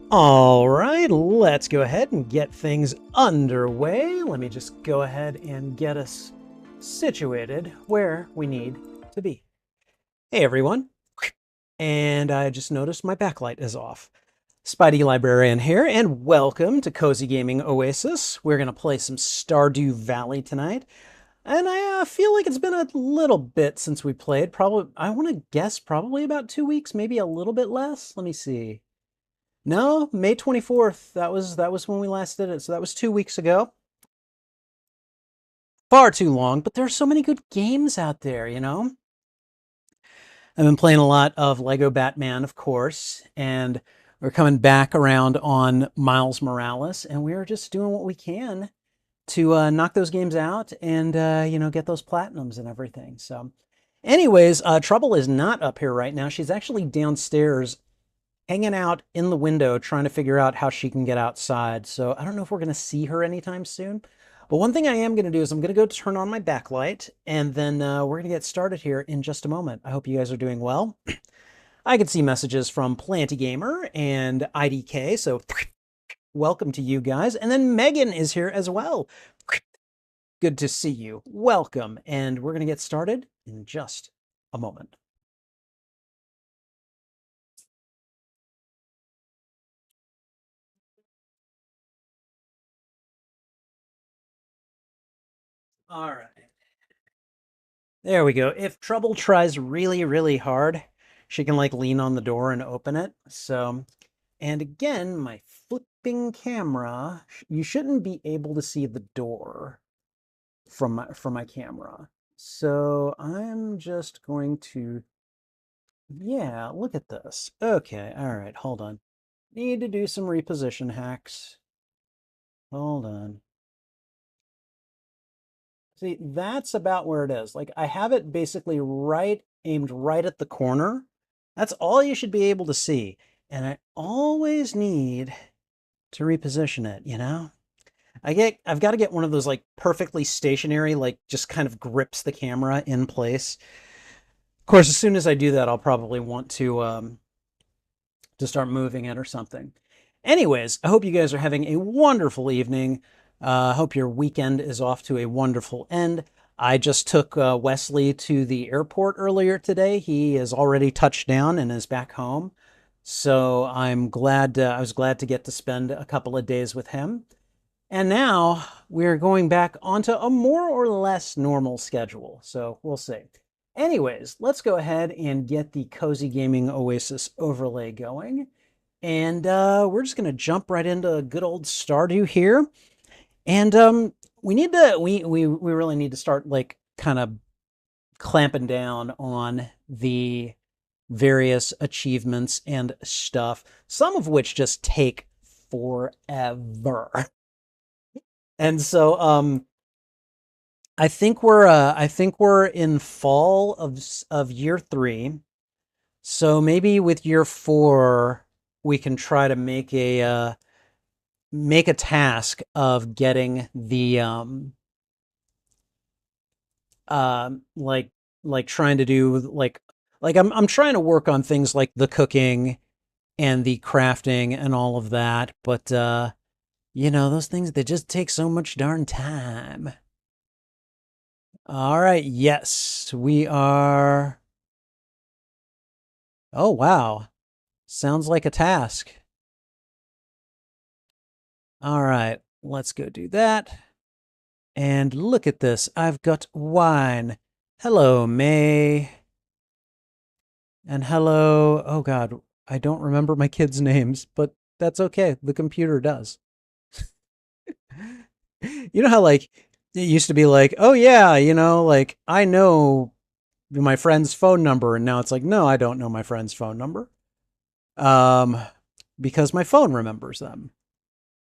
All right, let's go ahead and get things underway. Let me just go ahead and get us situated where we need to be. Hey everyone, and I just noticed my backlight is off. Spidey Librarian here, and welcome to Cozy Gaming Oasis. We're going to play some Stardew Valley tonight. And I feel like it's been a little bit since we played. Probably, I want to guess probably about 2 weeks, maybe a little bit less. Let me see. No, May 24th. That was when we last did it. So that was 2 weeks ago. Far too long, but there's so many good games out there, you know? I've been playing a lot of Lego Batman, of course, and we're coming back around on Miles Morales, and we're just doing what we can to knock those games out and get those platinums and everything. So, anyways, Trouble is not up here right now. She's actually downstairs hanging out in the window trying to figure out how she can get outside. So I don't know if we're going to see her anytime soon. But one thing I am going to do is I'm going to go turn on my backlight, and then we're going to get started here in just a moment. I hope you guys are doing well. I can see messages from Planty Gamer and IDK, so welcome to you guys. And then Megan is here as well. Good to see you. Welcome. And we're going to get started in just a moment. All right. There we go. If Trouble tries really, really hard, she can like lean on the door and open it. So, and again, my flipping camera, you shouldn't be able to see the door from my camera. So I'm just going to, yeah, look at this. Okay, all right, hold on. Need to do some reposition hacks. Hold on. See, that's about where it is. Like I have it basically right aimed right at the corner. That's all you should be able to see. And I always need to reposition it, you know? I've got to get one of those like perfectly stationary, like just kind of grips the camera in place. Of course, as soon as I do that, I'll probably want to start moving it or something. Anyways, I hope you guys are having a wonderful evening. I hope your weekend is off to a wonderful end. I just took Wesley to the airport earlier today. He has already touched down and is back home. So I'm glad, I was glad to get to spend a couple of days with him. And now we're going back onto a more or less normal schedule. So we'll see. Anyways, let's go ahead and get the Cozy Gaming Oasis overlay going. And we're just going to jump right into good old Stardew here. And we really need to start like kind of clamping down on the various achievements and stuff, some of which just take forever. And so I think we're in fall of year 3. So maybe with year 4 we can try to make a task of getting the like trying to do like I'm trying to work on things like the cooking and the crafting and all of that, but those things they just take so much darn time. All right, yes, we are. Oh wow. Sounds like a task. All right, let's go do that. And look at this. I've got wine. Hello, May. And hello. Oh, God. I don't remember my kids' names, but that's okay. The computer does. You know how, like, it used to be like, oh, yeah, like, I know my friend's phone number. And now it's like, no, I don't know my friend's phone number. Um, because my phone remembers them.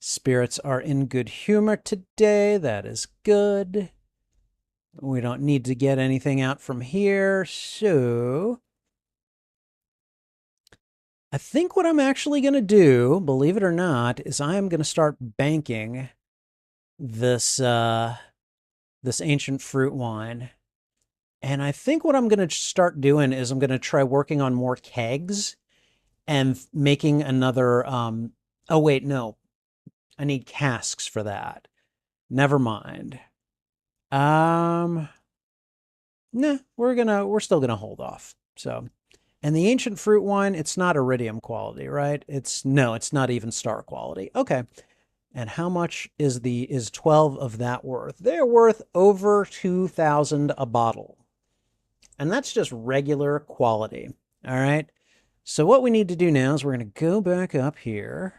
Spirits are in good humor today. That is good. We don't need to get anything out from here. So I think what I'm actually going to do, believe it or not, is I am going to start banking this this ancient fruit wine. And I think what I'm going to start doing is I'm going to try working on more kegs and making another Oh, wait, no. I need casks for that. Never mind. Um, nah, we're still gonna hold off. So, and the ancient fruit one, it's not iridium quality, right? No, it's not even star quality. Okay. And how much is 12 of that worth? They're worth over 2,000 a bottle. And that's just regular quality. All right. So what we need to do now is we're going to go back up here.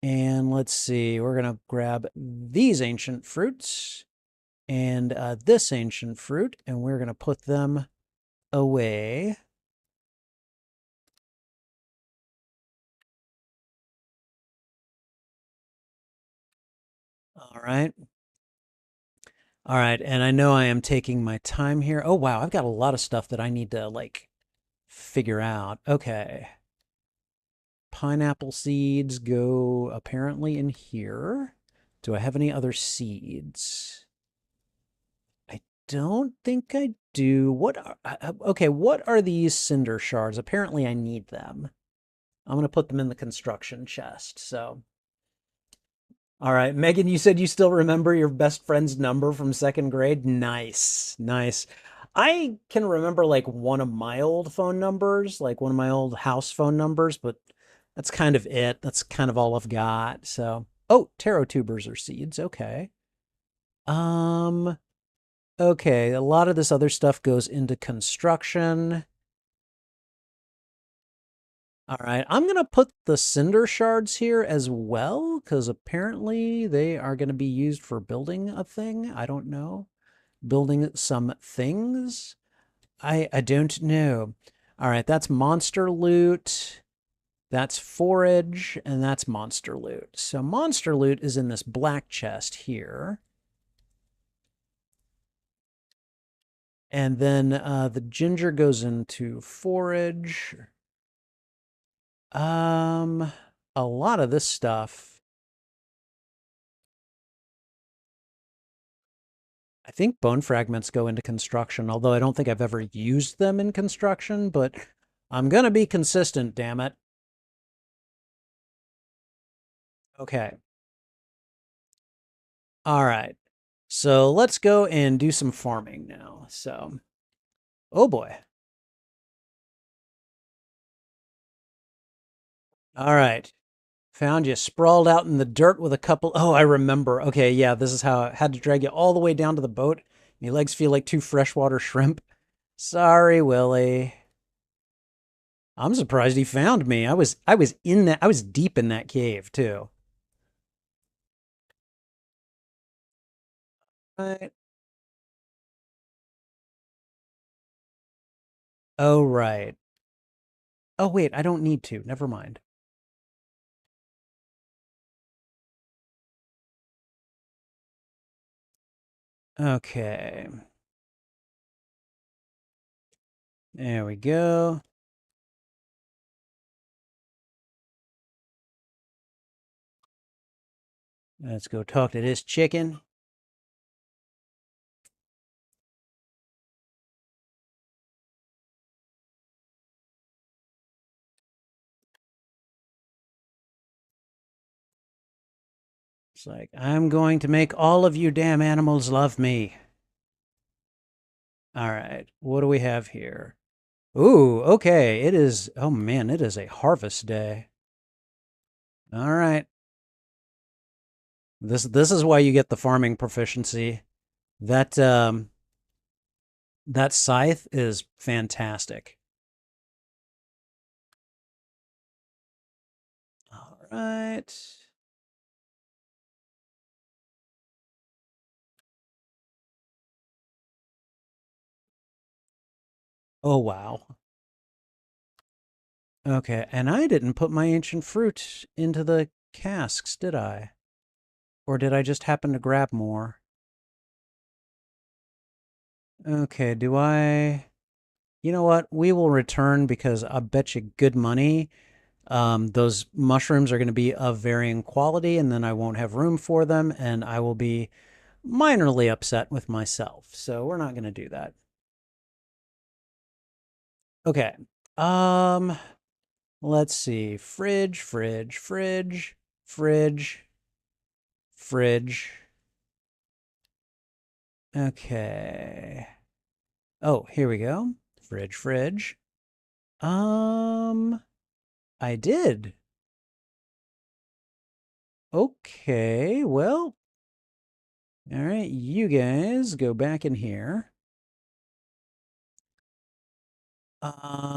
And let's see, we're going to grab these ancient fruits and this ancient fruit, and we're going to put them away. All right. All right. And I know I am taking my time here. Oh, wow. I've got a lot of stuff that I need to like figure out. Okay. Pineapple seeds go apparently in here. Do I have any other seeds? I don't think I do. Okay, what are these cinder shards? Apparently I need them. I'm going to put them in the construction chest. So, all right, Megan, you said you still remember your best friend's number from second grade? Nice, nice. I can remember like one of my old phone numbers, like one of my old house phone numbers, but that's kind of it. That's kind of all I've got. So, oh, taro tubers are seeds. Okay. Um, okay. A lot of this other stuff goes into construction. All right. I'm going to put the cinder shards here as well, because apparently they are going to be used for building a thing. I don't know. Building some things. I don't know. All right. That's monster loot. That's forage, and that's monster loot. So monster loot is in this black chest here. And then the ginger goes into forage. A lot of this stuff. I think bone fragments go into construction, although I don't think I've ever used them in construction, but I'm going to be consistent, damn it. Okay. All right. So let's go and do some farming now. So, oh boy. All right. Found you sprawled out in the dirt with a couple. Oh, I remember. Okay, yeah, this is how I had to drag you all the way down to the boat. Your legs feel like two freshwater shrimp. Sorry, Willie. I'm surprised he found me. I was deep in that cave too. Right. Oh, right. Oh, wait, I don't need to. Never mind. Okay. There we go. Let's go talk to this chicken. It's like, I'm going to make all of you damn animals love me. All right. What do we have here? Ooh, okay. It is, oh man, it is a harvest day. All right. This is why you get the farming proficiency. That that scythe is fantastic. All right. Oh wow. Okay, and I didn't put my ancient fruit into the casks, did I? Or did I just happen to grab more? Okay, do I? You know what? We will return because I bet you good money those mushrooms are going to be of varying quality, and then I won't have room for them, and I will be minorly upset with myself. So we're not going to do that. Okay. Um, Let's see. Fridge, fridge, fridge, fridge, fridge. Okay. Oh, here we go. Fridge, fridge. I did. Okay, well. All right, you guys go back in here.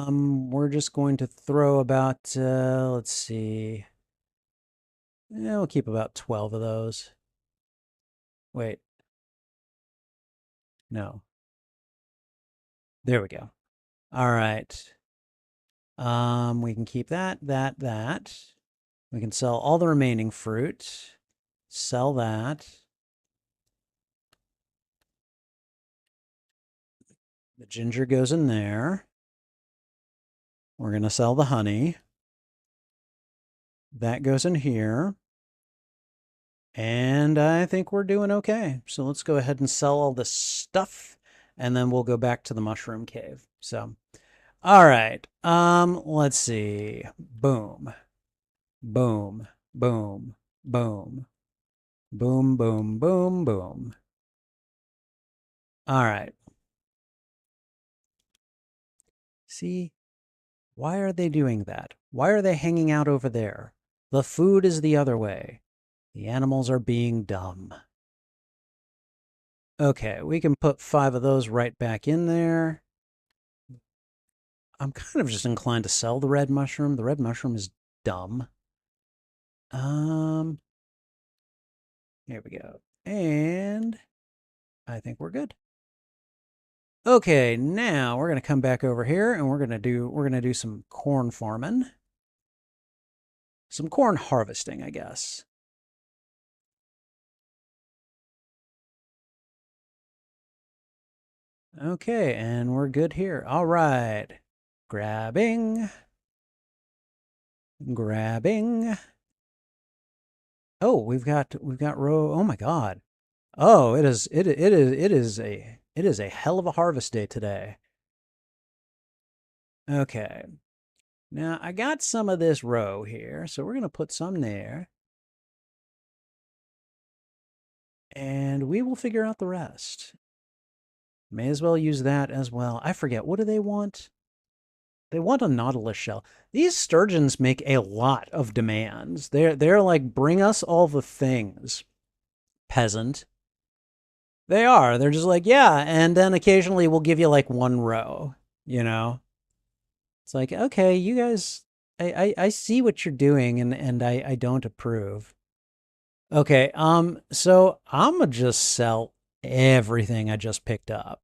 We're just going to throw about, let's see. Yeah, we'll keep about 12 of those. Wait. No. There we go. All right. We can keep that. We can sell all the remaining fruit. Sell that. The ginger goes in there. We're going to sell the honey. That goes in here. And I think we're doing okay. So let's go ahead and sell all this stuff, and then we'll go back to the mushroom cave. So, all right. Let's see. Boom. Boom. Boom. Boom. Boom, boom, boom, boom. All right. See? Why are they doing that? Why are they hanging out over there? The food is the other way. The animals are being dumb. Okay, we can put 5 of those right back in there. I'm kind of just inclined to sell the red mushroom. The red mushroom is dumb. Here we go. And I think we're good. Okay, now we're going to come back over here and we're going to do some corn farming. Some corn harvesting, I guess. Okay, and we're good here. All right. Grabbing. Grabbing. Oh, we've got row. Oh my god. Oh, it is a hell of a harvest day today. Okay. Now, I got some of this row here, so we're going to put some there. And we will figure out the rest. May as well use that as well. I forget, what do they want? They want a nautilus shell. These sturgeons make a lot of demands. They're like, bring us all the things, peasant. They are. They're just like, yeah, and then occasionally we'll give you like 1 row, you know? It's like, okay, you guys, I see what you're doing, and I don't approve. Okay, so I'm gonna just sell everything I just picked up.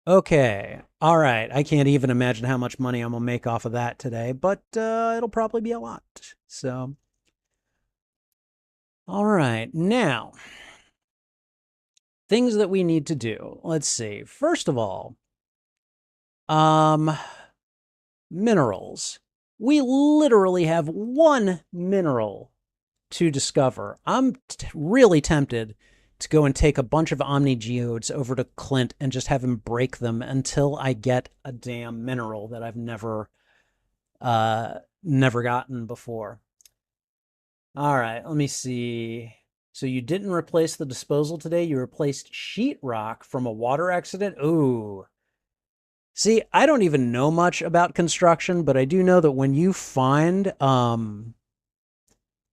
Okay, all right. I can't even imagine how much money I'm gonna make off of that today, but it'll probably be a lot. So, all right, now things that we need to do. Let's see. First of all, minerals. We literally have 1 mineral to discover. I'm really tempted to go and take a bunch of Omni Geodes over to Clint and just have him break them until I get a damn mineral that I've never gotten before. All right, let me see. So you didn't replace the disposal today. You replaced sheetrock from a water accident. Ooh. See, I don't even know much about construction, but I do know that when you find,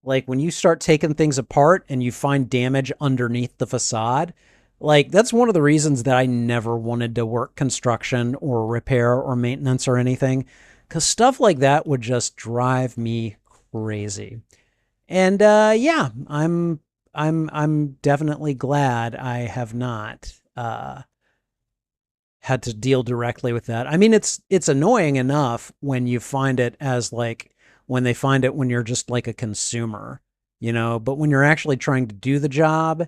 like when you start taking things apart and you find damage underneath the facade, like that's one of the reasons that I never wanted to work construction or repair or maintenance or anything, because stuff like that would just drive me crazy. And yeah, I'm definitely glad I have not had to deal directly with that. I mean, it's annoying enough when you find it as like when they find it when you're just like a consumer, you know, but when you're actually trying to do the job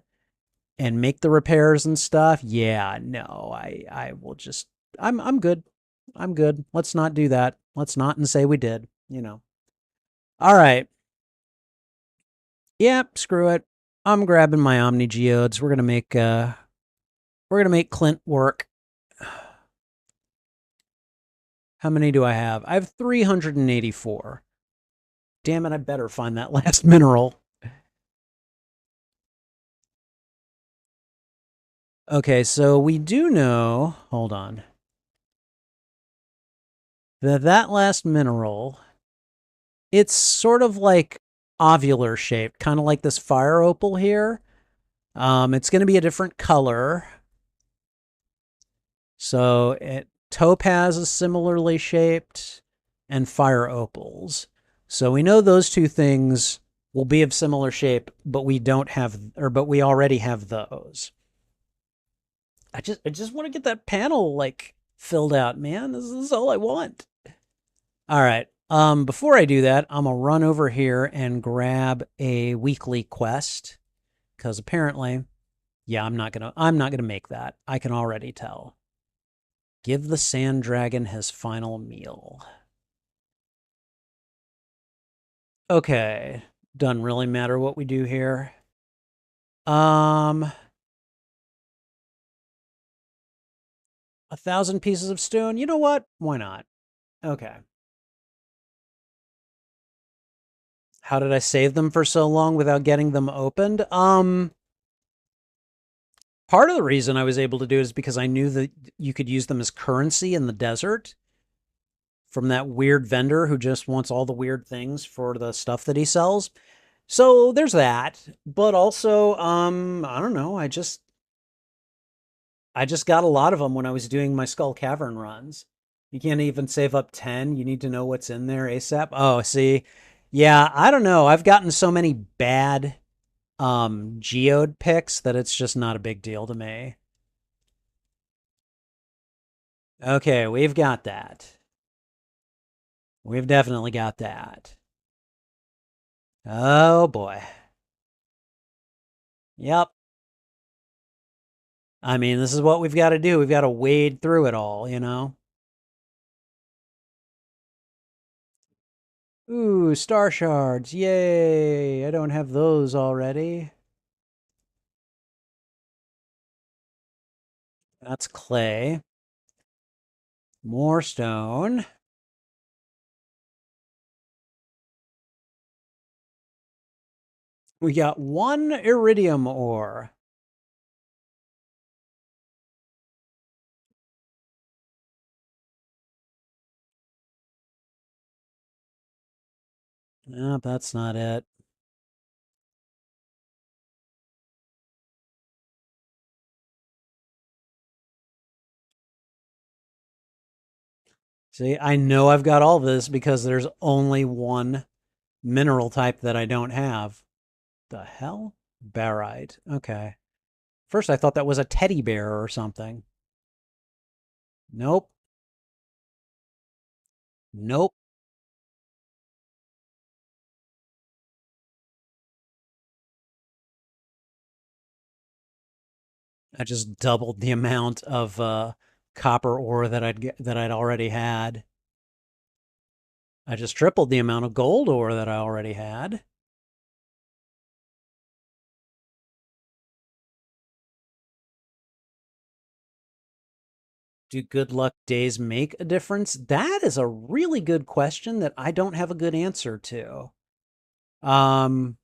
and make the repairs and stuff, yeah, no, I will just I'm good. I'm good. Let's not do that. Let's not and say we did, you know. All right. Yep, screw it. I'm grabbing my Omni Geodes. We're gonna make We're going to make Clint work. How many do I have? I have 384. Damn it, I better find that last mineral. Okay, so we do know, hold on, that last mineral, it's sort of like ovular shaped, kind of like this fire opal here. It's going to be a different color. So topaz is similarly shaped and fire opals. So we know those two things will be of similar shape, but we don't have, but we already have those. I just want to get that panel like filled out, man. This is all I want. All right. Before I do that, I'm gonna run over here and grab a weekly quest because apparently, yeah, I'm not gonna make that. I can already tell. Give the sand dragon his final meal. Okay. Doesn't really matter what we do here. 1,000 pieces of stone. You know what? Why not? Okay. How did I save them for so long without getting them opened? Part of the reason I was able to do it is because I knew that you could use them as currency in the desert from that weird vendor who just wants all the weird things for the stuff that he sells. So there's that. But also, I don't know, I just got a lot of them when I was doing my Skull Cavern runs. You can't even save up 10. You need to know what's in there ASAP. Oh, see. Yeah, I don't know. I've gotten so many bad geode picks that it's just not a big deal to me. Okay, we've got that. We've definitely got that. Oh boy. Yep. I mean, this is what we've got to do. We've got to wade through it all, you know? Ooh, star shards. Yay. I don't have those already. That's clay. More stone. We got one iridium ore. Nope, that's not it. See, I know I've got all this because there's only one mineral type that I don't have. The hell? Barite. Okay. First, I thought that was a teddy bear or something. Nope. Nope. I just doubled the amount of copper ore that I'd already had. I just tripled the amount of gold ore that I already had. Do good luck days make a difference? That is a really good question that I don't have a good answer to. Um,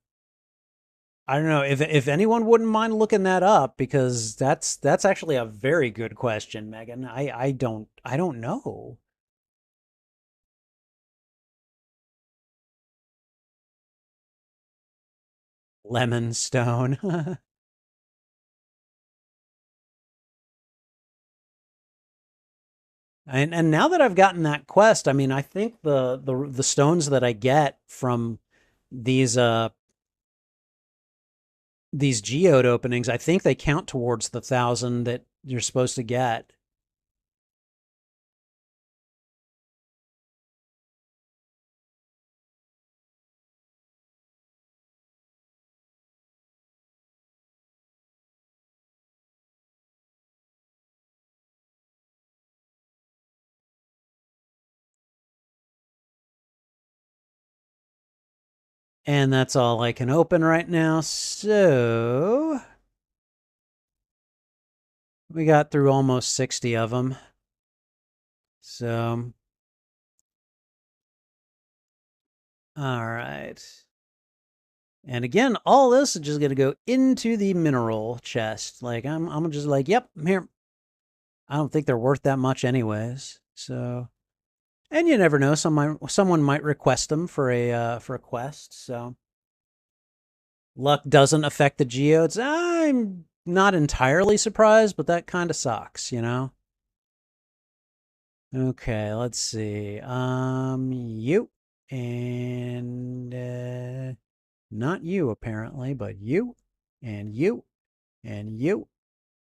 I don't know if anyone wouldn't mind looking that up because that's actually a very good question, Megan. I don't know. Lemon stone. And now that I've gotten that quest, I mean, I think the stones that I get from these uh these geode openings, I think they count towards the 1,000 that you're supposed to get. And that's all I can open right now. So We got through almost 60 of them. So, all right. And again, all this is just going to go into the mineral chest. Like, I'm just like, yep, here. I don't think they're worth that much anyways. So, and you never know, someone might request them for a quest. So, luck doesn't affect the geodes. I'm not entirely surprised, but that kind of sucks, you know? Okay, let's see. You and not you apparently, but you and you and you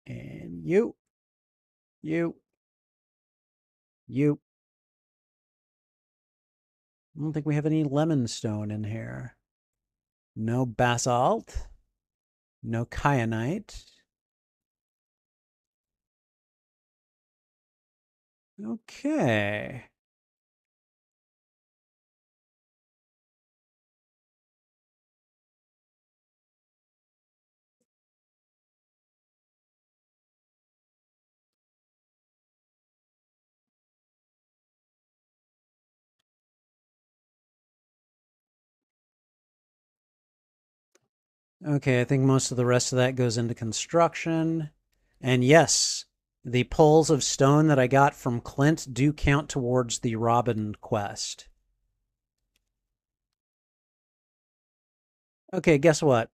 and you, you. I don't think we have any lemon stone in here. No basalt. No kyanite. Okay. Okay, I think most of the rest of that goes into construction. And yes, the poles of stone that I got from Clint do count towards the Robin quest. Okay, guess what?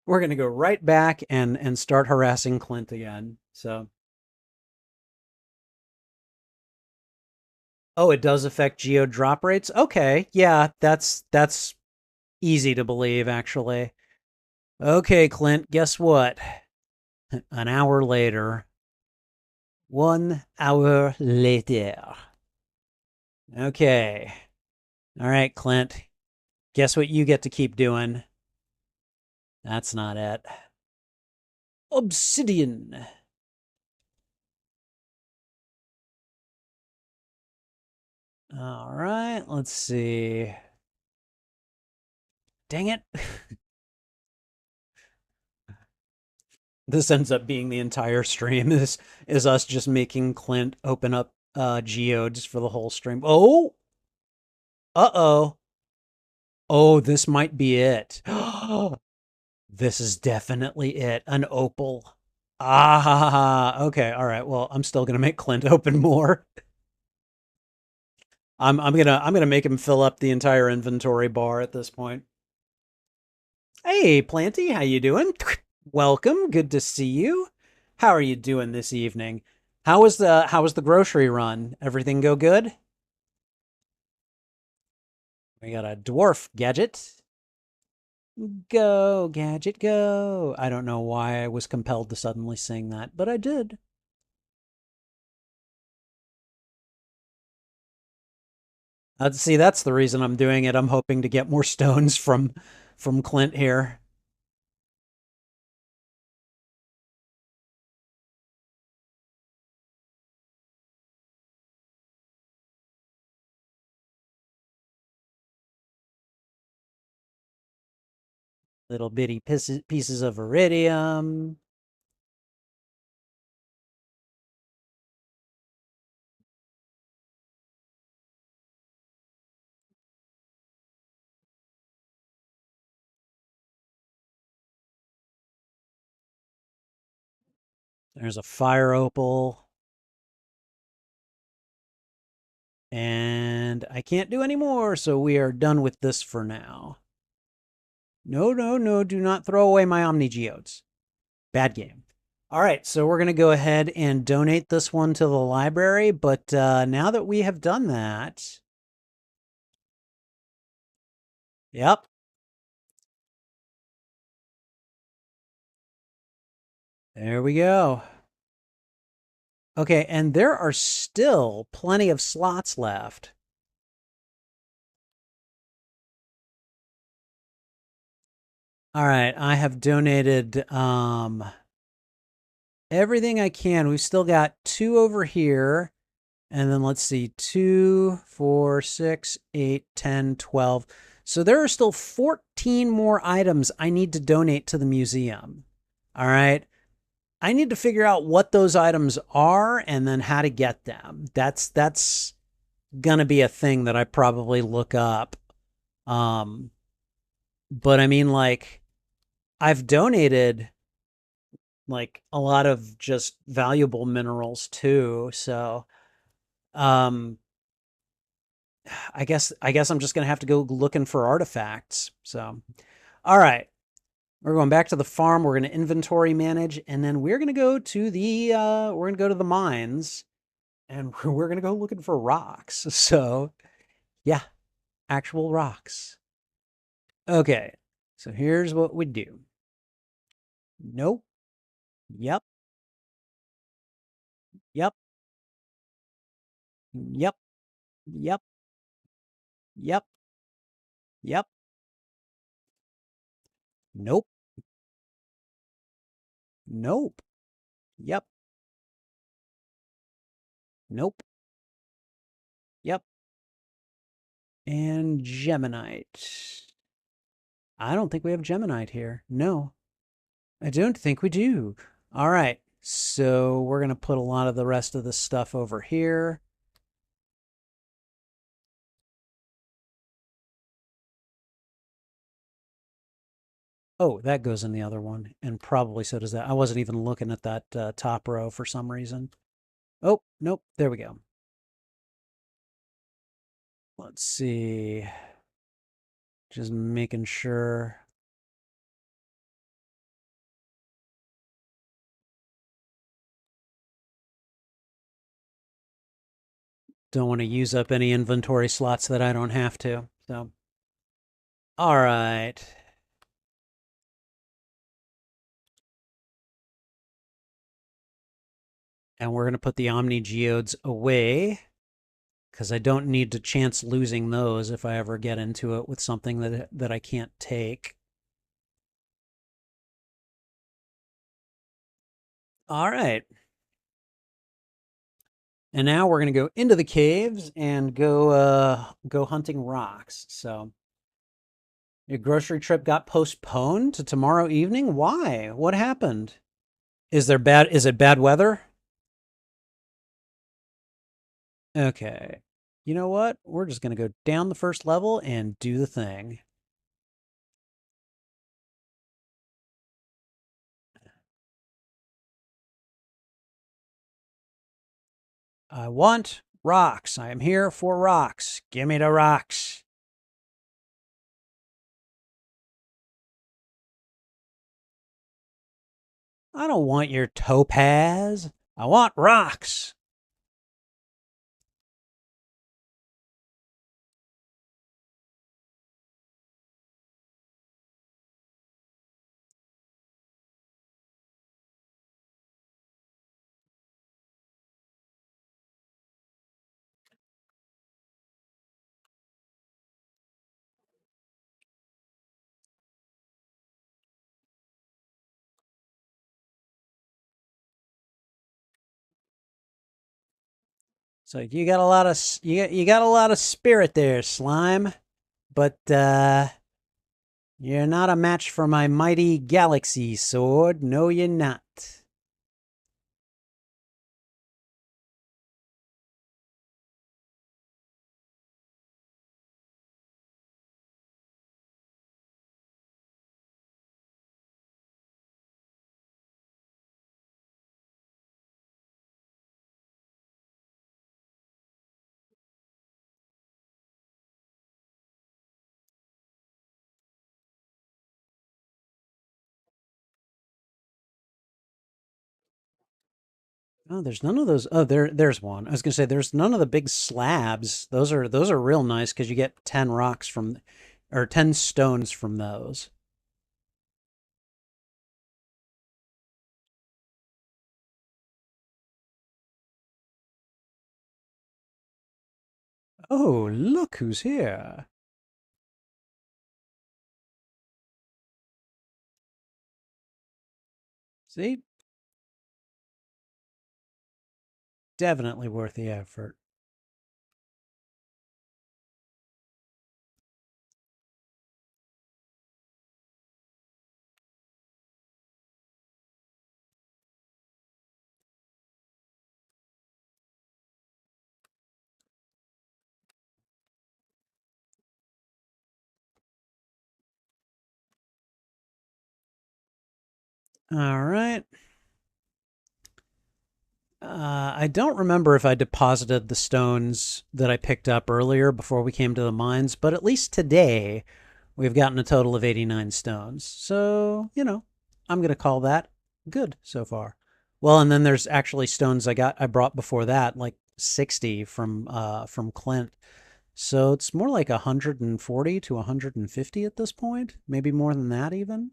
We're going to go right back and start harassing Clint again. So, oh, it does affect geo drop rates. Okay, yeah, that's easy to believe actually. Okay, Clint, guess what? An hour later. 1 hour later. Okay. All right, Clint. Guess what you get to keep doing? That's not it. Obsidian. All right, let's see. Dang it. This ends up being the entire stream. This is us just making Clint open up geodes for the whole stream. Oh! Uh-oh. Oh, this might be it. This is definitely it. An opal. Ah, okay. All right. Well, I'm still gonna make Clint open more. I'm gonna make him fill up the entire inventory bar at this point. Hey, Planty, how you doing? Welcome. Good to see you. How are you doing this evening? How was the grocery run? Everything go good? We got a dwarf gadget. Go, gadget, go. I don't know why I was compelled to suddenly sing that, but I did. See, that's the reason I'm doing it. I'm hoping to get more stones from Clint here. Little bitty pieces of iridium. There's a fire opal. And I can't do any more, so we are done with this for now. No, no, no, do not throw away my Omni Geodes. Bad game. All right, so we're going to go ahead and donate this one to the library, but now that we have done that... Yep. There we go. Okay, and there are still plenty of slots left. All right, I have donated everything I can. We've still got 2 over here. And then let's see, 2, 4, 6, 8, 10, 12. So there are still 14 more items I need to donate to the museum. All right. I need to figure out what those items are and then how to get them. That's gonna be a thing that I probably look up. Um, but I mean, like, I've donated like a lot of just valuable minerals too. So, um, I guess I'm just gonna have to go looking for artifacts. So, all right, we're going back to the farm. We're gonna inventory manage, and then we're gonna go to the mines, and we're gonna go looking for rocks. So, yeah, actual rocks. Okay, so here's what we do. Nope. Yep. Yep. Yep. Yep. Yep. Yep. Nope. Nope. Yep. Nope. Yep. And Geminite. I don't think we have Geminite here. No, I don't think we do. All right. So we're going to put a lot of the rest of the stuff over here. Oh, that goes in the other one. And probably so does that. I wasn't even looking at that top row for some reason. Oh, nope. There we go. Let's see. Just making sure. Don't want to use up any inventory slots that I don't have to. So, all right. And we're going to put the Omni Geodes away because I don't need to chance losing those if I ever get into it with something that I can't take. All right. And now we're going to go into the caves and go hunting rocks. So, your grocery trip got postponed to tomorrow evening? Why? What happened? Is it bad weather? Okay. You know what? We're just going to go down the first level and do the thing. I want rocks. I am here for rocks. Give me the rocks. I don't want your topaz. I want rocks. So you got a lot of you got a lot of spirit there, slime, but you're not a match for my mighty galaxy sword. No, you're not. Oh, there's none of those. Oh, there's one. I was gonna say there's none of the big slabs. Those are real nice because you get 10 rocks from, or 10 stones from those. Oh, look who's here. See, definitely worth the effort. All right. I don't remember if I deposited the stones that I picked up earlier before we came to the mines, but at least today we've gotten a total of 89 stones. So, I'm going to call that good so far. Well, and then there's actually stones I brought before that, like 60 from Clint. So it's more like 140 to 150 at this point, maybe more than that even.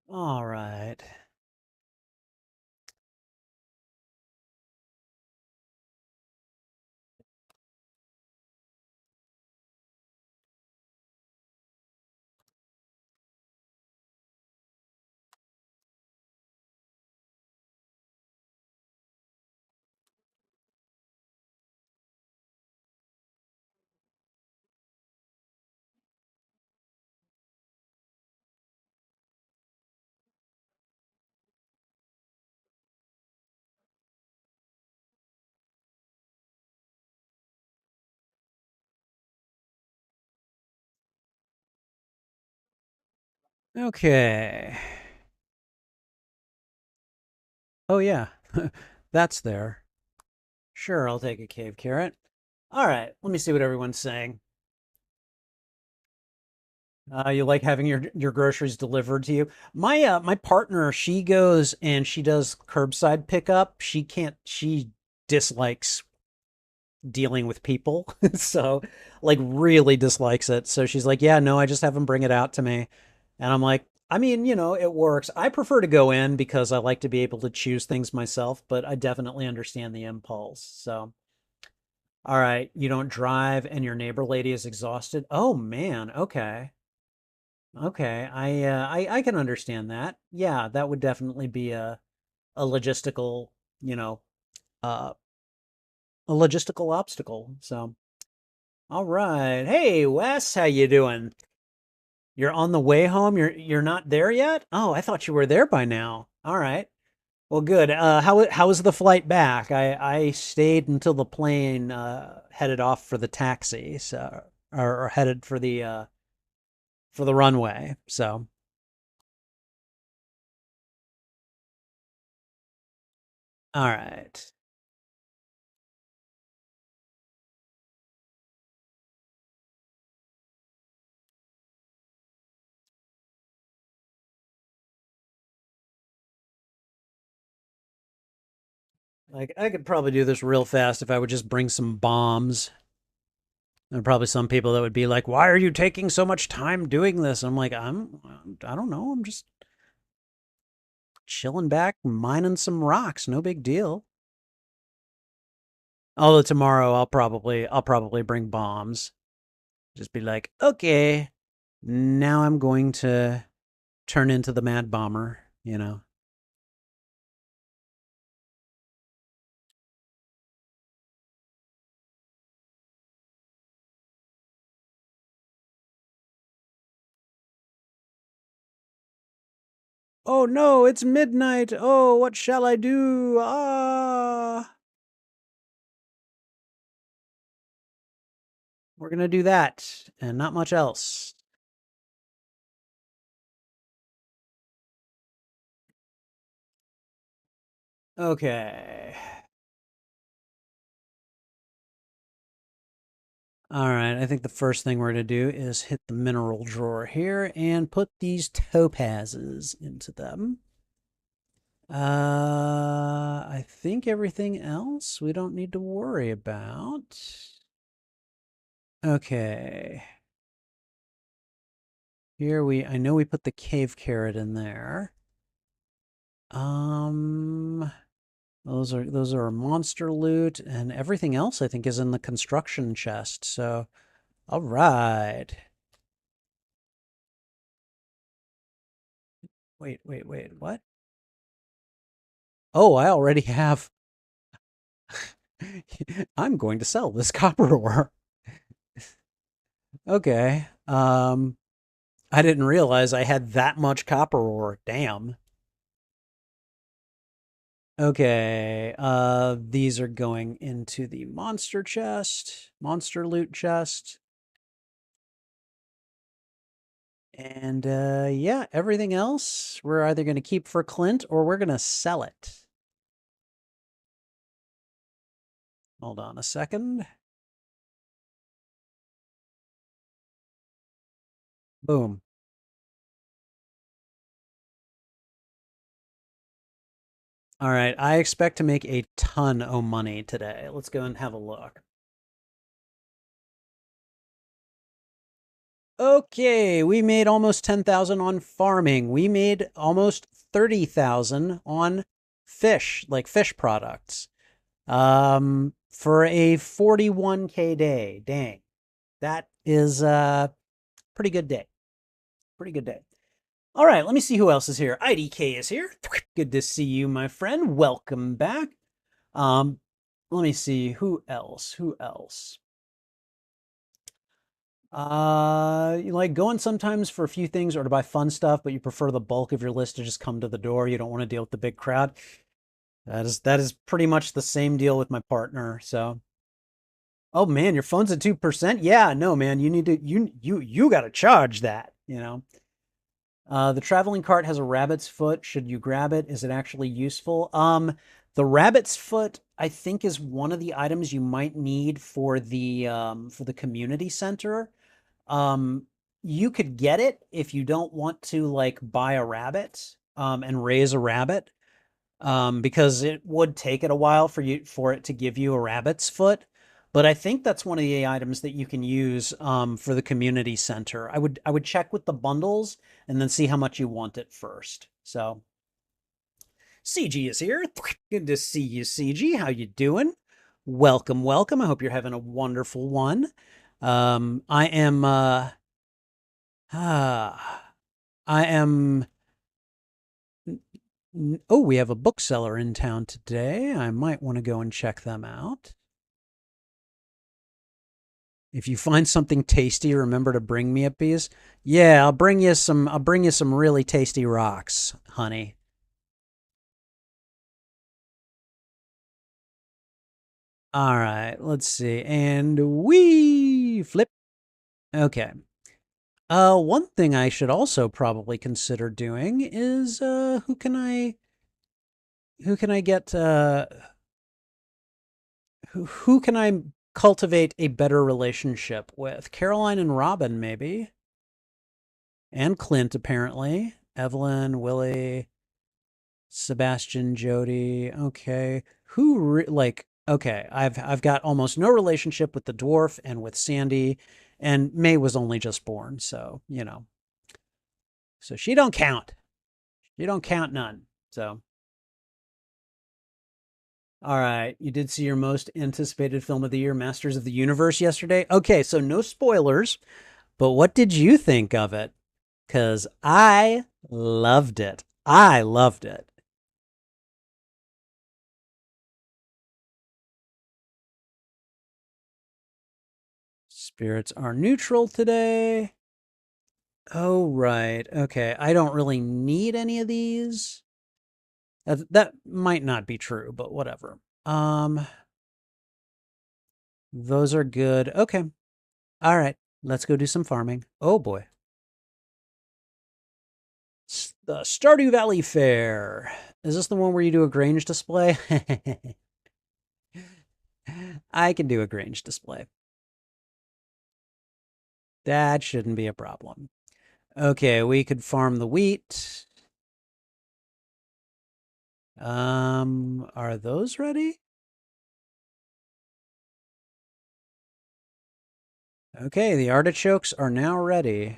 All right. Okay. Oh, yeah. That's there. Sure, I'll take a cave carrot. All right, let me see what everyone's saying. You like having your groceries delivered to you? My partner, she goes and she does curbside pickup. She dislikes dealing with people. So like really dislikes it. So she's like, "Yeah, no, I just have them bring it out to me." And I'm like, I mean, it works. I prefer to go in because I like to be able to choose things myself, but I definitely understand the impulse. So, all right, you don't drive and your neighbor lady is exhausted. Oh man, okay. Okay. I can understand that. Yeah, that would definitely be a logistical, you know, uh a logistical obstacle. So, all right. Hey, Wes, how you doing? You're on the way home. You're not there yet? Oh, I thought you were there by now. All right. Well, good. How was the flight back? I stayed until the plane headed off for the taxi, so or headed for the runway. So, all right. Like I could probably do this real fast if I would just bring some bombs. There are probably some people that would be like, "Why are you taking so much time doing this?" I'm like, I don't know. I'm just chilling back, mining some rocks. No big deal. Although tomorrow I'll probably bring bombs. Just be like, okay, now I'm going to turn into the Mad Bomber. Oh no, it's midnight. Oh, what shall I do? Ah, we're gonna do that and not much else. Okay. All right, I think the first thing we're going to do is hit the mineral drawer here and put these topazes into them. I think everything else we don't need to worry about. Okay. I know we put the cave carrot in there. Um, those are monster loot and everything else I think is in the construction chest. So, all right. Wait. What? Oh, I already have I'm going to sell this copper ore. Okay. I didn't realize I had that much copper ore. Damn. Okay. These are going into the monster chest, monster loot chest. And yeah, everything else we're either going to keep for Clint or we're going to sell it. Hold on a second. Boom. All right, I expect to make a ton of money today. Let's go and have a look. Okay, we made almost 10,000 on farming. We made almost 30,000 on fish, like fish products. For a 41K day. Dang. That is a pretty good day. Pretty good day. All right, let me see who else is here. IDK is here. Good to see you, my friend. Welcome back. Um, Let me see who else. Who else? You like going sometimes for a few things or to buy fun stuff, but you prefer the bulk of your list to just come to the door. You don't want to deal with the big crowd. That is pretty much the same deal with my partner. So, oh man, your phone's at 2%. Yeah, no, man, you need to you got to charge that. You know. The traveling cart has a rabbit's foot. Should you grab it? Is it actually useful? The rabbit's foot, I think, is one of the items you might need for the community center. Um, you could get it if you don't want to like buy a rabbit and raise a rabbit because it would take it a while for it to give you a rabbit's foot. But I think that's one of the items that you can use for the community center. I would check with the bundles and then see how much you want it first. So CG is here. Good to see you, CG. How you doing? Welcome, welcome. I hope you're having a wonderful one. I am I am oh, we have a bookseller in town today. I might want to go and check them out. If you find something tasty, remember to bring me a piece. Yeah, I'll bring you some really tasty rocks, honey. All right, let's see. And we flip. Okay. One thing I should also probably consider doing is who can I get who can I cultivate a better relationship with? Caroline and Robin, maybe. And Clint, apparently. Evelyn, Willie, Sebastian, Jody. Okay. Like, okay, I've got almost no relationship with the dwarf and with Sandy, and May was only just born, so, you know. So she don't count. You don't count none. So, all right, you did see your most anticipated film of the year, Masters of the Universe, yesterday. Okay, so no spoilers, but what did you think of it? Because I loved it. I loved it. Spirits are neutral today. Oh, right. Okay. I don't really need any of these. That might not be true, but whatever. Those are good. Okay. All right. Let's go do some farming. Oh boy. The Stardew Valley Fair. Is this the one where you do a Grange display? I can do a Grange display. That shouldn't be a problem. Okay, we could farm the wheat. Are those ready? Okay, the artichokes are now ready.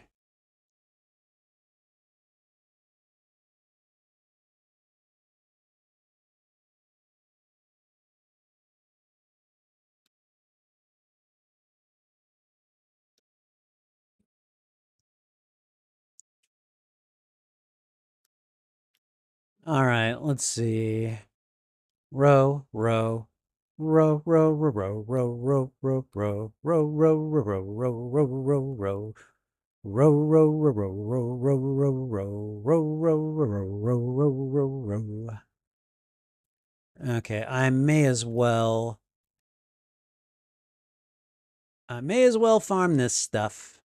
All right, let's see. Row, row, Row, row, row, row, row, row, row, row, row, row, row, row, row, row, row. Row, row, row, row, row, row, row, row, row, row, row, row, row, row, row. Okay, I may as well farm this stuff.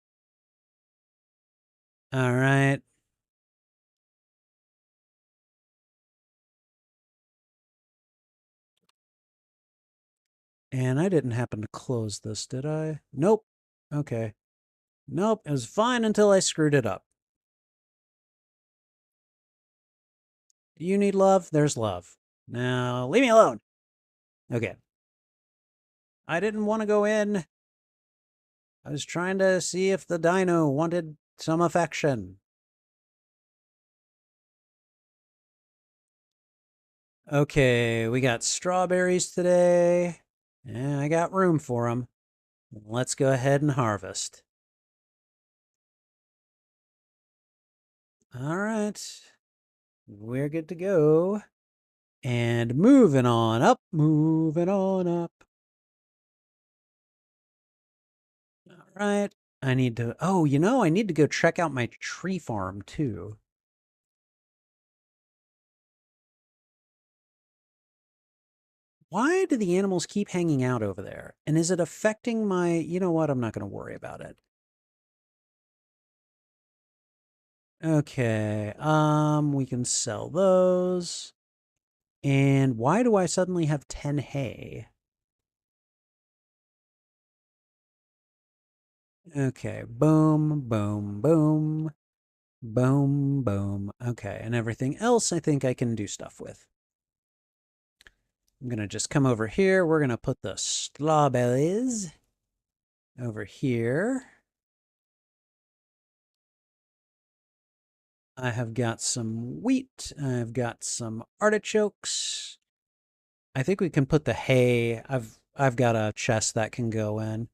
All right. And I didn't happen to close this, did I? Nope. Okay. Nope, it was fine until I screwed it up. Do you need love? There's love. Now, leave me alone. Okay. I didn't want to go in. I was trying to see if the dino wanted some affection. Okay, we got strawberries today. Yeah, I got room for them. Let's go ahead and harvest. All right. We're good to go. And moving on up, moving on up. All right. I need to, oh, I need to go check out my tree farm too. Why do the animals keep hanging out over there? And is it affecting my, you know what? I'm not going to worry about it. Okay. We can sell those. And why do I suddenly have 10 hay? Okay. Boom, boom, boom. Boom, boom. Okay. And everything else I think I can do stuff with. I'm going to just come over here. We're going to put the strawberries over here. I have got some wheat. I've got some artichokes. I think we can put the hay. I've got a chest that can go in.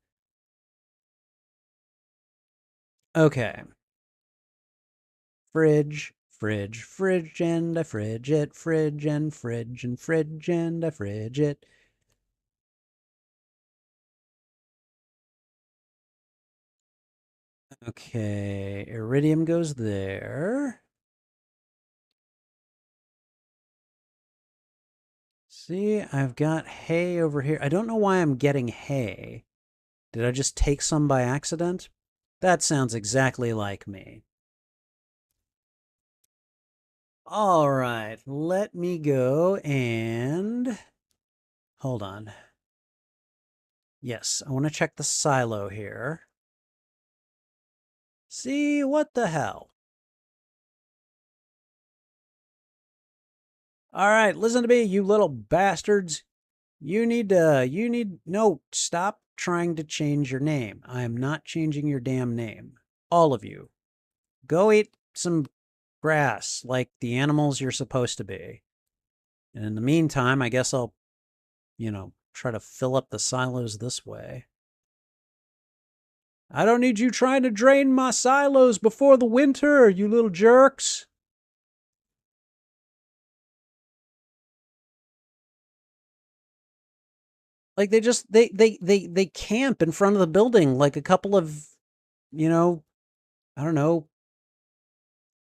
Okay. Fridge, fridge, fridge, and I fridge it. Fridge and fridge and fridge and I fridge it. Okay, iridium goes there. See, I've got hay over here. I don't know why I'm getting hay. Did I just take some by accident? That sounds exactly like me. All right, let me go and... Hold on. Yes, I want to check the silo here. See, what the hell? All right, listen to me, you little bastards. No, stop trying to change your name. I am not changing your damn name. All of you. Go eat some grass like the animals you're supposed to be. And in the meantime, I guess I'll, try to fill up the silos this way. I don't need you trying to drain my silos before the winter, you little jerks. Like they camp in front of the building like a couple of, I don't know,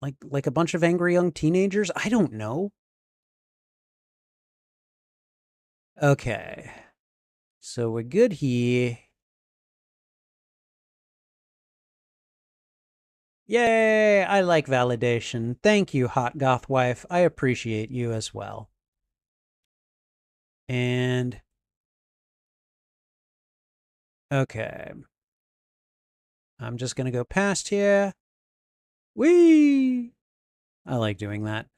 like a bunch of angry young teenagers. I don't know. Okay. So we're good here. Yay! I like validation. Thank you, hot goth wife. I appreciate you as well. And okay. I'm just gonna go past here. Whee! I like doing that.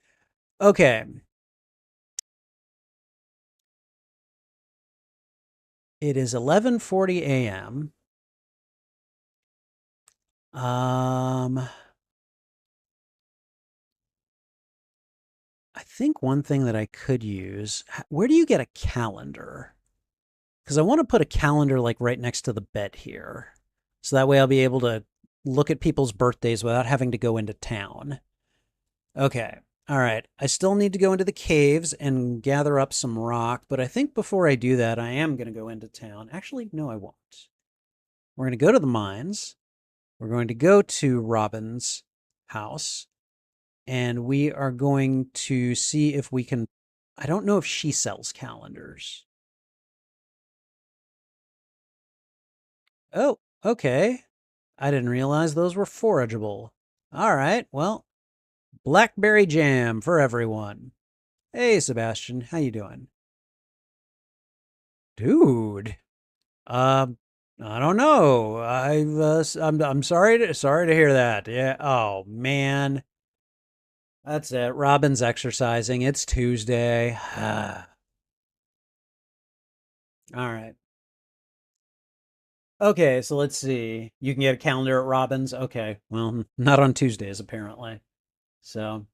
Okay. It is 11:40 a.m. I think one thing that I could use, where do you get a calendar? Because I want to put a calendar like right next to the bed here. So that way I'll be able to look at people's birthdays without having to go into town. Okay. All right. I still need to go into the caves and gather up some rock, but I think before I do that, I am going to go into town. Actually, no, I won't. We're going to go to the mines. We're going to go to Robin's house, and we are going to see if we can. I don't know if she sells calendars. Oh, okay. I didn't realize those were forageable. All right. Well, blackberry jam for everyone. Hey, Sebastian, how you doing? Dude. Um, I don't know. I'm sorry to hear that. Yeah. Oh man, that's it. Robin's exercising. It's Tuesday. All right. Okay, so let's see. You can get a calendar at Robin's. Okay. Well, not on Tuesdays apparently. So,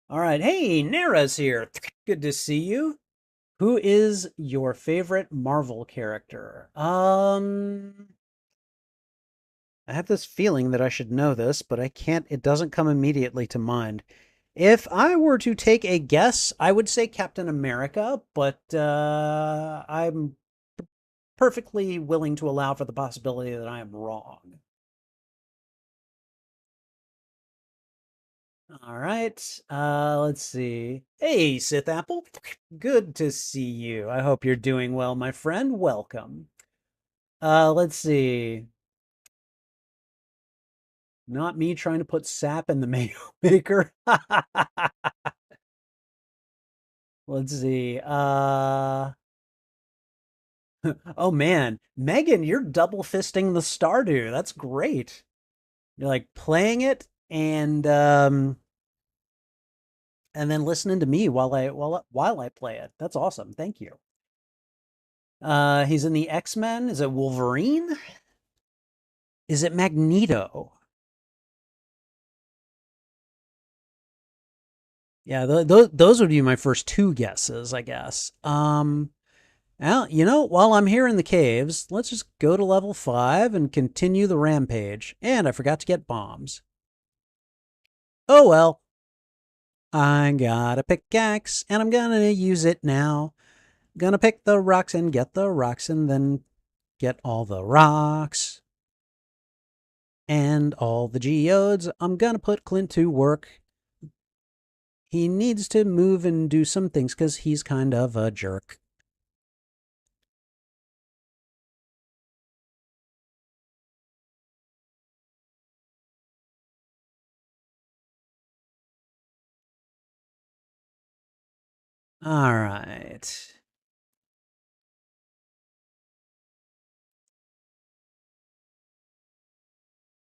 all right. Hey, Nara's here. Good to see you. Who is your favorite Marvel character? I have this feeling that I should know this, but I can't, it doesn't come immediately to mind. If I were to take a guess, I would say Captain America, but I'm perfectly willing to allow for the possibility that I am wrong. All right, let's see. Hey, Sith Apple. Good to see you. I hope you're doing well, my friend. Welcome. Let's see. Not me trying to put sap in the mayo maker. Let's see. Oh man, Megan, you're double fisting the Stardew. That's great. You're like playing it and then listening to me while I play it. That's awesome. Thank you. He's in the X-Men. Is it Wolverine? Is it Magneto? Yeah, those would be my first two guesses, I guess. Well, while I'm here in the caves, let's just go to level 5 and continue the rampage. And I forgot to get bombs. Oh well. I got a pickaxe and I'm gonna use it now. Gonna pick the rocks and get the rocks and then get all the rocks. And all the geodes. I'm gonna put Clint to work. He needs to move and do some things because he's kind of a jerk. All right.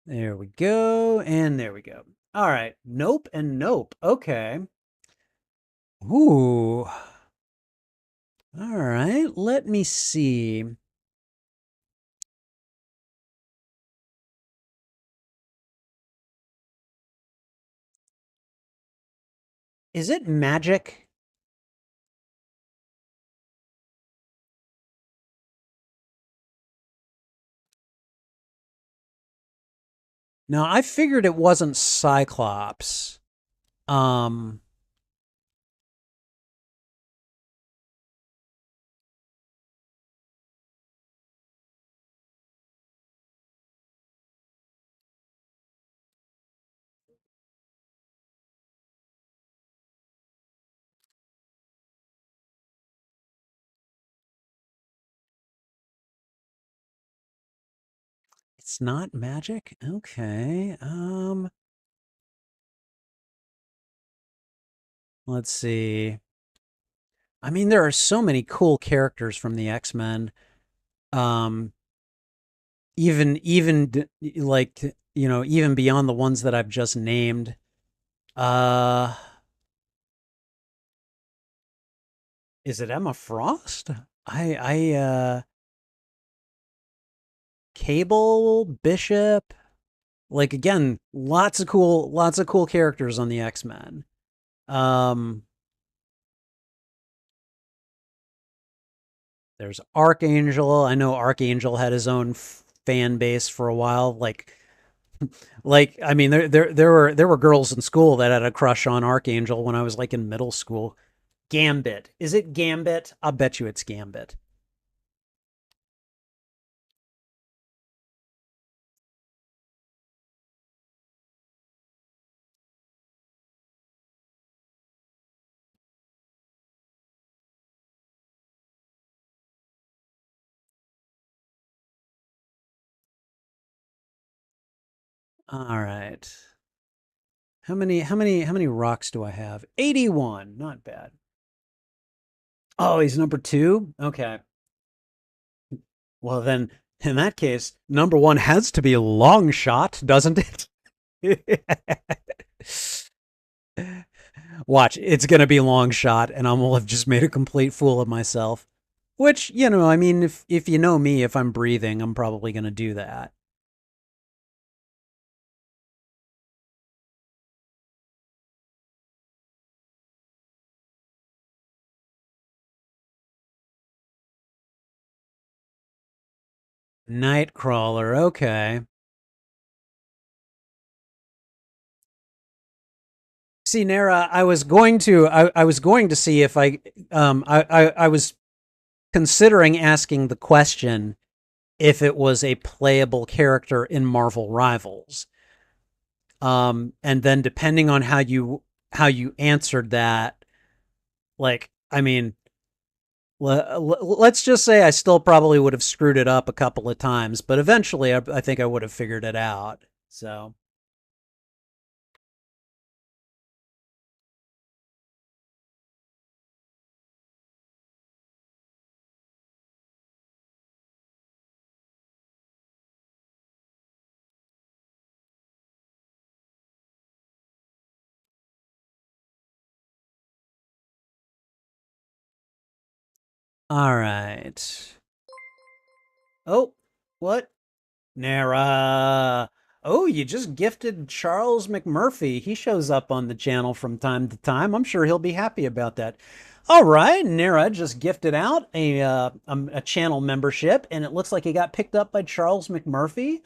There we go. And there we go. All right. Nope and nope. Okay. Ooh. All right. Let me see. Is it magic? No, I figured it wasn't Cyclops. Um, it's not magic? Okay. Let's see. I mean, there are so many cool characters from the X-Men. Um, like, even beyond the ones that I've just named. Uh, is it Emma Frost? Cable, Bishop. Like again, lots of cool characters on the X-Men. Um, there's Archangel. I know Archangel had his own fan base for a while. Like Like, I mean, there were girls in school that had a crush on Archangel when I was like in middle school. Gambit. Is it Gambit? I'll bet you it's Gambit. All right. How many rocks do I have? 81. Not bad. Oh, he's number two? Okay. Well, then in that case, number one has to be long shot, doesn't it? Watch, it's gonna be long shot, and I will have just made a complete fool of myself. Which, I mean, if you know me, if I'm breathing, I'm probably gonna do that. Nightcrawler, okay. See, Nara, I was going to see if I was considering asking the question if it was a playable character in Marvel Rivals. And then depending on how you answered that, like, I mean, let's just say I still probably would have screwed it up a couple of times, but eventually I think I would have figured it out. So, all right. Oh, what? Nara. Oh, you just gifted Charles McMurphy. He shows up on the channel from time to time. I'm sure he'll be happy about that. All right, Nara just gifted out a channel membership, and it looks like he got picked up by Charles McMurphy.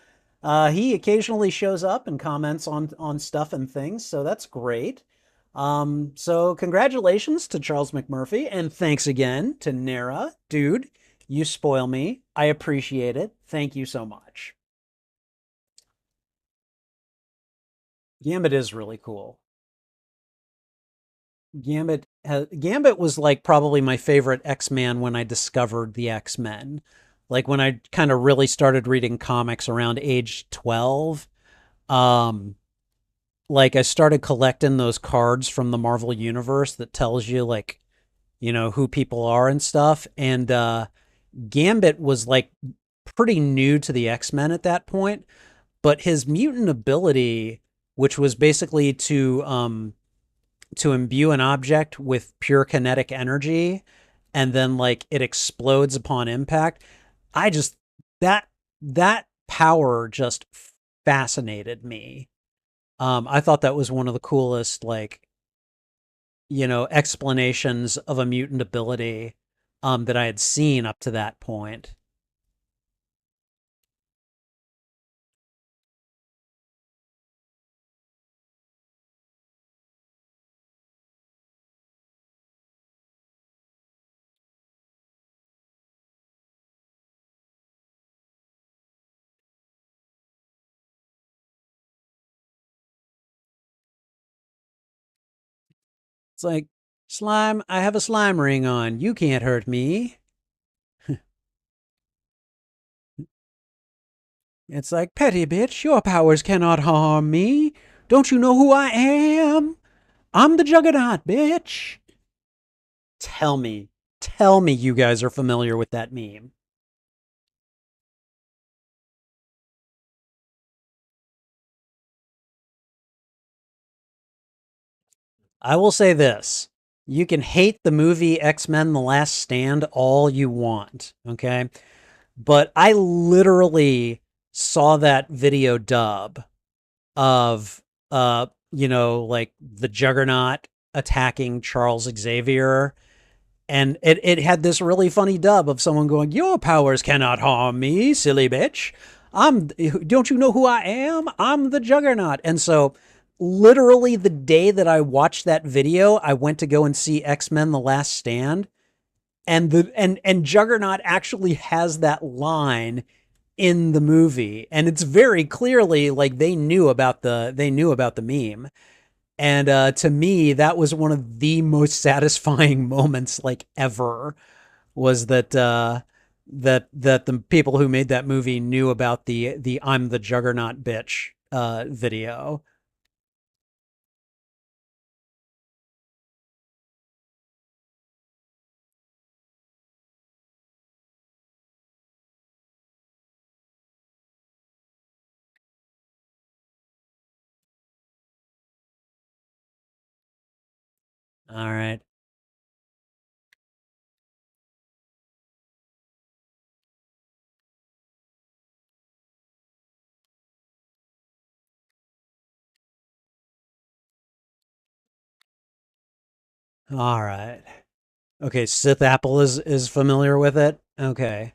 He occasionally shows up and comments on stuff and things, so that's great. So congratulations to Charles McMurphy, and thanks again to Nara, dude. You spoil me. I appreciate it. Thank you so much. Gambit is really cool. Gambit was like probably my favorite X-Man when I discovered the X-Men. Like when I kind of really started reading comics around age 12. Um like I started collecting those cards from the Marvel universe that tells you like, who people are and stuff. And Gambit was like pretty new to the X-Men at that point, but his mutant ability, which was basically to imbue an object with pure kinetic energy and then like it explodes upon impact. I just that power just fascinated me. I thought that was one of the coolest like, explanations of a mutant ability that I had seen up to that point. It's like, slime, I have a slime ring on. You can't hurt me. It's like, petty bitch, your powers cannot harm me. Don't you know who I am? I'm the Juggernaut, bitch. Tell me, tell me you guys are familiar with that meme. I will say this. You can hate the movie X-Men The Last Stand all you want, okay? But I literally saw that video dub of like the Juggernaut attacking Charles Xavier, and it had this really funny dub of someone going, "Your powers cannot harm me, silly bitch." Don't you know who I am? I'm the Juggernaut. And so literally the day that I watched that video, I went to go and see X-Men The Last Stand, and and Juggernaut actually has that line in the movie, and it's very clearly like they knew about the meme. And to me, that was one of the most satisfying moments like ever, was that the people who made that movie knew about the I'm the Juggernaut bitch video. All right. All right. Okay, Sith Apple is familiar with it. Okay.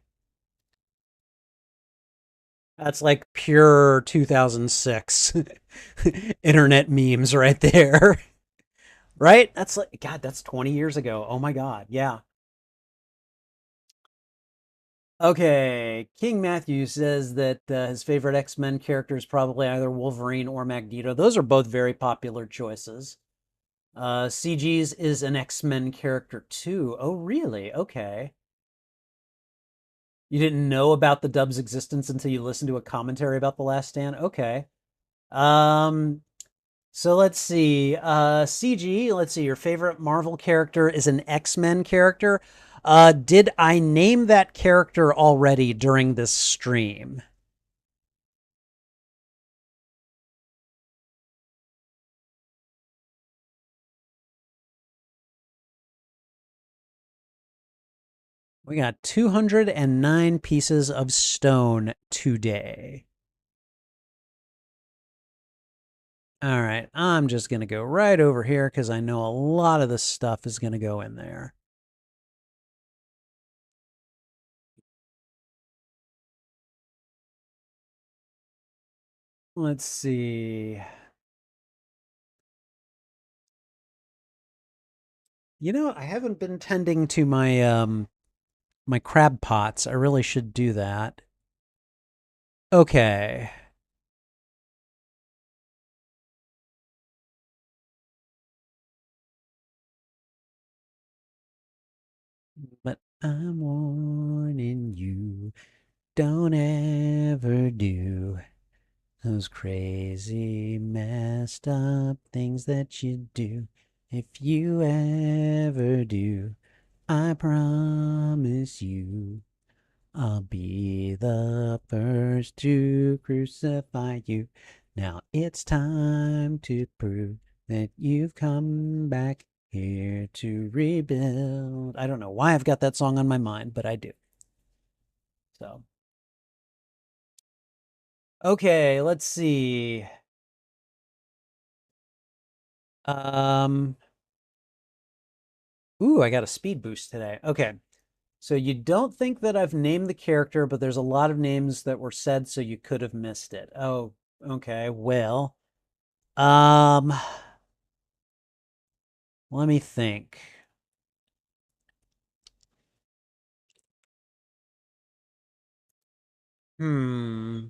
That's like pure 2006 internet memes right there. Right? That's like God, that's 20 years ago. Oh my God. Yeah. Okay, King Matthew says that his favorite X-Men character is probably either Wolverine or Magneto. Those are both very popular choices. CG's is an X-Men character too. Oh, really? Okay. You didn't know about the dub's existence until you listened to a commentary about The Last Stand? Okay. Um, so let's see. CG, let's see. Your favorite Marvel character is an X-Men character. Did I name that character already during this stream? We got 209 pieces of stone today. All right, I'm just going to go right over here because I know a lot of this stuff is going to go in there. Let's see. You know, I haven't been tending to my crab pots. I really should do that. Okay. But I'm warning you, don't ever do those crazy, messed up things that you do. If you ever do, I promise you, I'll be the first to crucify you. Now it's time to prove that you've come back here to rebuild. I don't know why I've got that song on my mind, but I do. So, okay, let's see. Um, ooh, I got a speed boost today. Okay. So you don't think that I've named the character, but there's a lot of names that were said, so you could have missed it. Oh, okay. Well, um, let me think. Hmm.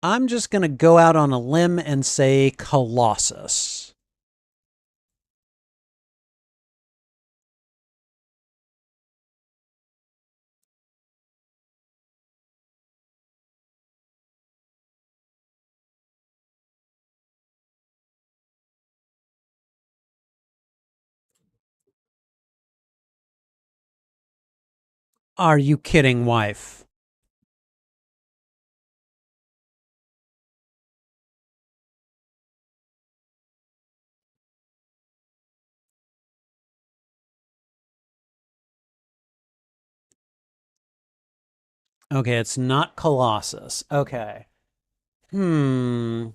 I'm just gonna go out on a limb and say Colossus. Are you kidding, wife? Okay, it's not Colossus. Okay. Hmm.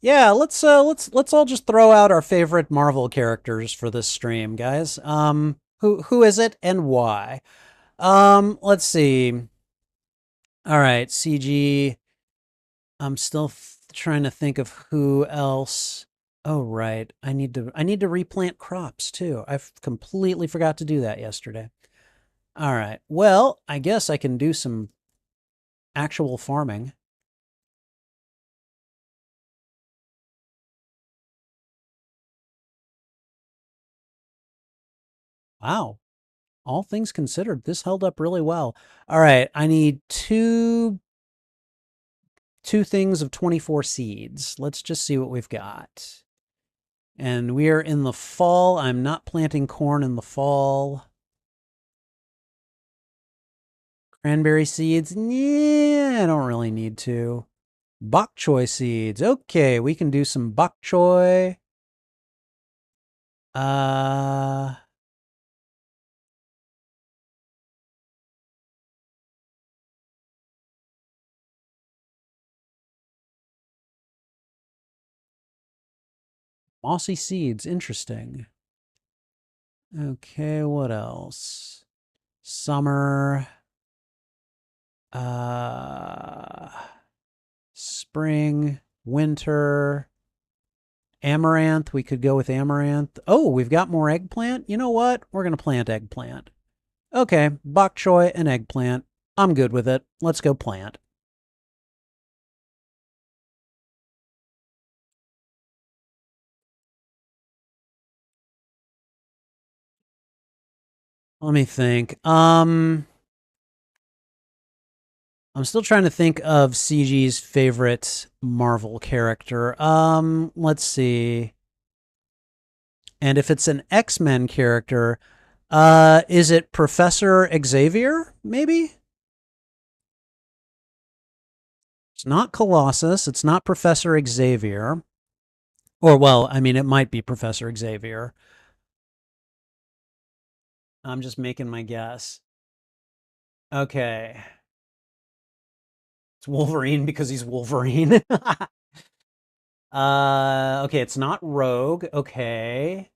Yeah, let's all just throw out our favorite Marvel characters for this stream, guys. Who is it and why? Let's see. All right, CG. I'm still trying to think of who else. Oh, right. I need to replant crops too. I completely forgot to do that yesterday. All right. Well, I guess I can do some actual farming. Wow. All things considered, this held up really well. All right, I need two things of 24 seeds. Let's just see what we've got. And we are in the fall. I'm not planting corn in the fall. Cranberry seeds? Yeah, I don't really need to. Bok choy seeds. Okay, we can do some bok choy. Uh, mossy seeds. Interesting. Okay, what else? Summer. Uh, spring, winter, amaranth. We could go with amaranth. Oh, we've got more eggplant. You know what? We're going to plant eggplant. Okay, bok choy and eggplant. I'm good with it. Let's go plant. Let me think. I'm still trying to think of CG's favorite Marvel character. Let's see. And if it's an X-Men character, is it Professor Xavier, maybe? It's not Colossus. It's not Professor Xavier. Or, well, I mean, it might be Professor Xavier. I'm just making my guess. Okay. It's Wolverine because he's Wolverine. Okay, it's not Rogue. Okay.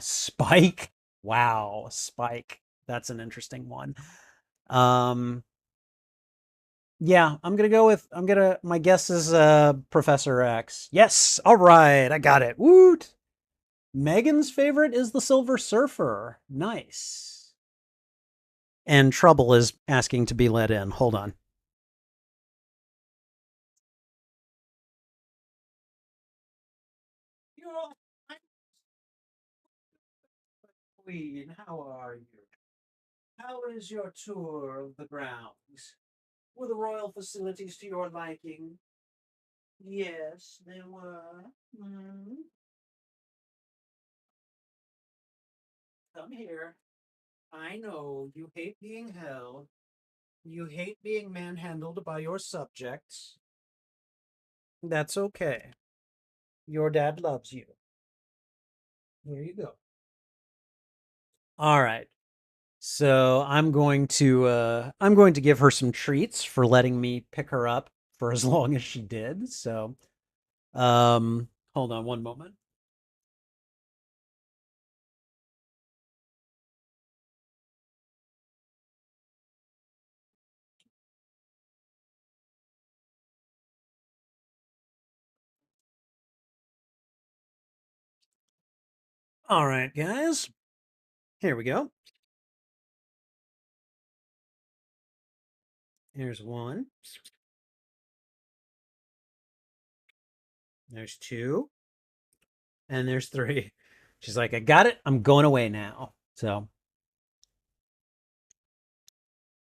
Spike. Wow, Spike. That's an interesting one. Um, yeah, my guess is Professor X. Yes. All right, I got it. Woot. Megan's favorite is the Silver Surfer. Nice. And Trouble is asking to be let in. Hold on. Queen, how are you? How is your tour of the grounds? Were the royal facilities to your liking? Yes, they were. Mm. Come here. I know you hate being held. You hate being manhandled by your subjects. That's okay. Your dad loves you. Here you go. All right. So I'm going to give her some treats for letting me pick her up for as long as she did. So hold on one moment. All right, guys. Here we go. Here's one. There's two. And there's three. She's like, I got it. I'm going away now. So,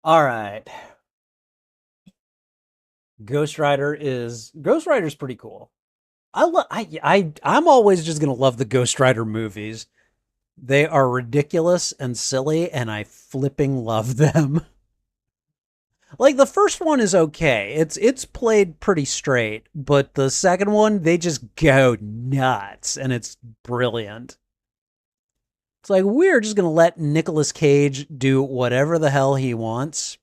all right. Ghost Rider's pretty cool. I'm always just gonna love the Ghost Rider movies. They are ridiculous and silly, and I flipping love them. Like the first one is okay. It's played pretty straight, but the second one they just go nuts and it's brilliant. It's like we're just going to let Nicolas Cage do whatever the hell he wants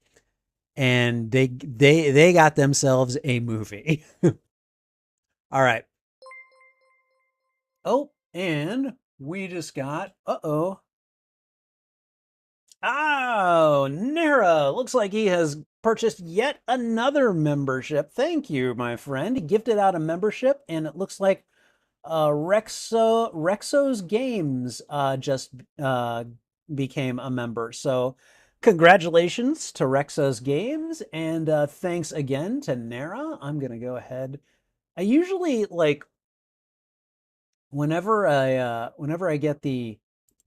and they got themselves a movie. All right. Oh, and we just got uh-oh. Oh, Nara! Looks like he has purchased yet another membership. Thank you, my friend. He gifted out a membership, and it looks like Rexo's Games just became a member. So, congratulations to Rexo's Games, and thanks again to Nara. I'm gonna go ahead. I usually like whenever I get the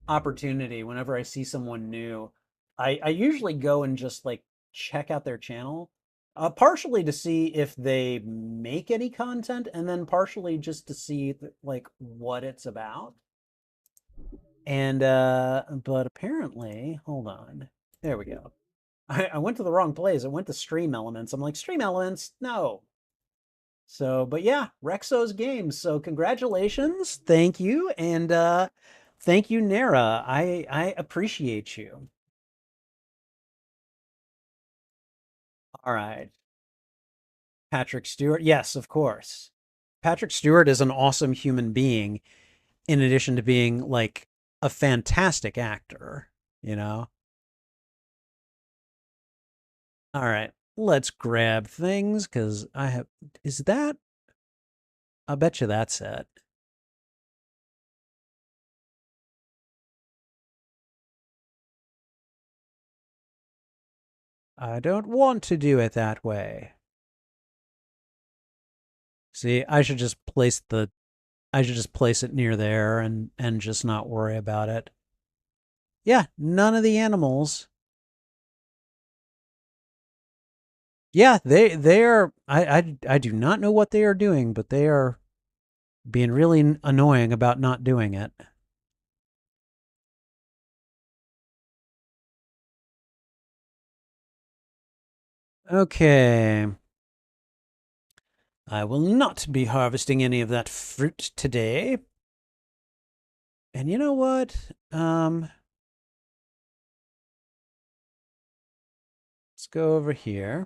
opportunity, whenever I see someone new, I usually go and just like check out their channel, partially to see if they make any content, and then partially just to see like what it's about. And but apparently, hold on, there we go. I went to the wrong place. I went to Stream Elements. I'm like, Stream Elements, no. So, but yeah, Rexo's Games. So congratulations. Thank you. And thank you, Nara. I appreciate you. All right. Patrick Stewart. Yes, of course. Patrick Stewart is an awesome human being in addition to being like a fantastic actor, you know? All right. Let's grab things because I have. Is that? I bet you that's it. I don't want to do it that way. See, I should just place it near there and just not worry about it. Yeah, none of the animals. Yeah, they are. I do not know what they are doing, but they are being really annoying about not doing it. Okay. I will not be harvesting any of that fruit today. And you know what? Let's go over here.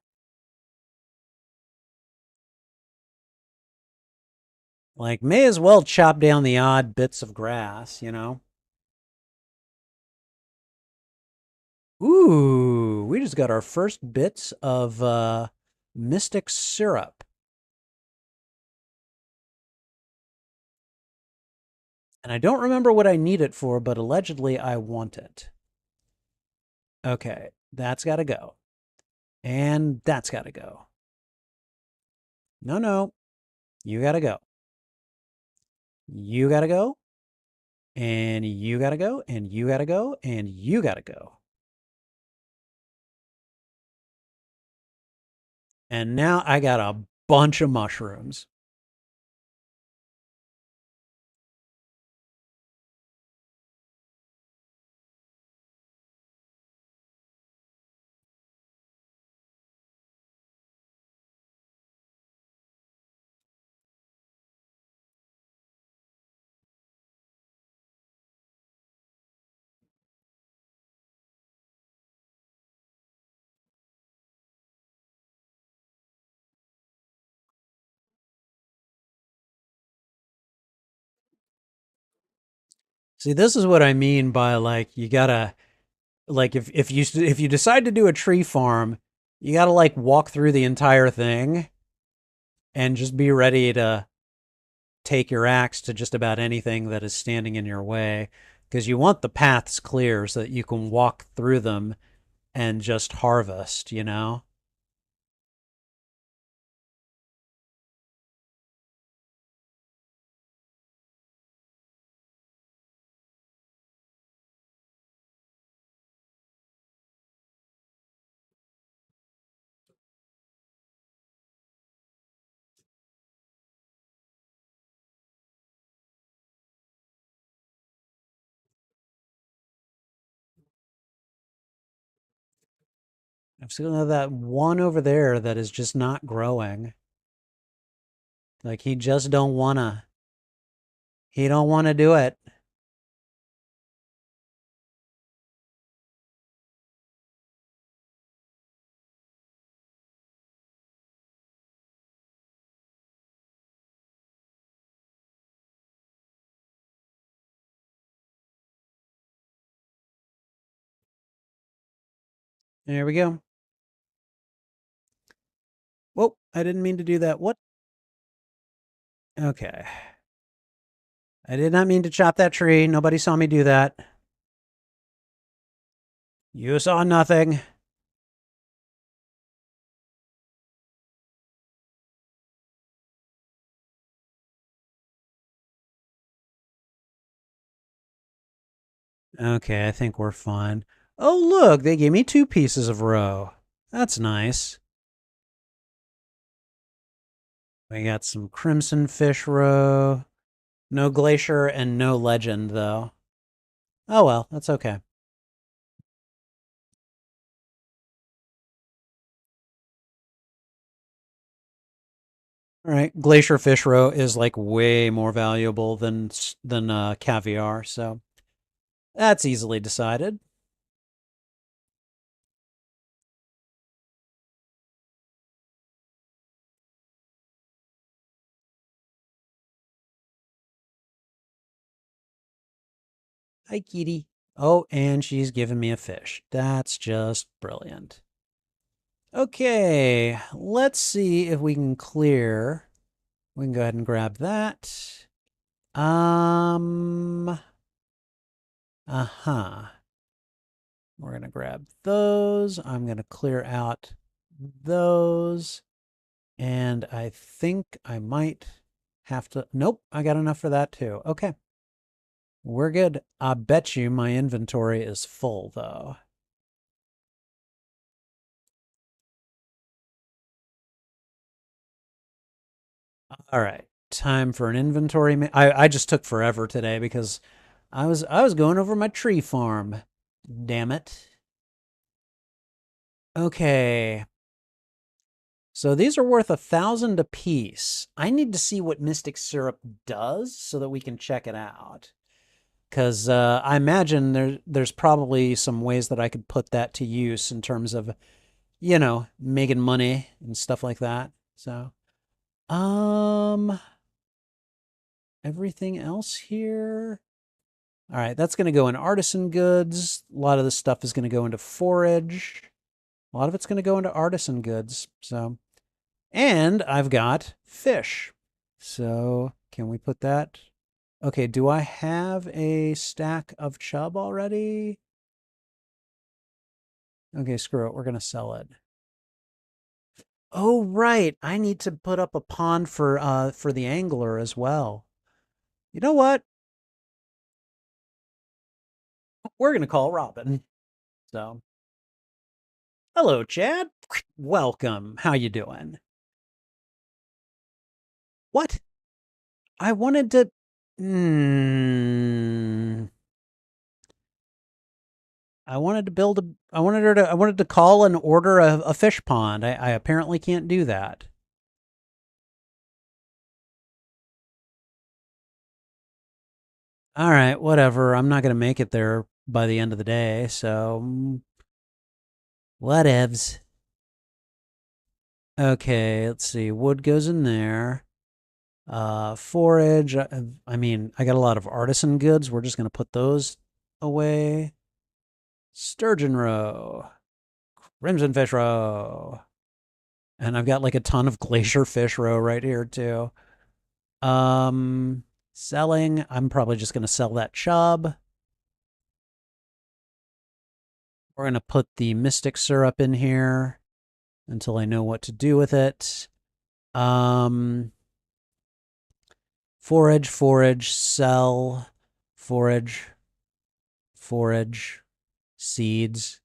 Like, may as well chop down the odd bits of grass, you know? Ooh, we just got our first bits of mystic syrup. And I don't remember what I need it for, but allegedly I want it. Okay, that's got to go. And that's got to go. No, no, you got to go. You got to go. And you got to go. And you got to go. And you got to go. And now I got a bunch of mushrooms. See, this is what I mean by like you gotta like if you decide to do a tree farm, you gotta like walk through the entire thing and just be ready to take your axe to just about anything that is standing in your way because you want the paths clear so that you can walk through them and just harvest, you know? I've still got that one over there that is just not growing. Like he don't wanna do it. There we go. Whoa, I didn't mean to do that. What? Okay. I did not mean to chop that tree. Nobody saw me do that. You saw nothing. Okay, I think we're fine. Oh, look, they gave me 2 pieces of roe. That's nice. We got some crimson fish roe. No glacier and no legend, though. Oh well, that's okay. All right, glacier fish roe is like way more valuable than caviar, so that's easily decided. Hi, kitty. Oh, and she's giving me a fish. That's just brilliant. Okay, let's see if we can clear. We can go ahead and grab that. Uh-huh. We're going to grab those. I'm going to clear out those. And I think I might have to. Nope, I got enough for that too. Okay. We're good. I bet you my inventory is full, though. All right. Time for an inventory. I just took forever today because I was going over my tree farm. Damn it. Okay. So these are worth 1,000 apiece. I need to see what Mystic Syrup does so that we can check it out. Because I imagine there's probably some ways that I could put that to use in terms of, making money and stuff like that. So, um, everything else here. All right, that's going to go in artisan goods. A lot of this stuff is going to go into forage. A lot of it's going to go into artisan goods. So, and I've got fish. So, can we put that? Okay, do I have a stack of chub already? Okay, screw it. We're going to sell it. Oh, right. I need to put up a pond for the angler as well. You know what? We're going to call Robin. So, hello, Chad. Welcome. How you doing? What? I wanted to Hmm. I wanted to build a I wanted to call and order a fish pond. I apparently can't do that. All right, whatever. I'm not going to make it there by the end of the day, so whatevs. Okay, let's see. Wood goes in there. Forage. I mean, I got a lot of artisan goods. We're just going to put those away. Sturgeon roe. Crimson fish roe. And I've got like a ton of glacier fish roe right here too. Um, selling. I'm probably just going to sell that chub. We're going to put the mystic syrup in here until I know what to do with it. Um, forage, sell, forage, forage, seeds.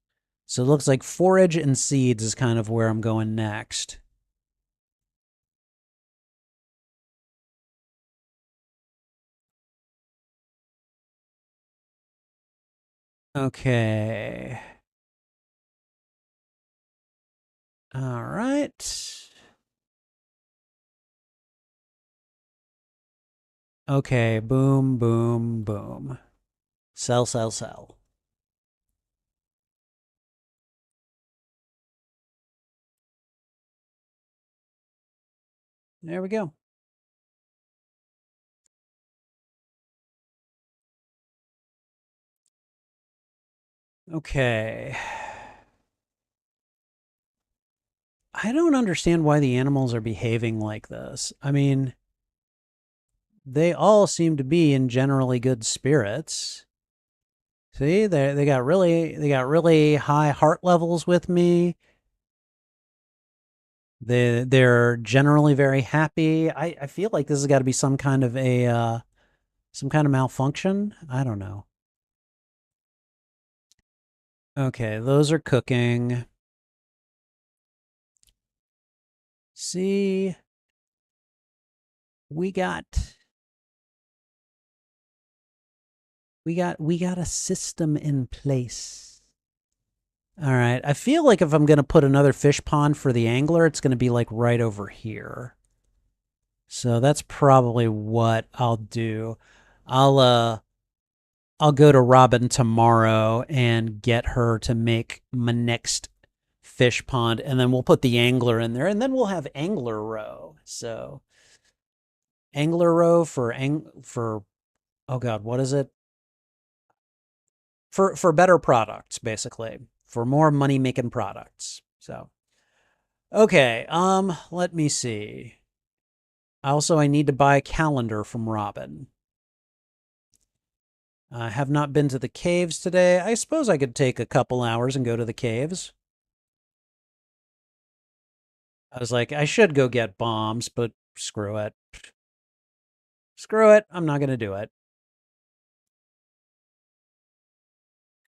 So it looks like forage and seeds is kind of where I'm going next. Okay. All right. Okay, boom, boom, boom. Sell, sell, sell. There we go. Okay. I don't understand why the animals are behaving like this. I mean, they all seem to be in generally good spirits. See, they got really high heart levels with me. They're generally very happy. I feel like this has got to be some kind of a some kind of malfunction. I don't know. Okay, those are cooking. See, we got we got a system in place. All right. I feel like if I'm going to put another fish pond for the angler, it's going to be like right over here. So that's probably what I'll do. I'll uh I'll go to Robin tomorrow and get her to make my next fish pond, and then we'll put the angler in there, and then we'll have angler row. So angler row for oh god, what is it? For better products, basically. For more money making products. So okay, let me see. Also, I need to buy a calendar from Robin. I have not been to the caves today. I suppose I could take a couple hours and go to the caves. I was like, I should go get bombs, but screw it. Screw it. I'm not going to do it.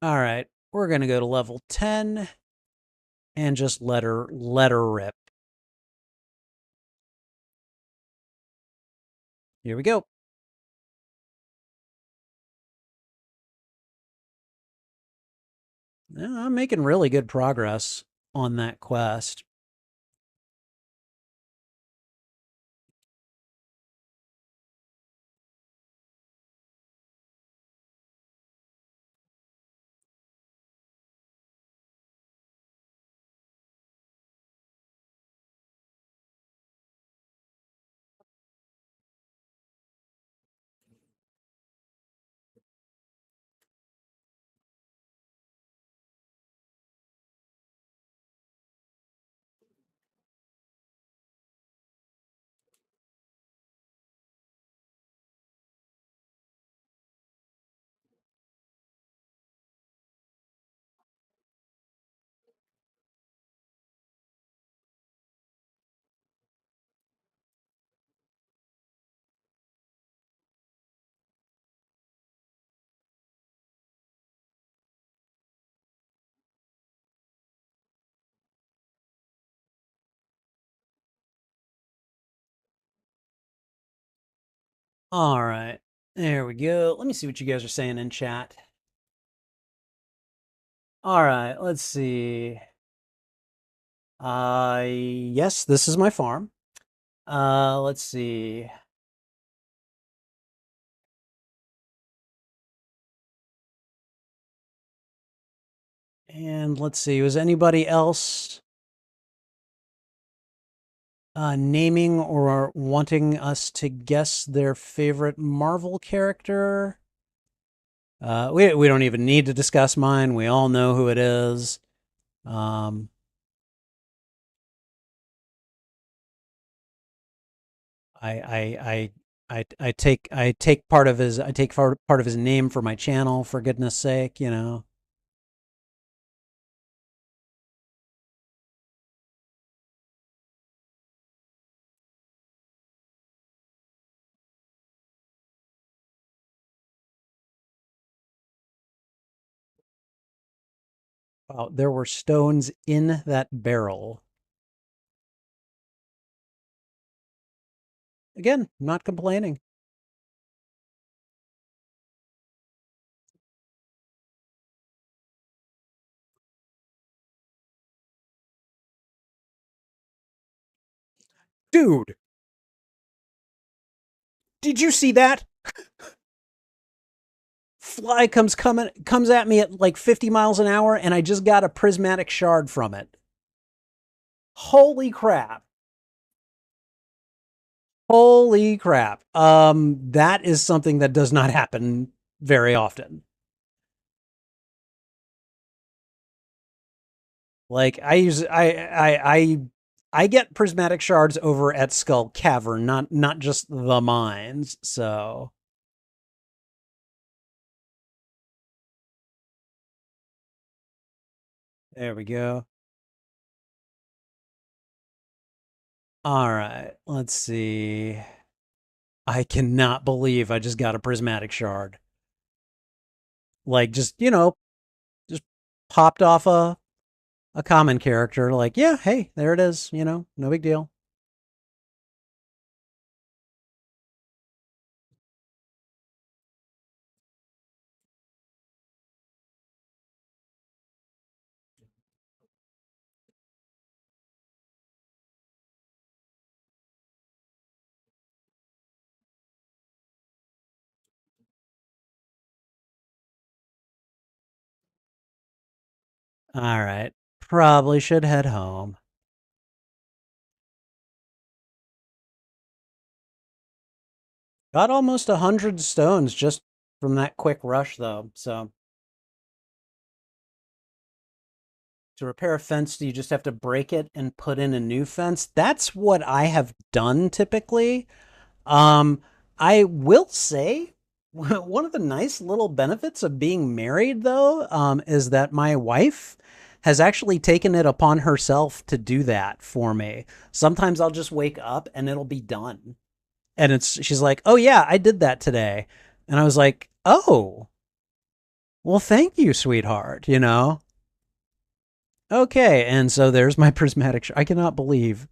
All right. We're going to go to level 10 and just let her rip. Here we go. Yeah, I'm making really good progress on that quest. All right. There we go. Let me see what you guys are saying in chat. All right. Let's see. Yes, this is my farm. Let's see. And let's see. Was anybody else naming or wanting us to guess their favorite Marvel character? We don't even need to discuss mine. We all know who it is. Um, I take part of his name for my channel, for goodness sake, you know. Wow, there were stones in that barrel. Again, not complaining. Dude, did you see that? Fly comes at me at like 50 miles an hour, and I just got a prismatic shard from it. Holy crap. Holy crap. That is something that does not happen very often. Like I use I I get prismatic shards over at Skull Cavern, not just the mines. So there we go. All right, let's see. I cannot believe I just got a prismatic shard. Like just, just popped off a common character. Like, yeah, hey, there it is, no big deal. All right. Probably should head home. Got almost 100 stones just from that quick rush, though. So to repair a fence, you just have to break it and put in a new fence. That's what I have done typically. Um, I will say one of the nice little benefits of being married, though, is that my wife has actually taken it upon herself to do that for me. Sometimes I'll just wake up and it'll be done. And she's like, "Oh yeah, I did that today." And I was like, "Oh, well, thank you, sweetheart, Okay, and so there's my prismatic. I cannot believe,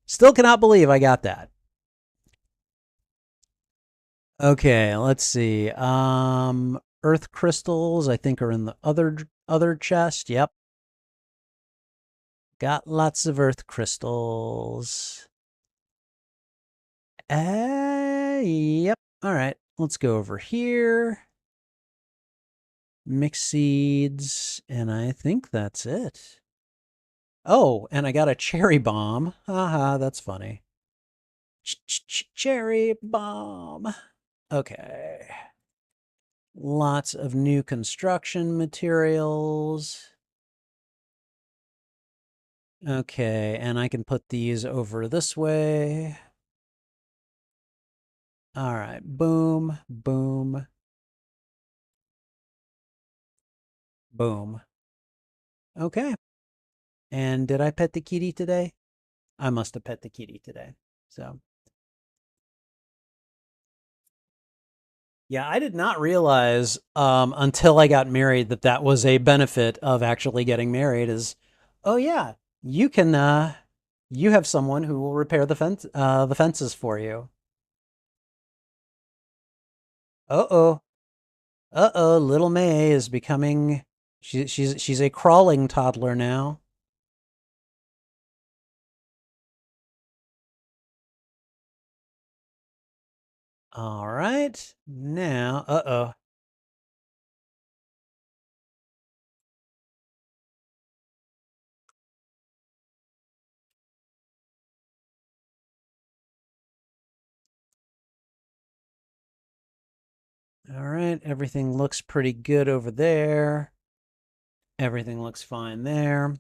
still cannot believe I got that. Okay, let's see. Earth crystals, I think, are in the other chest. Yep, got lots of earth crystals. Yep. All right, let's go over here. Mix seeds, and I think that's it. Oh, and I got a cherry bomb. Haha, that's funny. Cherry bomb. Okay. Lots of new construction materials. Okay, and I can put these over this way. All right, boom, boom, boom. Okay. And did I pet the kitty today? I must have pet the kitty today. So, yeah, I did not realize until I got married that that was a benefit of actually getting married is, oh yeah, you can you have someone who will repair the fences for you. Uh-oh. Uh-oh, little May is becoming she's a crawling toddler now. All right. Now, uh-oh. All right, everything looks pretty good over there. Everything looks fine there.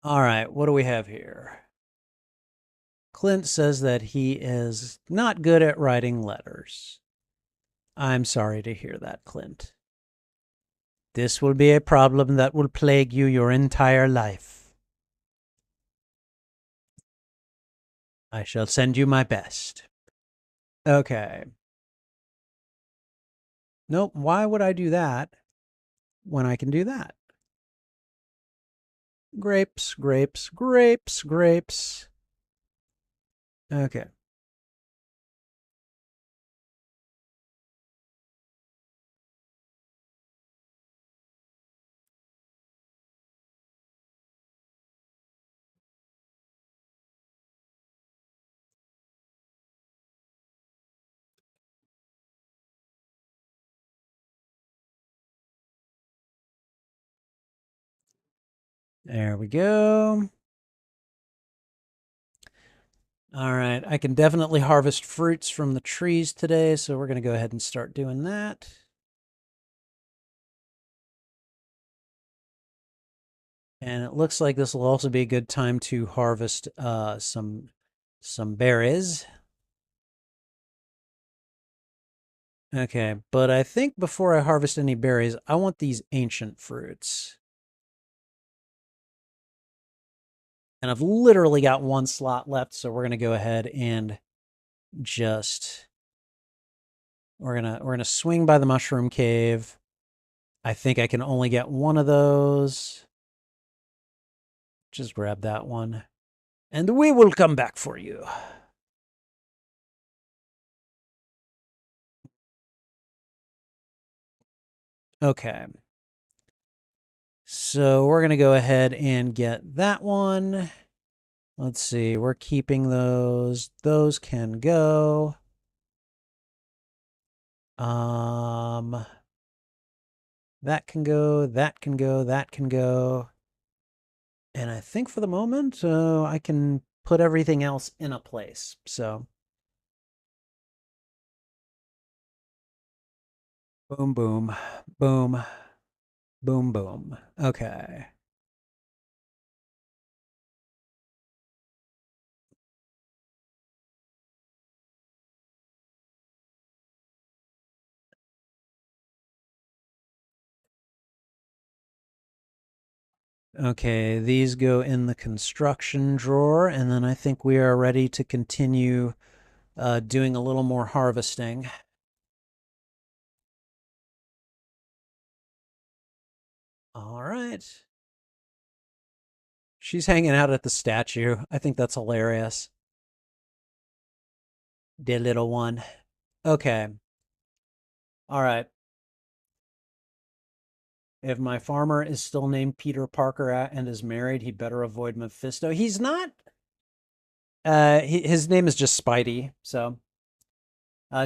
All right, what do we have here? Clint says that he is not good at writing letters. I'm sorry to hear that, Clint. This will be a problem that will plague you your entire life. I shall send you my best. Okay. Nope, why would I do that when I can do that? Grapes, grapes, grapes, grapes. Okay. There we go. All right, I can definitely harvest fruits from the trees today, so we're going to go ahead and start doing that. And it looks like this will also be a good time to harvest some berries. Okay, but I think before I harvest any berries, I want these ancient fruits. And I've literally got one slot left, so we're gonna go ahead and just we're gonna swing by the mushroom cave. I think I can only get one of those. Just grab that one. And we will come back for you. Okay. So we're going to go ahead and get that one. Let's see. We're keeping those. Those can go. That can go. That can go. That can go. And I think for the moment, I can put everything else in a place. So boom, boom, boom, boom, boom. Okay. Okay, these go in the construction drawer, and then I think we are ready to continue doing a little more harvesting. All right. She's hanging out at the statue. I think that's hilarious. Dear little one. Okay. All right. If my farmer is still named Peter Parker and is married, he better avoid Mephisto. He's not. His name is just Spidey. So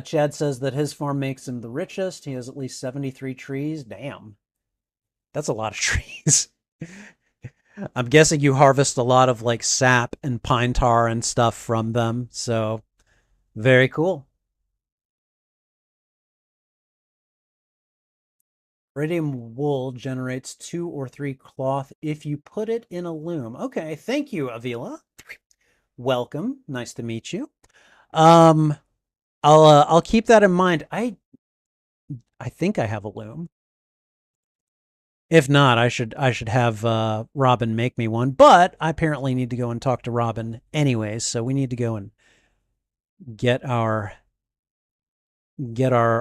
Chad says that his farm makes him the richest. He has at least 73 trees. Damn. That's a lot of trees. I'm guessing you harvest a lot of like sap and pine tar and stuff from them. So very cool. Iridium wool generates 2 or 3 cloth if you put it in a loom. Okay, thank you, Avila. Welcome. Nice to meet you. Um, I'll keep that in mind. I think I have a loom. If not, I should have Robin make me one. But I apparently need to go and talk to Robin anyways, so we need to go and get our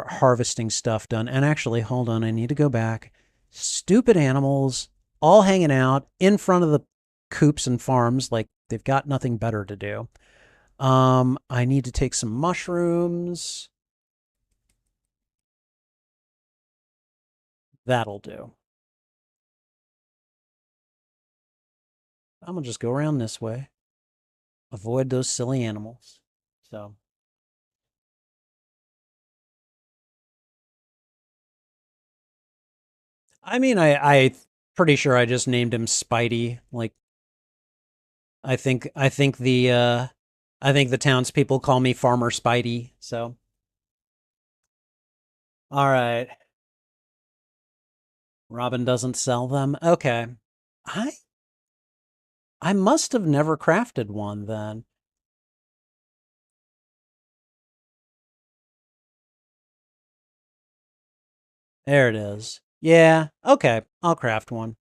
harvesting stuff done. And actually, hold on, I need to go back. Stupid animals all hanging out in front of the coops and farms like they've got nothing better to do. I need to take some mushrooms. That'll do. I'm gonna just go around this way. Avoid those silly animals. So I mean I pretty sure I just named him Spidey. Like I think the townspeople call me Farmer Spidey. So all right. Robin doesn't sell them. Okay. I I must have never crafted one then. There it is. Yeah. Okay. I'll craft one.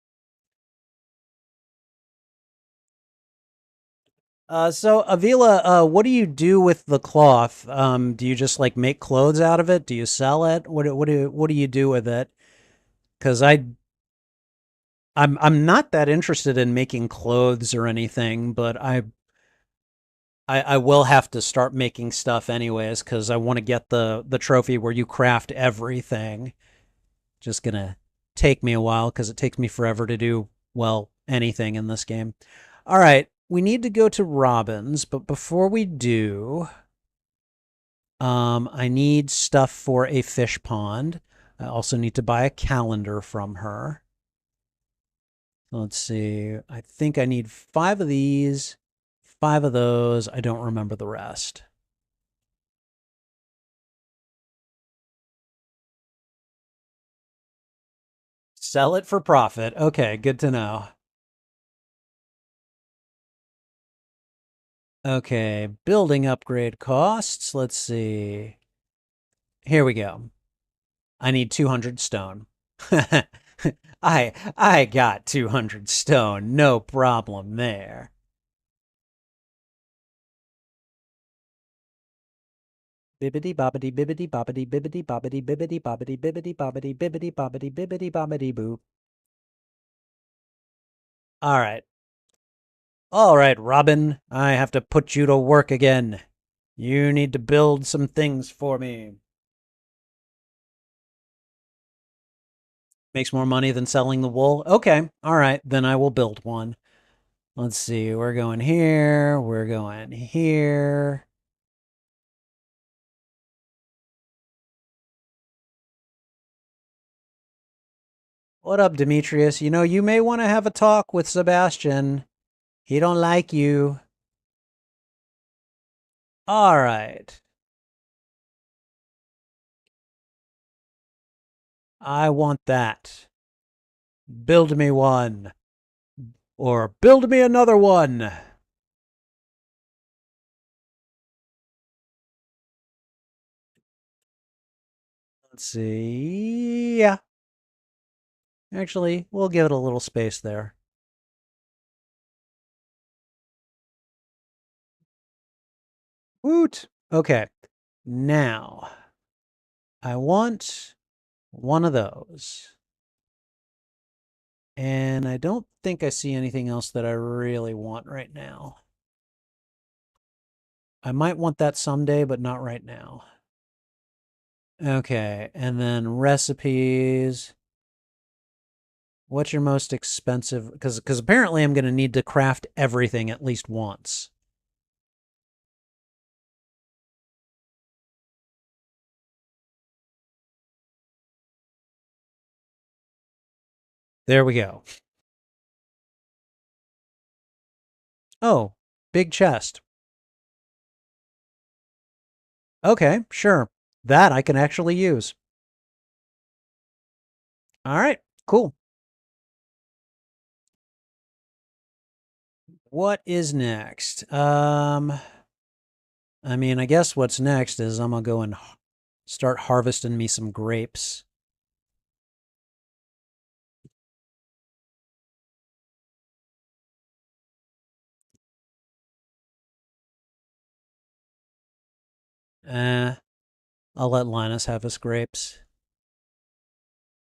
So Avila, what do you do with the cloth? Do you just like make clothes out of it? Do you sell it? What do you do with it? Because I'm not that interested in making clothes or anything, but I will have to start making stuff anyways because I want to get the trophy where you craft everything. Just gonna take me a while because it takes me forever to do, well, anything in this game. All right, we need to go to Robin's, but before we do, I need stuff for a fish pond. I also need to buy a calendar from her. Let's see. I think I need 5 of these, 5 of those. I don't remember the rest. Sell it for profit. Okay, good to know. Okay, building upgrade costs. Let's see. Here we go. I need 200 stone. I got 200 stone. No problem there. Bibbidi bobbidi bibbidi bobbidi bibbidi bobbidi bibbidi bobbidi bibbidi bobbidi bibbidi bobbidi bibbidi bobbidi boop. All right. All right, Robin. I have to put you to work again. You need to build some things for me. Makes more money than selling the wool. Okay. All right. Then I will build one. Let's see. We're going here. We're going here. What up, Demetrius? You know, you may want to have a talk with Sebastian. He don't like you. All right. I want that. Build me one. Or build me another one. Let's see. Yeah. Actually, we'll give it a little space there. Woot. Okay. Now, I want one of those. And I don't think I see anything else that I really want right now. I might want that someday, but not right now. Okay, and then recipes. What's your most expensive? Because apparently I'm going to need to craft everything at least once. There we go. Oh, big chest. Okay, sure. That I can actually use. All right, cool. What is next? I mean, I guess what's next is I'm gonna go and start harvesting me some grapes. I'll let Linus have his grapes.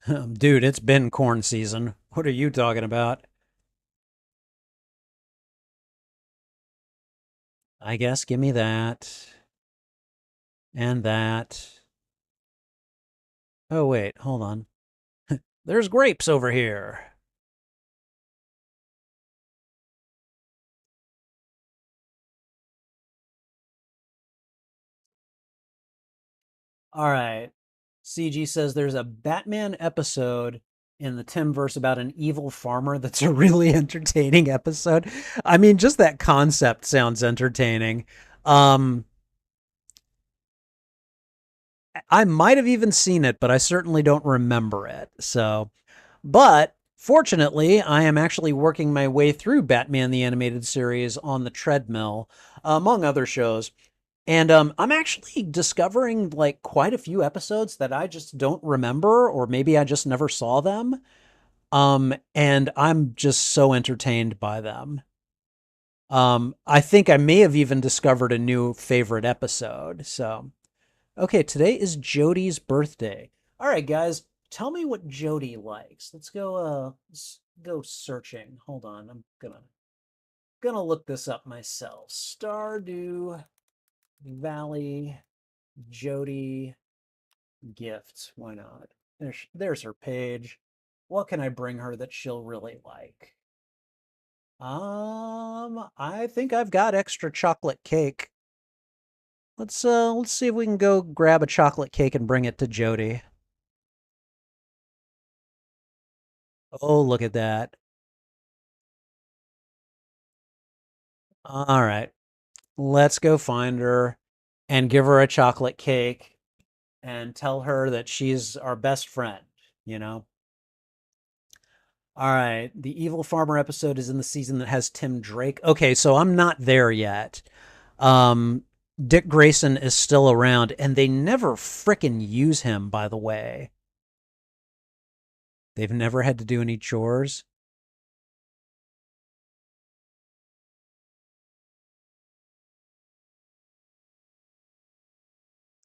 Dude, it's been corn season. What are you talking about? I guess give me that. And that. Oh, wait, hold on. There's grapes over here. All right. CG says there's a Batman episode in the Timverse about an evil farmer that's a really entertaining episode. I mean, just that concept sounds entertaining. I might have even seen it, but I certainly don't remember it. So, but fortunately, I am actually working my way through Batman the Animated Series on the treadmill, among other shows. And I'm actually discovering like quite a few episodes that I just don't remember, or maybe I just never saw them. And I'm just so entertained by them. I think I may have even discovered a new favorite episode. So, okay, today is Jody's birthday. All right, guys, tell me what Jody likes. Let's go searching. Hold on, I'm gonna look this up myself. Stardew Valley Jody gifts. Why not? There's her page. What can I bring her that she'll really like? I think I've got extra chocolate cake. Let's see if we can go grab a chocolate cake and bring it to Jody. Oh, look at that. All right. Let's go find her and give her a chocolate cake and tell her that she's our best friend, you know? All right. The Evil Farmer episode is in the season that has Tim Drake. Okay, so I'm not there yet. Um, Dick Grayson is still around, and they never frickin' use him, by the way. They've never had to do any chores.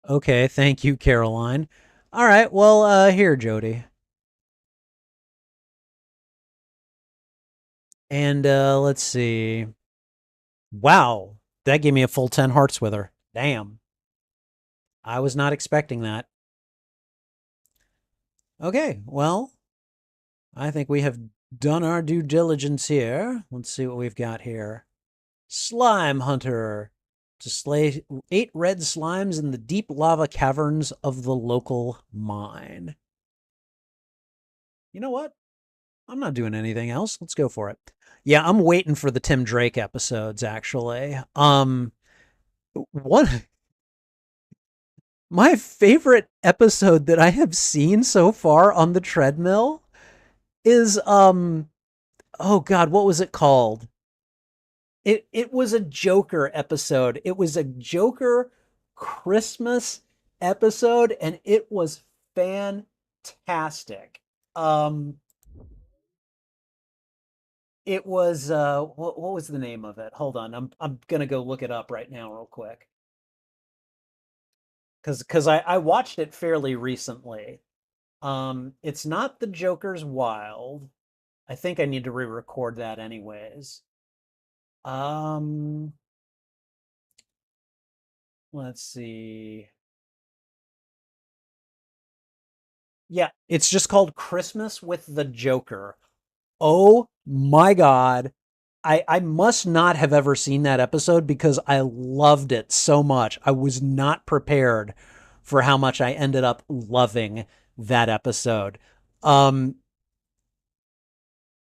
Okay, thank you, Caroline. All right, well, here, Jody. And let's see. Wow, that gave me a full 10 hearts with her. Damn. I was not expecting that. Okay, well, I think we have done our due diligence here. Let's see what we've got here. Slime Hunter. To slay 8 red slimes in the deep lava caverns of the local mine. You know what? I'm not doing anything else. Let's go for it. Yeah, I'm waiting for the Tim Drake episodes, actually. One My favorite episode that I have seen so far on the treadmill is oh god, what was it called? It was a Joker episode. It was a Joker Christmas episode and it was fantastic. Um it was what was the name of it? Hold on. I'm going to go look it up right now real quick. Cuz I watched it fairly recently. It's not The Joker's Wild. I think I need to re-record that anyways. Um, let's see. Yeah, it's just called Christmas with the Joker. Oh my God. I must not have ever seen that episode because I loved it so much. I was not prepared for how much I ended up loving that episode. Um,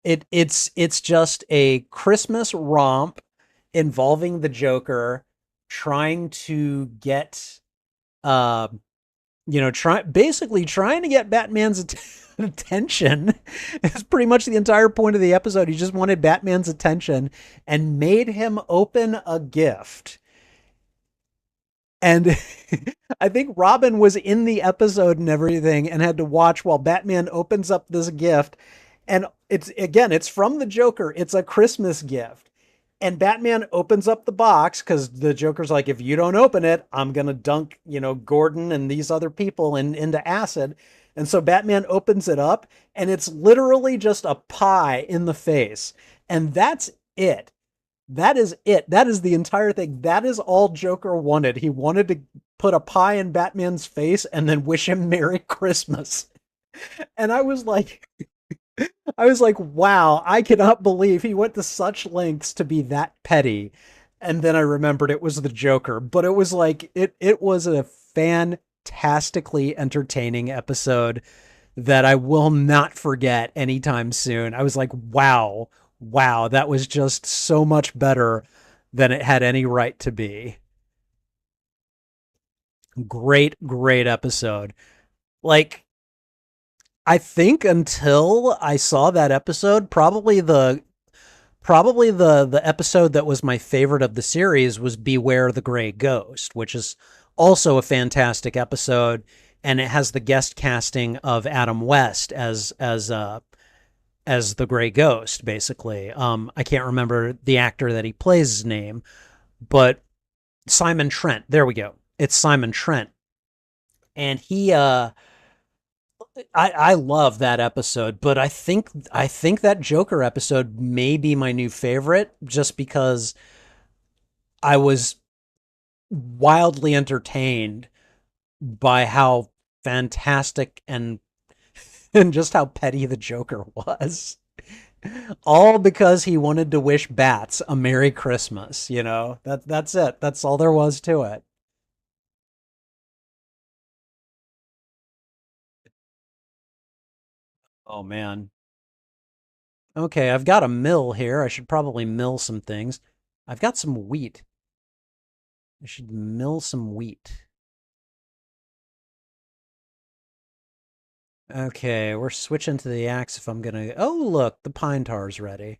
it's just a Christmas romp involving the Joker trying to get uh basically trying to get Batman's attention. It's pretty much the entire point of the episode. He just wanted Batman's attention and made him open a gift. And I think Robin was in the episode and everything and had to watch while Batman opens up this gift. And it's from the Joker. It's a Christmas gift. And Batman opens up the box because the Joker's like, if you don't open it, I'm going to dunk, Gordon and these other people into acid. And so Batman opens it up and it's literally just a pie in the face. And that's it. That is it. That is the entire thing. That is all Joker wanted. He wanted to put a pie in Batman's face and then wish him Merry Christmas. And I was like, wow, I cannot believe he went to such lengths to be that petty. And then I remembered it was the Joker, but it was like it was a fantastically entertaining episode that I will not forget anytime soon. I was like, wow, wow, that was just so much better than it had any right to be. Great, great episode. Like, I think until I saw that episode, probably the episode that was my favorite of the series was Beware the Gray Ghost, which is also a fantastic episode, and it has the guest casting of Adam West as the Gray Ghost, basically. I can't remember the actor that he plays his name, but Simon Trent. There we go. It's Simon Trent. And I love that episode, but I think that Joker episode may be my new favorite just because I was wildly entertained by how fantastic and just how petty the Joker was. All because he wanted to wish bats a Merry Christmas, you know? That's it. That's all there was to it. Oh man. Okay, I've got a mill here. I should probably mill some things. I've got some wheat. I should mill some wheat. Okay, we're switching to the axe if I'm gonna... Oh, look, the pine tar's ready.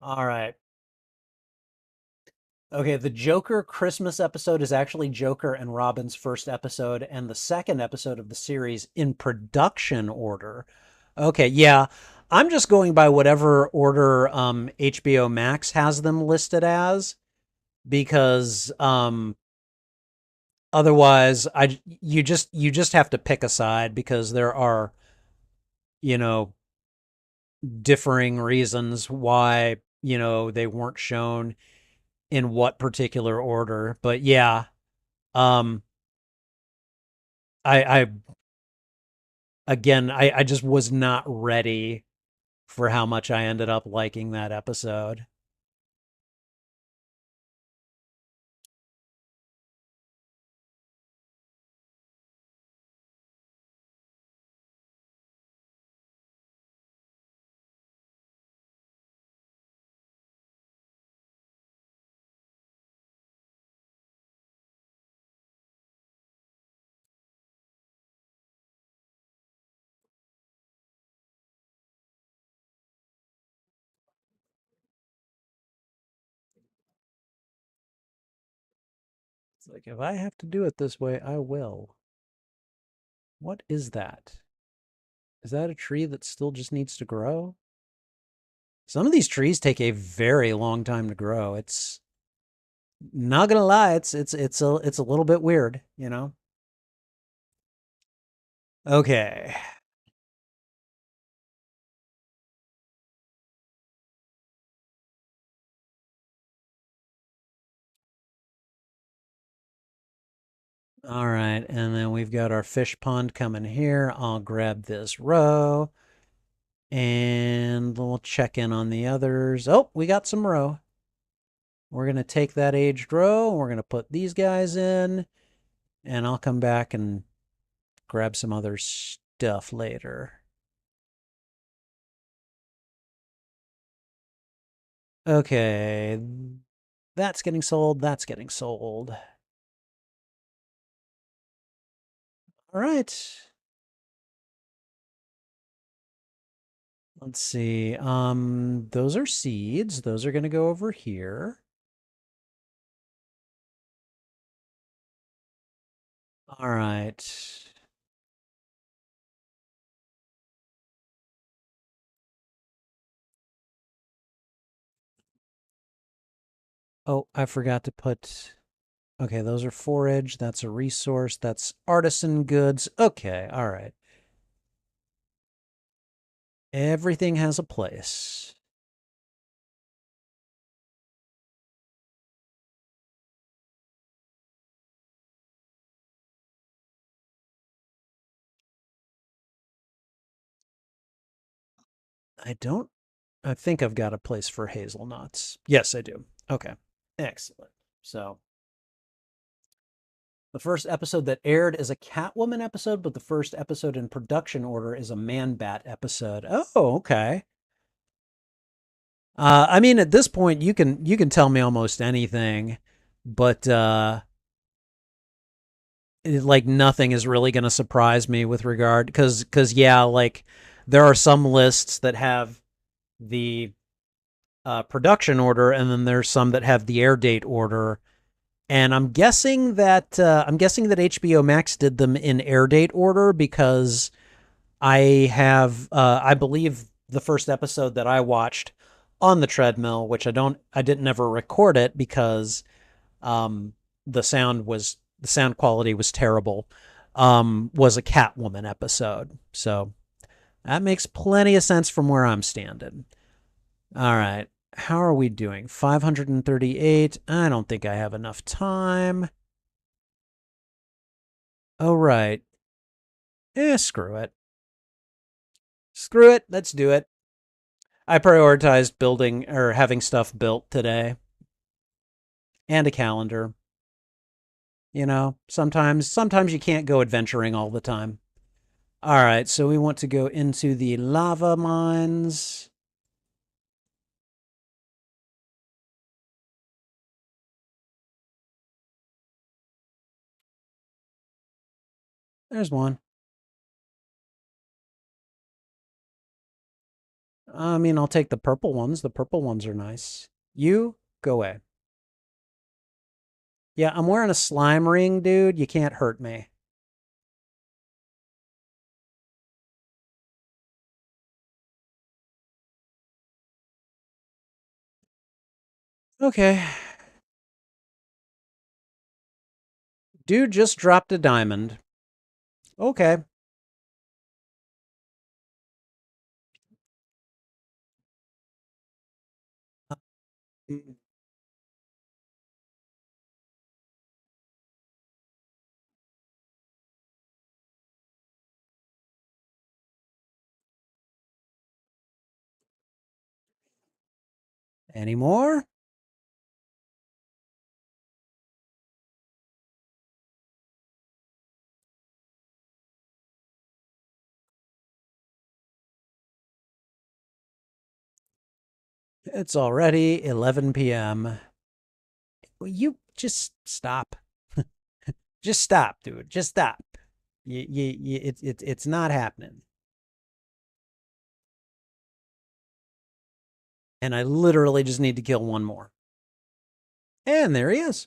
All right. Okay, the Joker Christmas episode is actually Joker and Robin's first episode and the second episode of the series in production order. Okay, yeah. I'm just going by whatever order HBO Max has them listed as because otherwise you just have to pick a side because there are, you know, differing reasons why, they weren't shown in what particular order. But yeah, um I again, I just was not ready for how much I ended up liking that episode. It's like, if I have to do it this way, I will. What is that? Is that a tree that still just needs to grow? Some of these trees take a very long time to grow. It's not gonna lie, it's a little bit weird, you know? Okay. All right, and then we've got our fish pond coming here. I'll grab this row and we'll check in on the others. Oh, we got some row. We're going to take that aged row. We're going to put these guys in, and I'll come back and grab some other stuff later. Okay, that's getting sold. That's getting sold. All right. Let's see. Those are seeds. Those are going to go over here. All right. Oh, I forgot to put. Okay, those are forage. That's a resource. That's artisan goods. Okay, all right. Everything has a place. I don't. I think I've got a place for hazelnuts. Yes, I do. Okay. Excellent. So, the first episode that aired is a Catwoman episode, but the first episode in production order is a Man Bat episode. Oh, okay. I mean, at this point, you can tell me almost anything, but like nothing is really going to surprise me with regard because yeah, like there are some lists that have the production order, and then there's some that have the air date order. And I'm guessing that HBO Max did them in air date order because I believe the first episode that I watched on the treadmill, which I didn't ever record it because um, the sound quality was terrible. Was a Catwoman episode, so that makes plenty of sense from where I'm standing. All right. How are we doing? 538. I don't think I have enough time. Oh, right. Screw it. Screw it. Let's do it. I prioritized building or having stuff built today and a calendar. Sometimes you can't go adventuring all the time. All right. So we want to go into the lava mines. There's one. I mean, I'll take the purple ones. The purple ones are nice. You, go away. Yeah, I'm wearing a slime ring, dude. You can't hurt me. Okay. Dude just dropped a diamond. Okay. Any more? It's already 11 p.m. Will you just stop? Just stop, dude. Just stop. It's not happening. And I literally just need to kill one more. And there he is.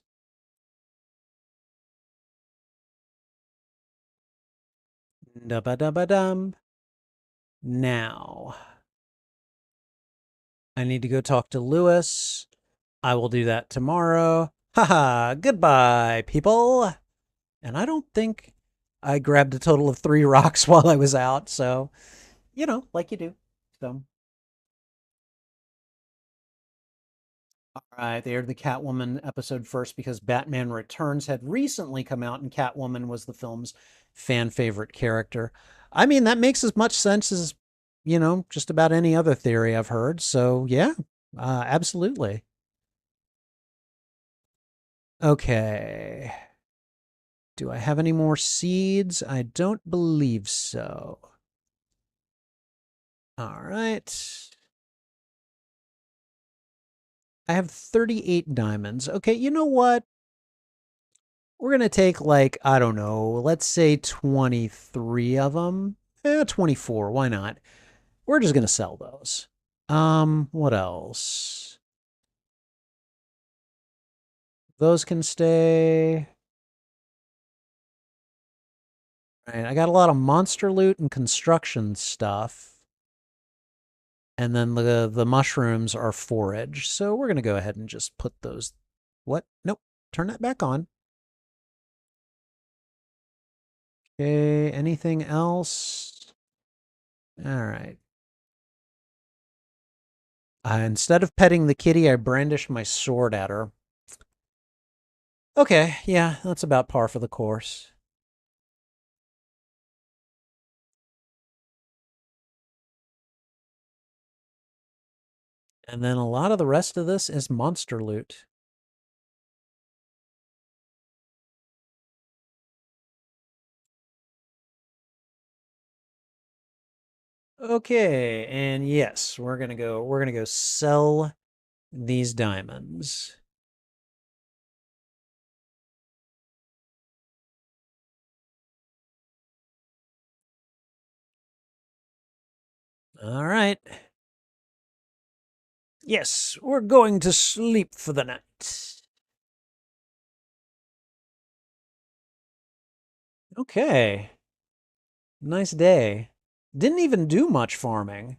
Da-ba-da-ba-dum. Now, I need to go talk to Lewis. I will do that tomorrow. Haha, goodbye, people. And I don't think I grabbed a total of 3 rocks while I was out. So, you know, like you do. So, all right, they aired the Catwoman episode first because Batman Returns had recently come out and Catwoman was the film's fan favorite character. I mean, that makes as much sense as, you know, just about any other theory I've heard. So, yeah, absolutely. Okay. Do I have any more seeds? I don't believe so. All right. I have 38 diamonds. Okay, you know what? We're going to take like, I don't know, let's say 23 of them. 24, why not? We're just going to sell those. What else? Those can stay. All right, I got a lot of monster loot and construction stuff. And then the mushrooms are forage. So we're going to go ahead and just put those. What? Nope. Turn that back on. Okay, anything else? All right. Instead of petting the kitty, I brandish my sword at her. Okay, yeah, that's about par for the course. And then a lot of the rest of this is monster loot. Okay, and yes, we're gonna go sell these diamonds. All right. Yes, we're going to sleep for the night. Okay. Nice day. Didn't even do much farming.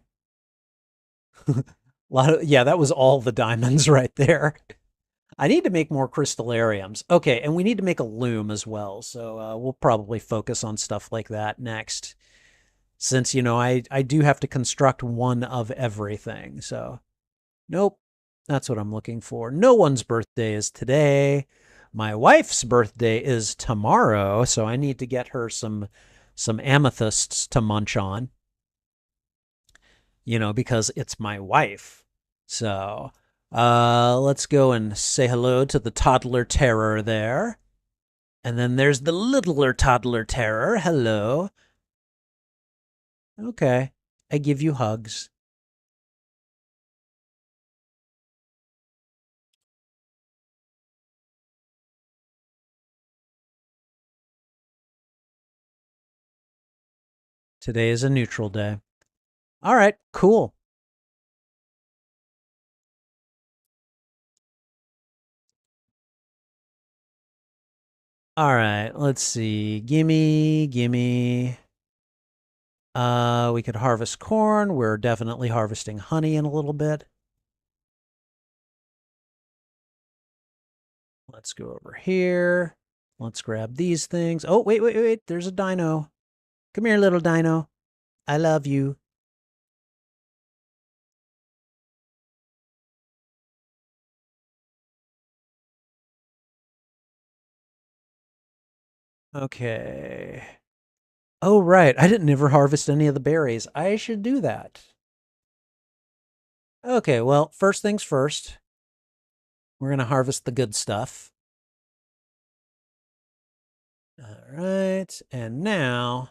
Yeah, that was all the diamonds right there. I need to make more crystallariums. Okay, and we need to make a loom as well. So we'll probably focus on stuff like that next. Since, you know, I do have to construct one of everything. So, nope, that's what I'm looking for. No one's birthday is today. My wife's birthday is tomorrow, so I need to get her some amethysts to munch on. You know, because it's my wife. So, let's go and say hello to the toddler terror there. And then there's the littler toddler terror. Hello. Okay. I give you hugs. Today is a neutral day. All right, cool. All right, let's see. Gimme, gimme. We could harvest corn. We're definitely harvesting honey in a little bit. Let's go over here. Let's grab these things. Oh, wait, wait, wait. There's a dino. Come here, little dino. I love you. Okay. Oh, right. I didn't ever harvest any of the berries. I should do that. Okay, well, first things first. We're going to harvest the good stuff. All right. And now,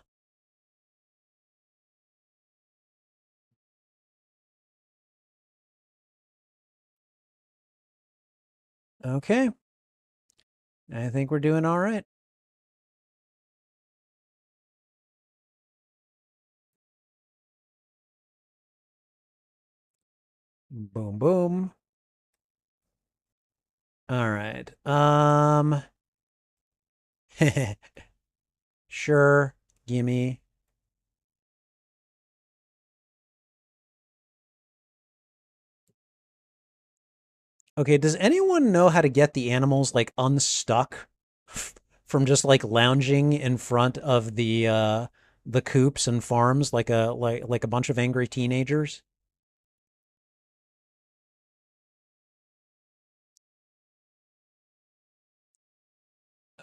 okay. I think we're doing all right. Boom, boom. All right. Sure. Gimme. Okay, does anyone know how to get the animals like unstuck from just like lounging in front of the coops and farms like a bunch of angry teenagers?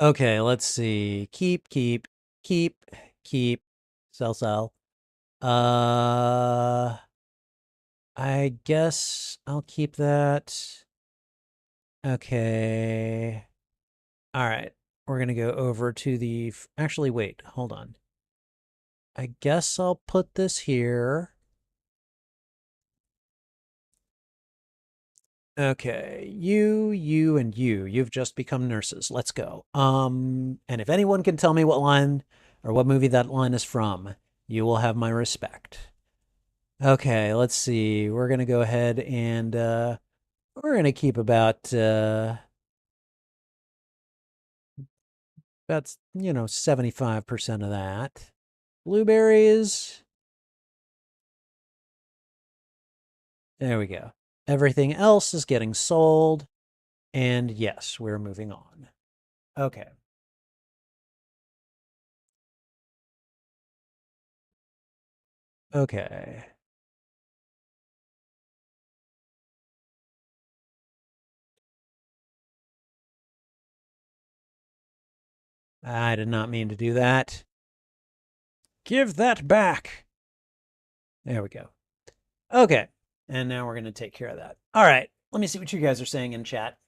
Okay, let's see. Keep, keep, sell. Uh, I guess I'll keep that. Okay. All right. We're gonna go over to actually, wait, hold on. I guess I'll put this here. Okay, and you've just become nurses. Let's go. And if anyone can tell me what line or what movie that line is from, you will have my respect. Okay, let's see. We're gonna go ahead and we're gonna keep about 75% of that. Blueberries. There we go. Everything else is getting sold. And yes, we're moving on. Okay. Okay. I did not mean to do that. Give that back. There we go. Okay. And now we're going to take care of that. All right. Let me see what you guys are saying in chat.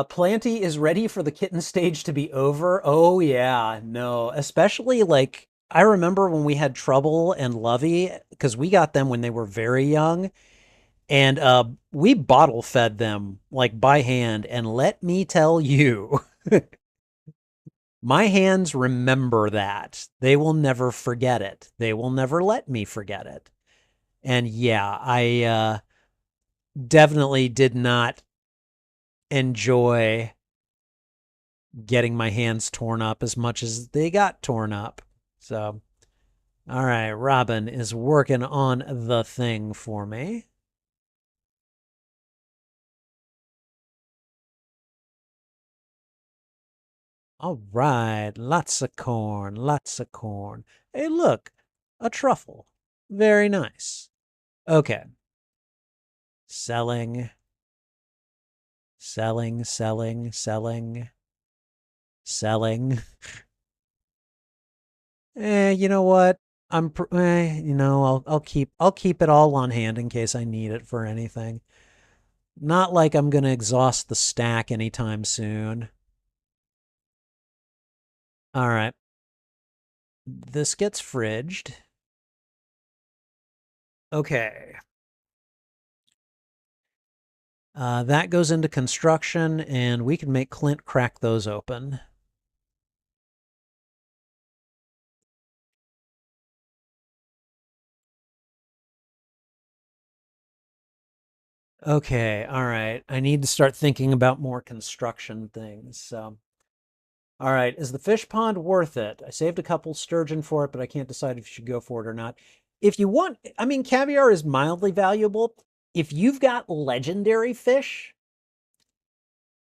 Planty is ready for the kitten stage to be over. Oh, yeah. No, especially like I remember when we had Trouble and Lovey because we got them when they were very young. And we bottle fed them like by hand. And let me tell you, my hands remember that. They will never forget it. They will never let me forget it. And yeah, I definitely did not enjoy getting my hands torn up as much as they got torn up. So, all right, Robin is working on the thing for me. All right, lots of corn, lots of corn. Hey, look, a truffle. Very nice. Okay. Selling, selling. You know what? I'll keep it all on hand in case I need it for anything. Not like I'm gonna exhaust the stack anytime soon. All right. This gets fridged. Okay. That goes into construction, and we can make Clint crack those open. Okay, all right. I need to start thinking about more construction things. So, all right, is the fish pond worth it? I saved a couple sturgeon for it, but I can't decide if you should go for it or not. If you want, I mean, caviar is mildly valuable. If you've got legendary fish,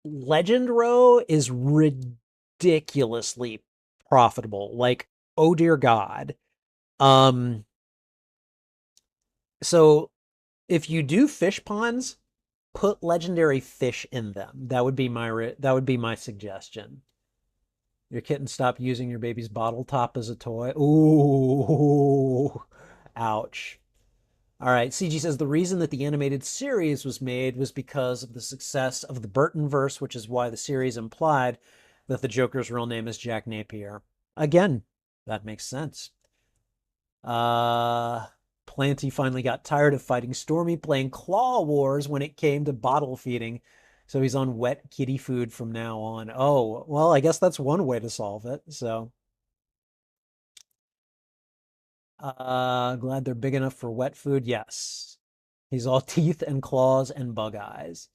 Legend Row is ridiculously profitable. Like, oh dear God. Um, so if you do fish ponds, put legendary fish in them. That would be my suggestion. Your kitten stopped using your baby's bottle top as a toy. Ooh, ouch. All right, CG says the reason that the animated series was made was because of the success of the Burtonverse, which is why the series implied that the Joker's real name is Jack Napier. Again, that makes sense. Uh, Planty finally got tired of fighting Stormy playing Claw Wars when it came to bottle feeding. So he's on wet kitty food from now on. Oh, well, I guess that's one way to solve it. So, glad they're big enough for wet food. Yes. He's all teeth and claws and bug eyes.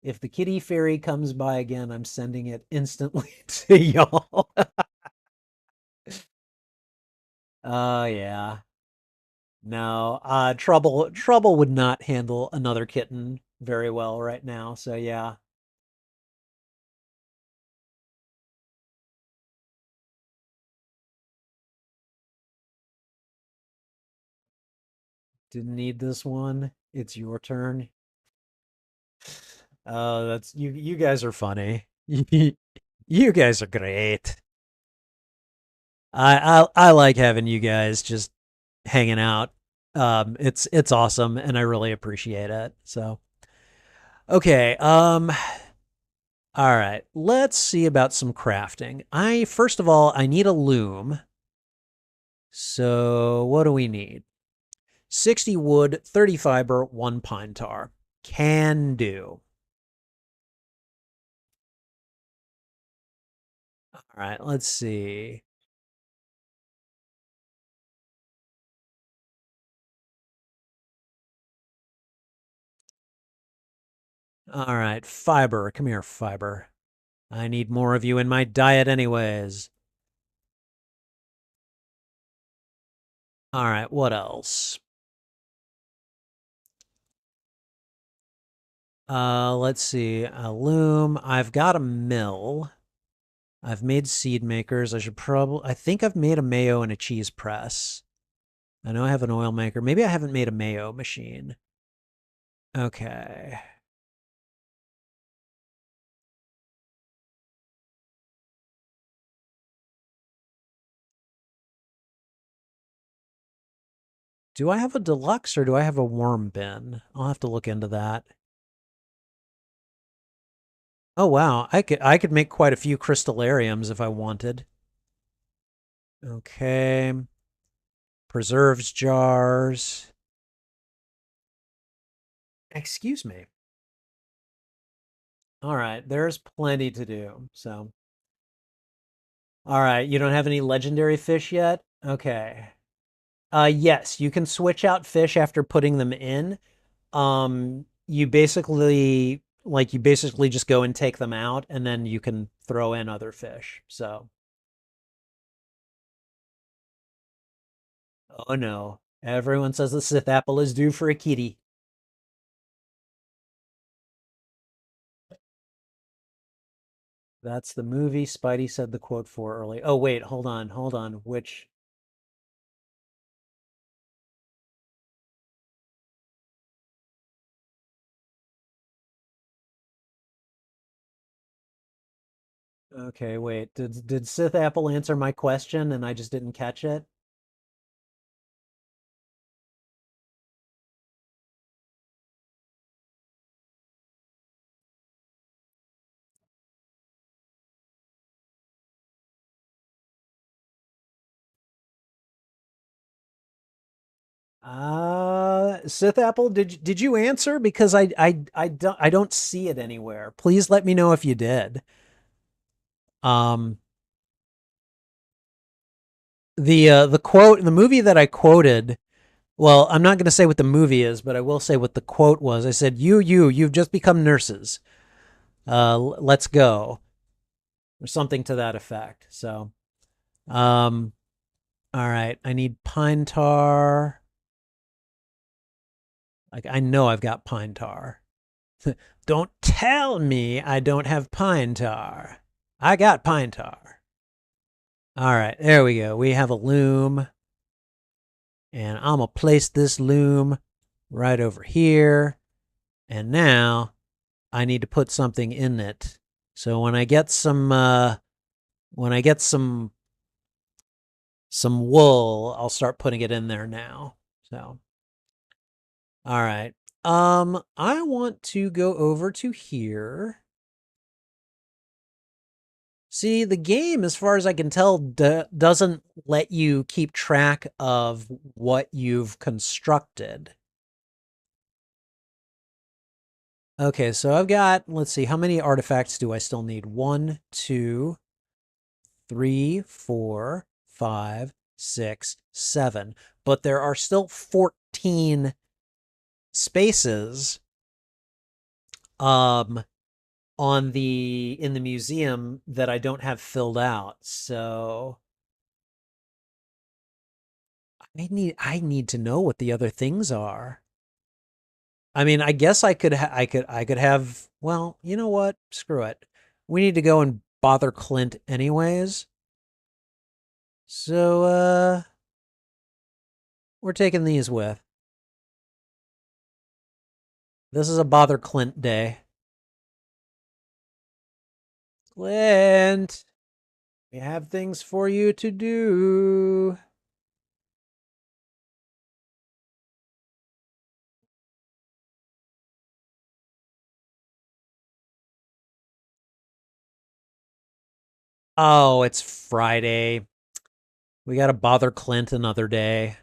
If the kitty fairy comes by again, I'm sending it instantly to y'all. Yeah. No, Trouble would not handle another kitten very well right now. So yeah, didn't need this one. It's your turn. Oh, that's you. You guys are funny. You guys are great. I like having you guys just hanging out. It's awesome, and I really appreciate it. So okay, all right. Let's see about some crafting. First of all, I need a loom. So what do we need? 60 wood, 30 fiber, 1 pine tar. Can do. All right, let's see. All right, fiber. Come here, fiber. I need more of you in my diet anyways. All right, what else? Let's see. A loom. I've got a mill. I've made seed makers. I think I've made a mayo and a cheese press. I know I have an oil maker. Maybe I haven't made a mayo machine. Okay. Do I have a deluxe or do I have a worm bin? I'll have to look into that. Oh wow, I could make quite a few crystallariums if I wanted. Okay. Preserves jars. Excuse me. All right, there's plenty to do. So, all right, you don't have any legendary fish yet? Okay. Yes, you can switch out fish after putting them in. You basically just go and take them out and then you can throw in other fish. So, oh no. Everyone says the Sith apple is due for a kitty. That's the movie Spidey said the quote for early. Oh wait, hold on. Which okay, wait. Did Sith apple answer my question and I just didn't catch it? Sith Apple, did you answer? Because I don't see it anywhere. Please let me know if you did. Um, the movie that I quoted Well, I'm not going to say what the movie is, but I will say what the quote was. I said, you've just become nurses. Let's go," or something to that effect. So, um, all right, I need pine tar. Like, I know I've got pine tar. Don't tell me I don't have pine tar. I got pine tar. All right, there we go. We have a loom, and I'm going to place this loom right over here. And now I need to put something in it. So when I get some wool, I'll start putting it in there now. So, all right. I want to go over to here. See, the game, as far as I can tell, doesn't let you keep track of what you've constructed. Okay, so I've got, let's see, how many artifacts do I still need? 1, 2, 3, 4, 5, 6, 7. But there are still 14 spaces um on in the museum that I don't have filled out. So I need to know what the other things are. I mean, I guess I could have, well, you know what? Screw it. We need to go and bother Clint anyways. So we're taking these with. This is a bother Clint day. Clint, we have things for you to do. Oh, it's Friday. We got to bother Clint another day.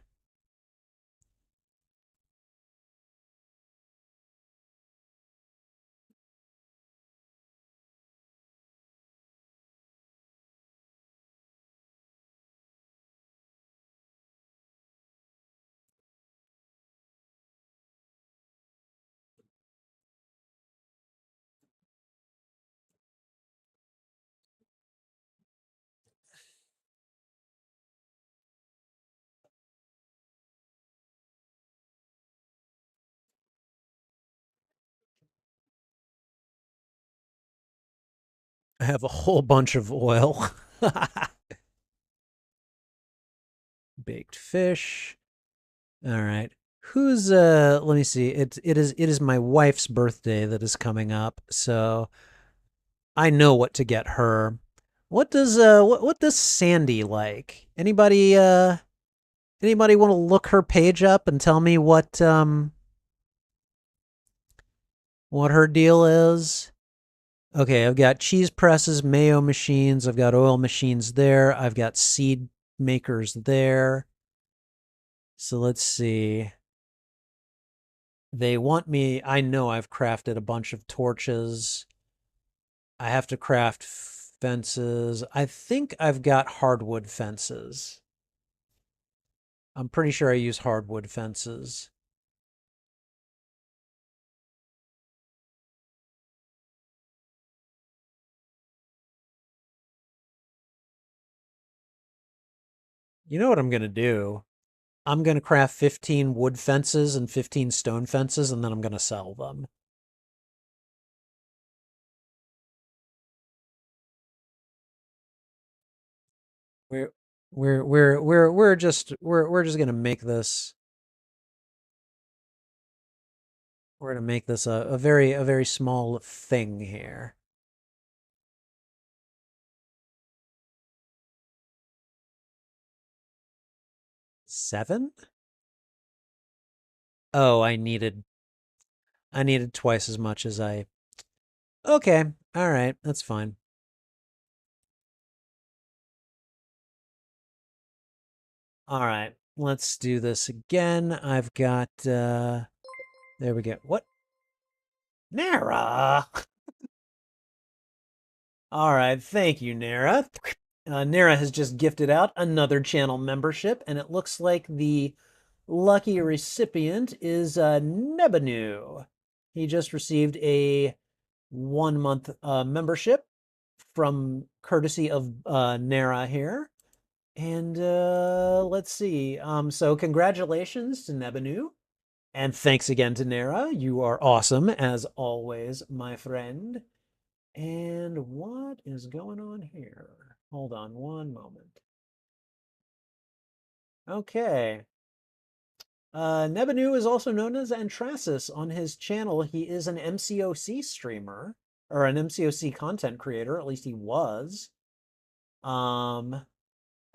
I have a whole bunch of oil. Baked fish. All right. Who's let me see. It is my wife's birthday that is coming up. So I know what to get her. What does Sandy like? Anybody want to look her page up and tell me what her deal is? Okay, I've got cheese presses, mayo machines, I've got oil machines there, I've got seed makers there. So let's see. They want me, I know I've crafted a bunch of torches. I have to craft fences. I think I've got hardwood fences. I'm pretty sure I use hardwood fences. You know what I'm going to do? I'm going to craft 15 wood fences and 15 stone fences, and then I'm going to sell them. We're we're just gonna make this we're gonna make this a very small thing here. 7? Oh, I needed twice as much as I. Okay, all right, that's fine. All right, let's do this again. I've got there we go. What? Nara. All right, thank you, Nara. Nara has just gifted out another channel membership, and it looks like the lucky recipient is Nebanu. He just received a 1 month membership from courtesy of Nara here. And let's see. So congratulations to Nebanu. And thanks again to Nara. You are awesome as always, my friend. And what is going on here? Hold on one moment. Okay. Nebanu is also known as Antrasis on his channel. He is an MCOC streamer or an MCOC content creator. At least he was. Um,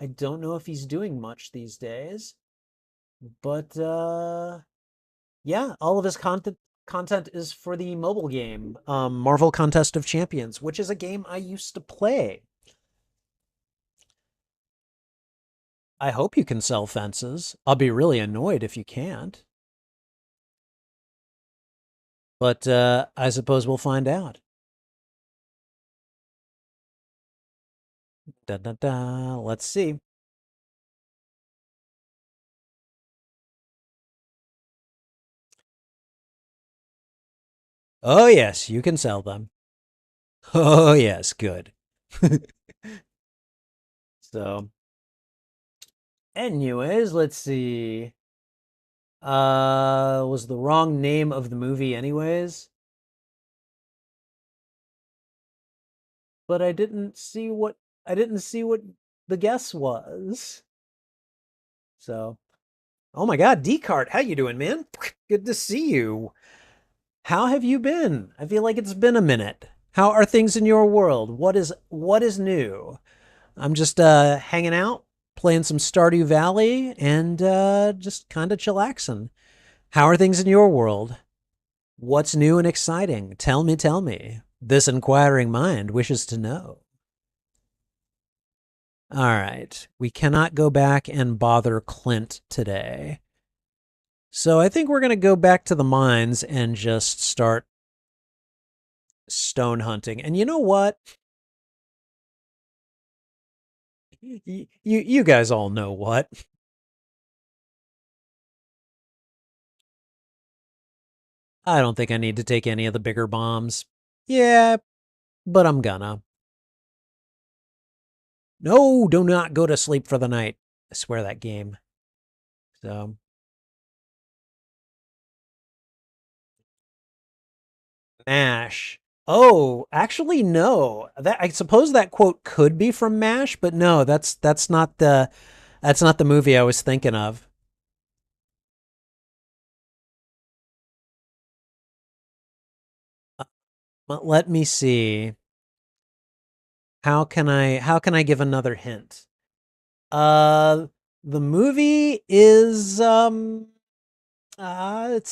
I don't know if he's doing much these days, but yeah, all of his content is for the mobile game, Marvel Contest of Champions, which is a game I used to play. I hope you can sell fences. I'll be really annoyed if you can't. But I suppose we'll find out. Da da da. Let's see. Oh yes, you can sell them. Oh yes, good. So, anyways, let's see. Was the wrong name of the movie anyways? But I didn't see what the guess was. So, oh my God, Descartes, how you doing, man? Good to see you. How have you been? I feel like it's been a minute. How are things in your world? What is new? I'm just hanging out, playing some Stardew Valley, and just kind of chillaxing. How are things in your world? What's new and exciting? Tell me, tell me. This inquiring mind wishes to know. All right. We cannot go back and bother Clint today. So I think we're going to go back to the mines and just start stone hunting. And you know what? You guys all know what. I don't think I need to take any of the bigger bombs. Yeah, but I'm gonna. No, do not go to sleep for the night. I swear that game. So, MASH. Oh, actually, no. That I suppose that quote could be from MASH, but no, that's not the movie I was thinking of. But let me see. How can I give another hint? Uh the movie is it's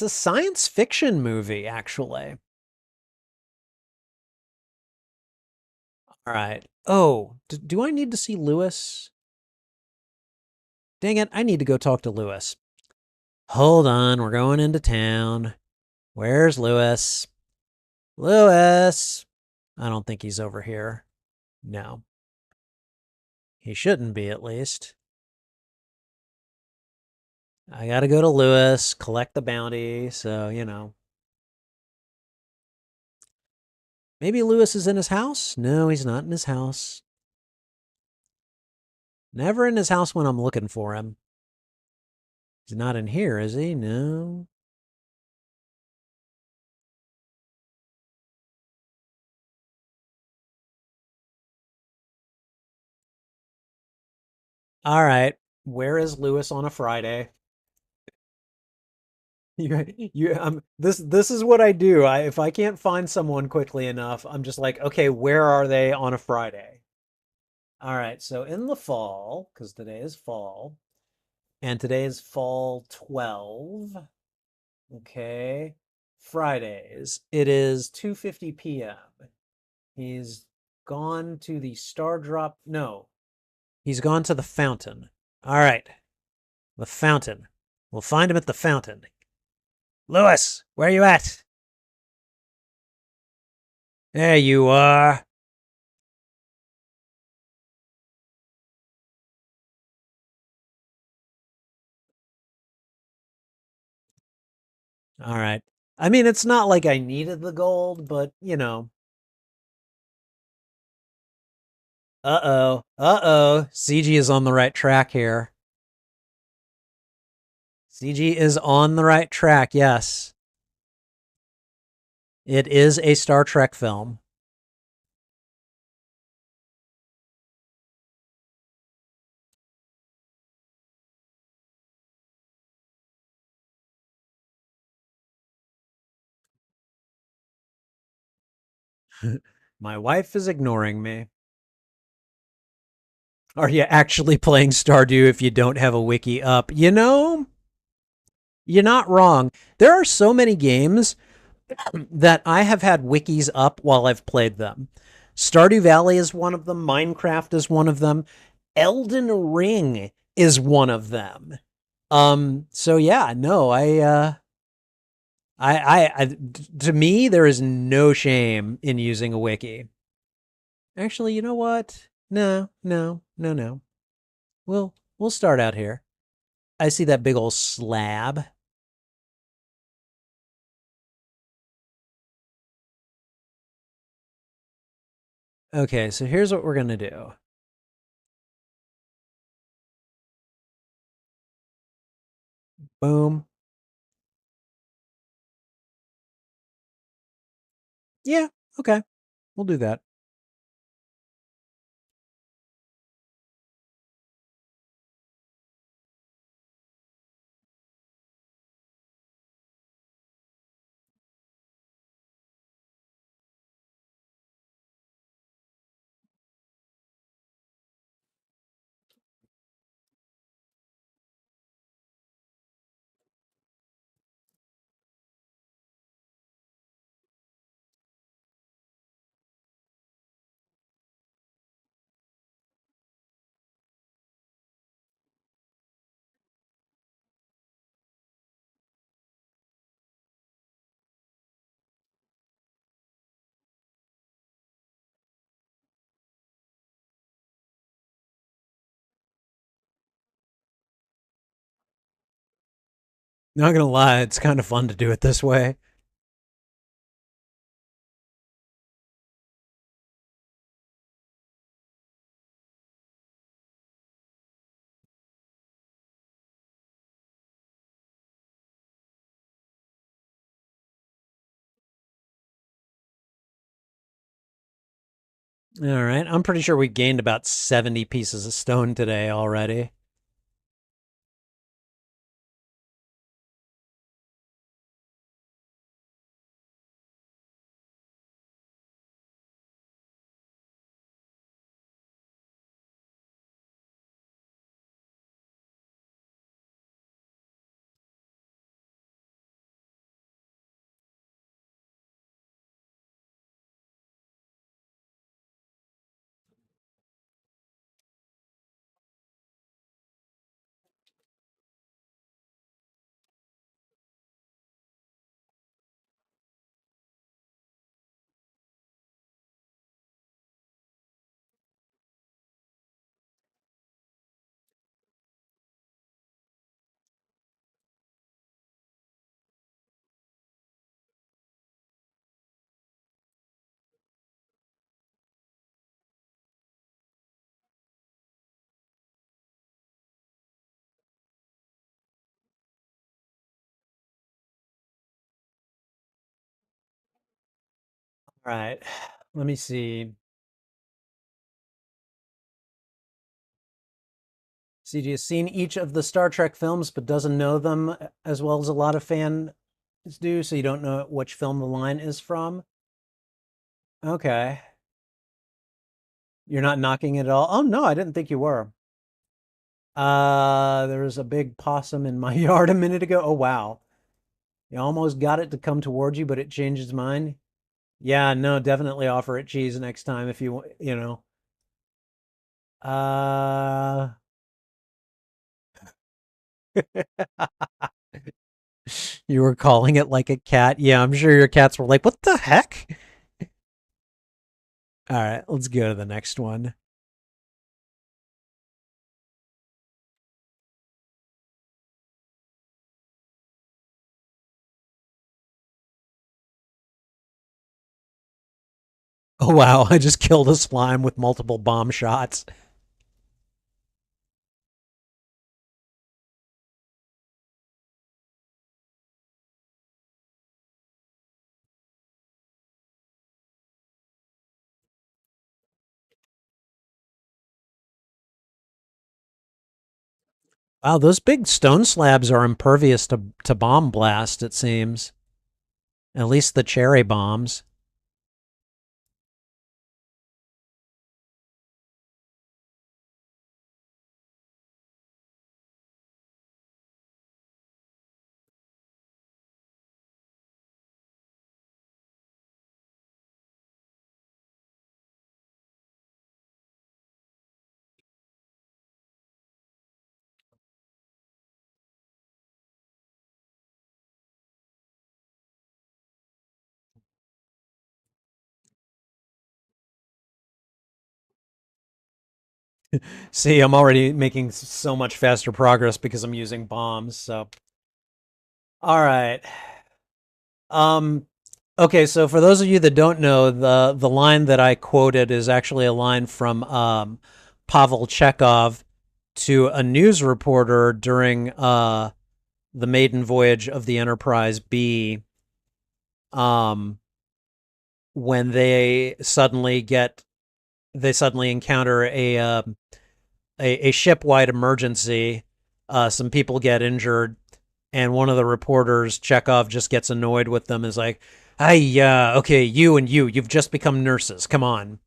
a science fiction movie actually. All right. Oh, do I need to see Lewis? Dang it, I need to go talk to Lewis. Hold on, we're going into town. Where's Lewis? Lewis! I don't think he's over here. No. He shouldn't be, at least. I gotta go to Lewis, collect the bounty, so, you know. Maybe Lewis is in his house? No, he's not in his house. Never in his house when I'm looking for him. He's not in here, is he? No. All right. Where is Lewis on a Friday? This is what I do. If I can't find someone quickly enough, I'm just like, okay, where are they on a Friday? All right, so in the fall, because today is fall, and today is fall 12. Okay. Fridays. It is 2:50 p.m. He's gone to the Star Drop. No, he's gone to the fountain. All right, the fountain. We'll find him at the fountain. Lewis, where are you at? There you are. All right. I mean, it's not like I needed the gold, but you know. Uh-oh. Uh-oh. CG is on the right track here. CG is on the right track, yes. It is a Star Trek film. My wife is ignoring me. Are you actually playing Stardew if you don't have a wiki up? You know, you're not wrong. There are so many games that I have had wikis up while I've played them. Stardew Valley is one of them. Minecraft is one of them. Elden Ring is one of them. So yeah, no, to me, there is no shame in using a wiki. Actually, you know what? No, no, no, no. We'll start out here. I see that big old slab. Okay, so here's what we're gonna do. Boom. Yeah, okay. We'll do that. Not gonna lie, it's kind of fun to do it this way. All right. I'm pretty sure we gained about 70 pieces of stone today already. All right. Let me see. CG has seen each of the Star Trek films, but doesn't know them as well as a lot of fans do, so you don't know which film the line is from. Okay. You're not knocking it at all? Oh, no, I didn't think you were. There was a big possum in my yard a minute ago. Oh, wow. You almost got it to come towards you, but it changed its mind. Yeah, no, definitely offer it cheese next time if you know. Uh, you were calling it like a cat. Yeah, I'm sure your cats were like, "What the heck?" All right, let's go to the next one. Oh, wow. I just killed a slime with multiple bomb shots. Wow, those big stone slabs are impervious to bomb blast, it seems. At least the cherry bombs. See, I'm already making so much faster progress because I'm using bombs. So, all right. Um, okay, so for those of you that don't know, the line that I quoted is actually a line from Pavel Chekhov to a news reporter during the maiden voyage of the Enterprise B, um, when they suddenly encounter a ship-wide emergency. Some people get injured, and one of the reporters, Chekhov, just gets annoyed with them. Is like, "Hey, okay, you and you've just become nurses. Come on."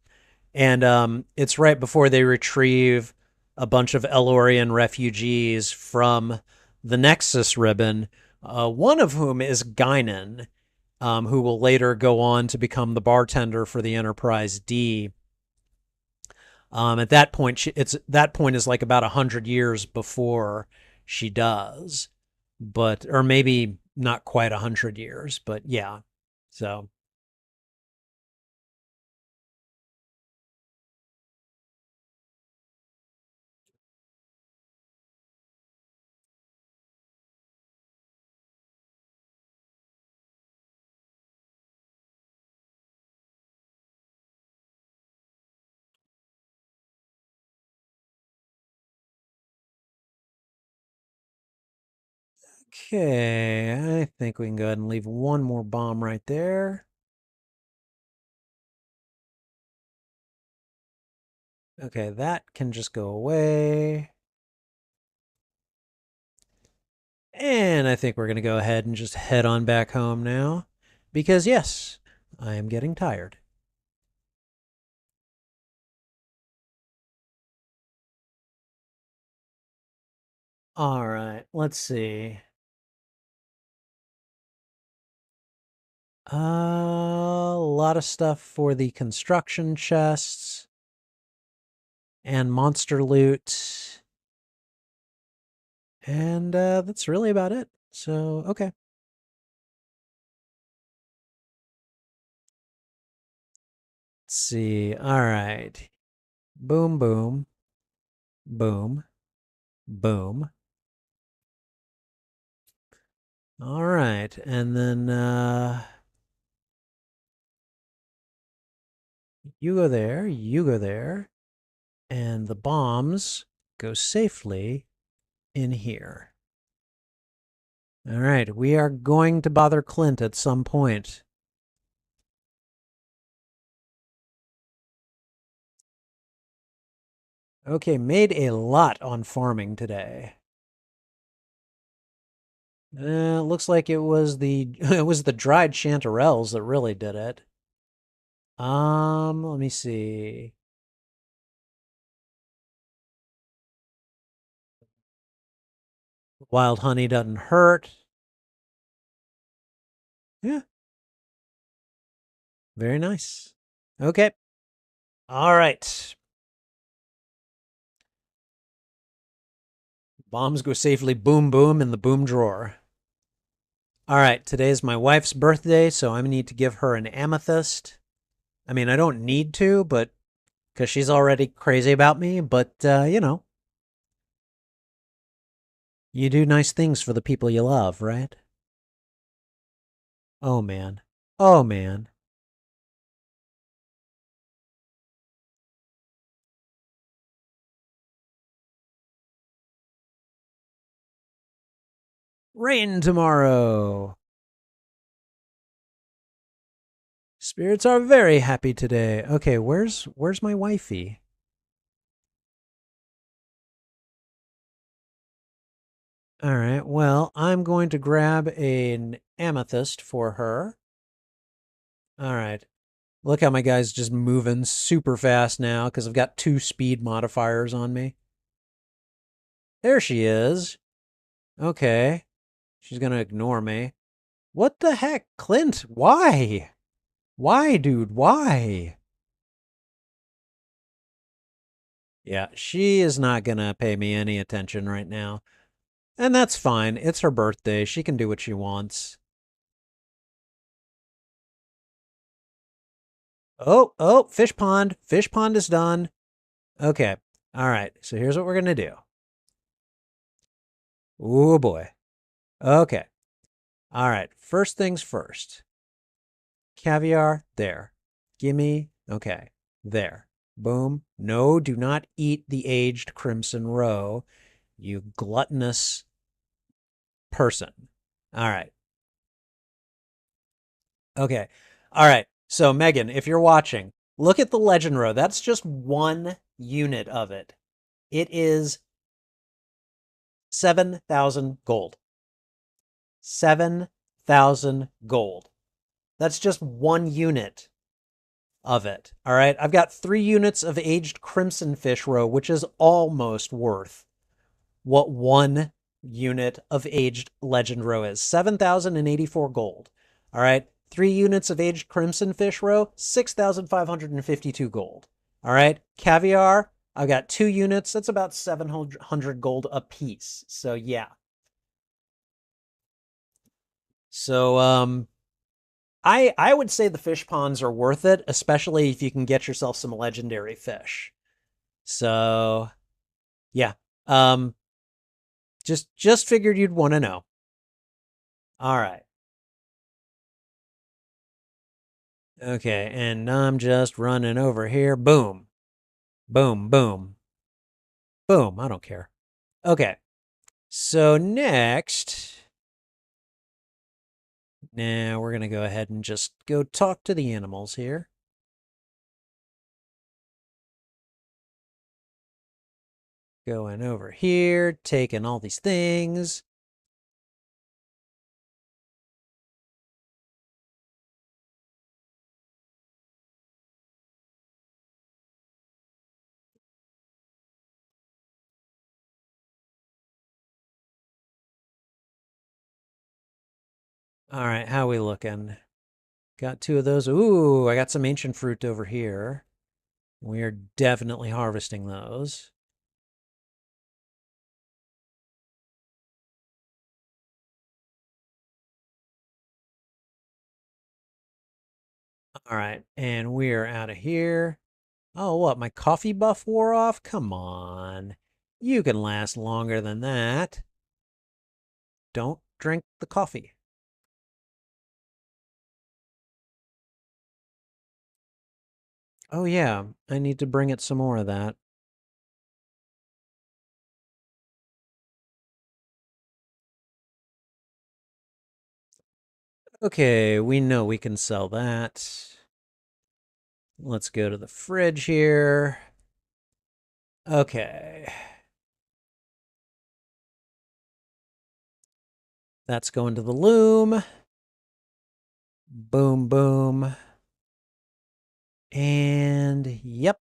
And it's right before they retrieve a bunch of Elorian refugees from the Nexus ribbon, one of whom is Guinan, who will later go on to become the bartender for the Enterprise D. At that point, that point is like about 100 years before she does, but or maybe not quite 100 years, but yeah. So okay, I think we can go ahead and leave one more bomb right there. Okay, that can just go away. And I think we're going to go ahead and just head on back home now. Because, yes, I am getting tired. All right, let's see. A lot of stuff for the construction chests and monster loot. And that's really about it. So, okay. Let's see. All right. Boom, boom, boom, boom. All right. And then you go there, you go there. And the bombs go safely in here. All right. We are going to bother Clint at some point. Okay, made a lot on farming today. Looks like it was the it was the dried chanterelles that really did it. Let me see. Wild honey doesn't hurt. Yeah, very nice. Okay. All right. Bombs go safely boom boom in the boom drawer. All right, today's my wife's birthday, so I need to give her an amethyst. I mean, I don't need to, but because she's already crazy about me, but you do nice things for the people you love, right? Oh man. Oh man. Rain tomorrow. Spirits are very happy today. Okay, where's my wifey? All right, well, I'm going to grab an amethyst for her. All right. Look how my guy's just moving super fast now because I've got 2 speed modifiers on me. There she is. Okay. She's going to ignore me. What the heck, Clint? Why? Why, dude? Why? Yeah, she is not going to pay me any attention right now. And that's fine. It's her birthday. She can do what she wants. Oh, fish pond. Fish pond is done. Okay. All right. So here's what we're going to do. Oh, boy. Okay. All right. First things first. Caviar, there. Gimme, okay. There. Boom. No, do not eat the aged crimson roe, you gluttonous person. All right. Okay. All right. So, Megan, if you're watching, look at the legend row. That's just 1 unit of it. It is 7,000 gold. 7,000 gold. That's just 1 unit of it. All right. I've got 3 units of aged crimson fish roe, which is almost worth what 1 unit of aged legend roe is. 7,084 gold. All right. 3 units of aged crimson fish roe, 6,552 gold. All right. Caviar, I've got 2 units. That's about 700 gold a piece. So yeah. So I would say the fish ponds are worth it, especially if you can get yourself some legendary fish. So yeah. Um just figured you'd want to know. All right. Okay, and I'm just running over here. Boom. Boom, boom. Boom. I don't care. Okay. So next, now we're going to go ahead and just go talk to the animals here. Going over here, taking all these things. All right, how we looking? Got 2 of those. Ooh, I got some ancient fruit over here. We are definitely harvesting those. All right, and we're out of here. Oh, what? My coffee buff wore off? Come on. You can last longer than that. Don't drink the coffee. Oh, yeah. I need to bring it some more of that. Okay, we know we can sell that. Let's go to the fridge here. Okay. That's going to the loom. Boom, boom. And yep.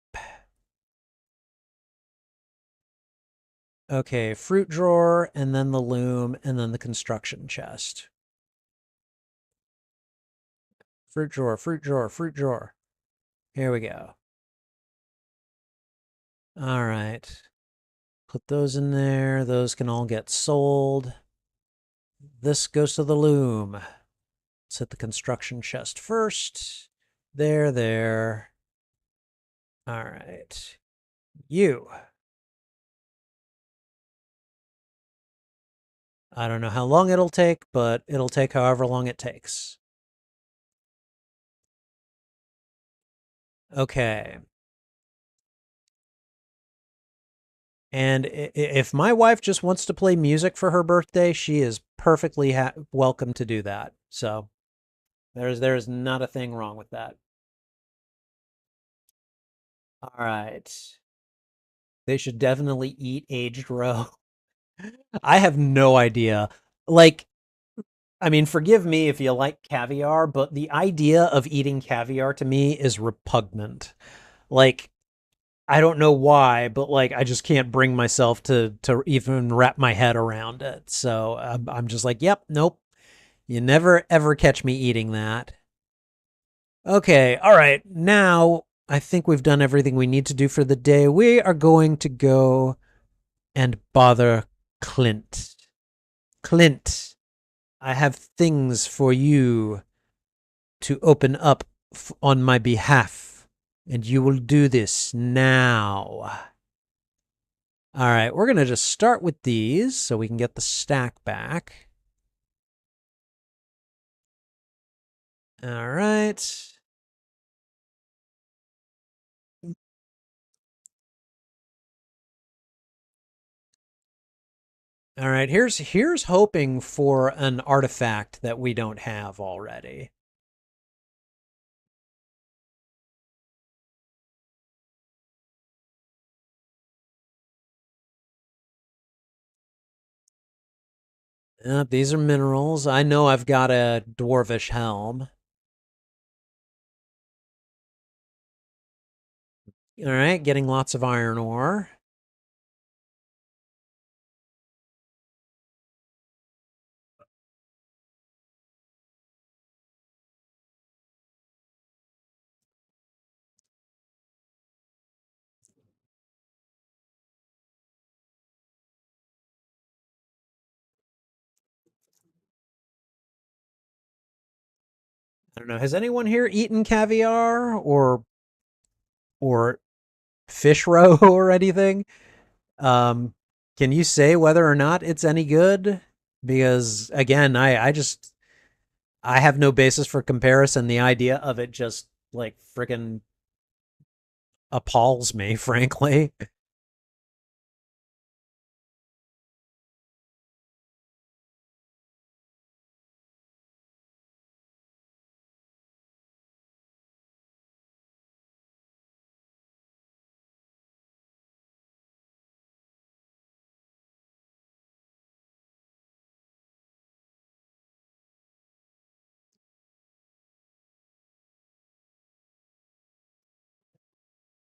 Okay, fruit drawer, and then the loom, and then the construction chest. Fruit drawer, fruit drawer, fruit drawer. Here we go. All right. Put those in there. Those can all get sold. This goes to the loom. Let's hit the construction chest first. There. All right. You. I don't know how long it'll take, but it'll take however long it takes. Okay. And if my wife just wants to play music for her birthday, she is perfectly welcome to do that. So there's not a thing wrong with that. All right. They should definitely eat aged roe. I have no idea. Like, I mean, forgive me if you like caviar, but the idea of eating caviar to me is repugnant. Like, I don't know why, but like I just can't bring myself to even wrap my head around it. So I'm just like, yep, nope. You never ever catch me eating that. Okay, all right. Now I think we've done everything we need to do for the day. We are going to go and bother Clint. Clint, I have things for you to open up on my behalf, and you will do this now. All right, we're going to just start with these so we can get the stack back. All right. All right, here's hoping for an artifact that we don't have already. These are minerals. I know I've got a dwarvish helm. All right, getting lots of iron ore. I don't know. Has anyone here eaten caviar or fish roe or anything? Um, can you say whether or not it's any good? Because again, I have no basis for comparison. The idea of it just like freaking appalls me, frankly.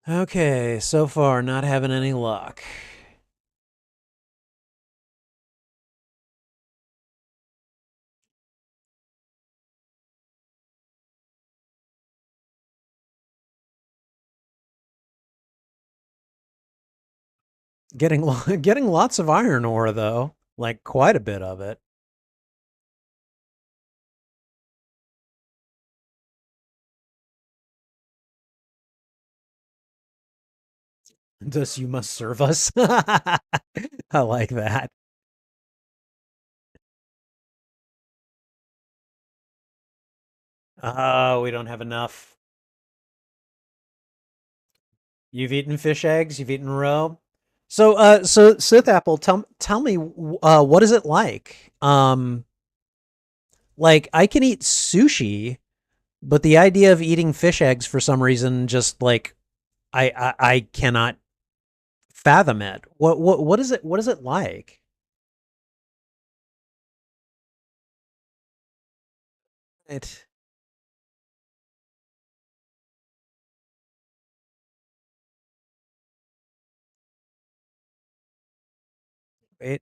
Okay, so far not having any luck. Getting getting lots of iron ore though, like quite a bit of it. Thus you must serve us. I like that. Oh, we don't have enough. You've eaten fish eggs, you've eaten roe. So Sith Apple, tell me what is it like? Like I can eat sushi, but the idea of eating fish eggs for some reason just like I cannot fathom it. What is it like? It it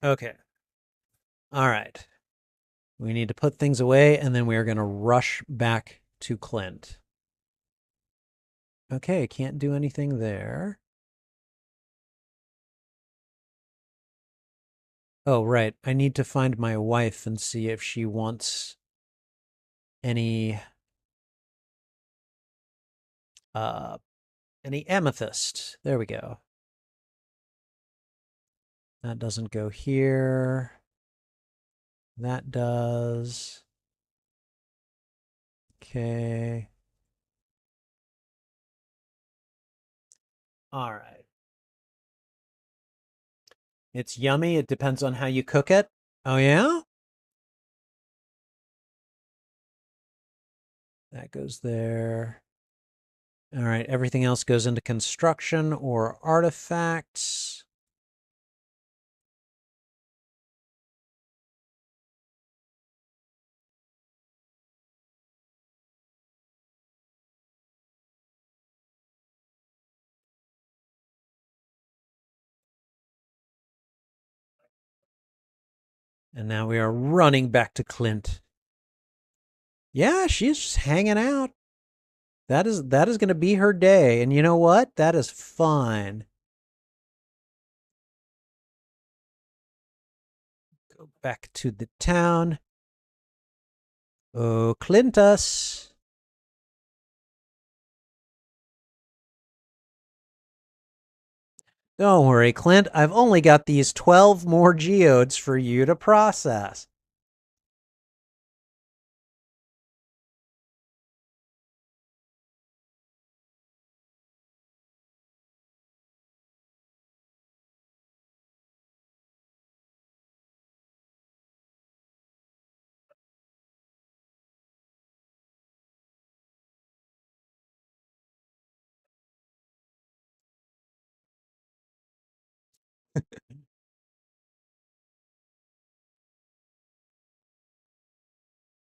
okay. All right. We need to put things away and then we are going to rush back to Clint. Okay, can't do anything there. Oh, right. I need to find my wife and see if she wants any uh any amethyst. There we go. That doesn't go here. That does. Okay. All right. It's yummy. It depends on how you cook it. Oh, yeah? That goes there. All right. Everything else goes into construction or artifacts. And now we are running back to Clint. Yeah, she's just hanging out. That is going to be her day. And you know what? That is fine. Go back to the town. Oh, Clintus. Don't worry, Clint. I've only got these 12 more geodes for you to process.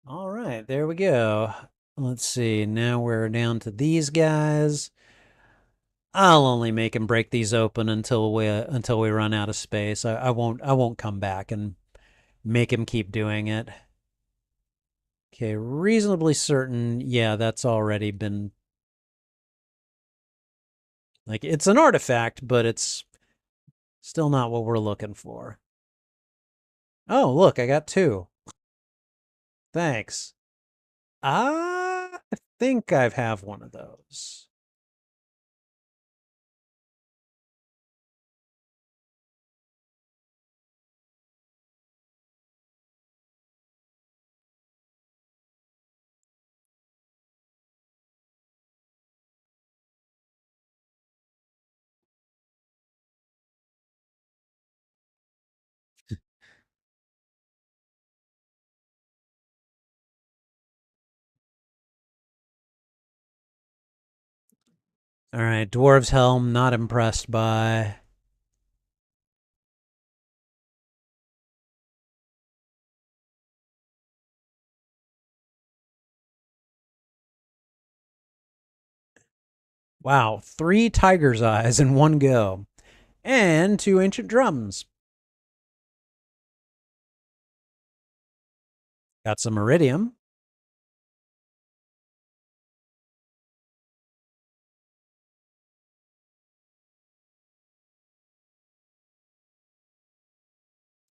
All right, there we go. Let's see. Now we're down to these guys. I'll only make him break these open until we run out of space. I won't come back and make him keep doing it. Okay, reasonably certain. Yeah, that's already been like it's an artifact, but it's still not what we're looking for. Oh, look, I got two. Thanks. I think I have one of those. All right, Dwarves Helm, not impressed by. Wow, 3 tiger's eyes in one go. And 2 ancient drums. Got some iridium.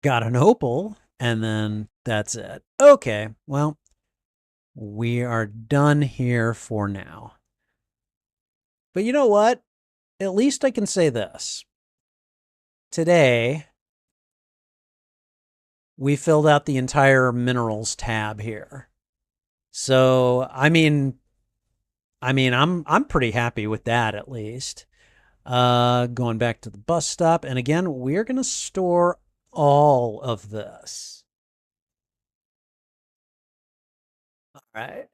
Got an opal. And then that's it. Okay, well, we are done here for now. But you know what? At least I can say this. Today, we filled out the entire minerals tab here. So, I'm pretty happy with that at least. Going back to the bus stop, and again, we're going to store all of this. All right.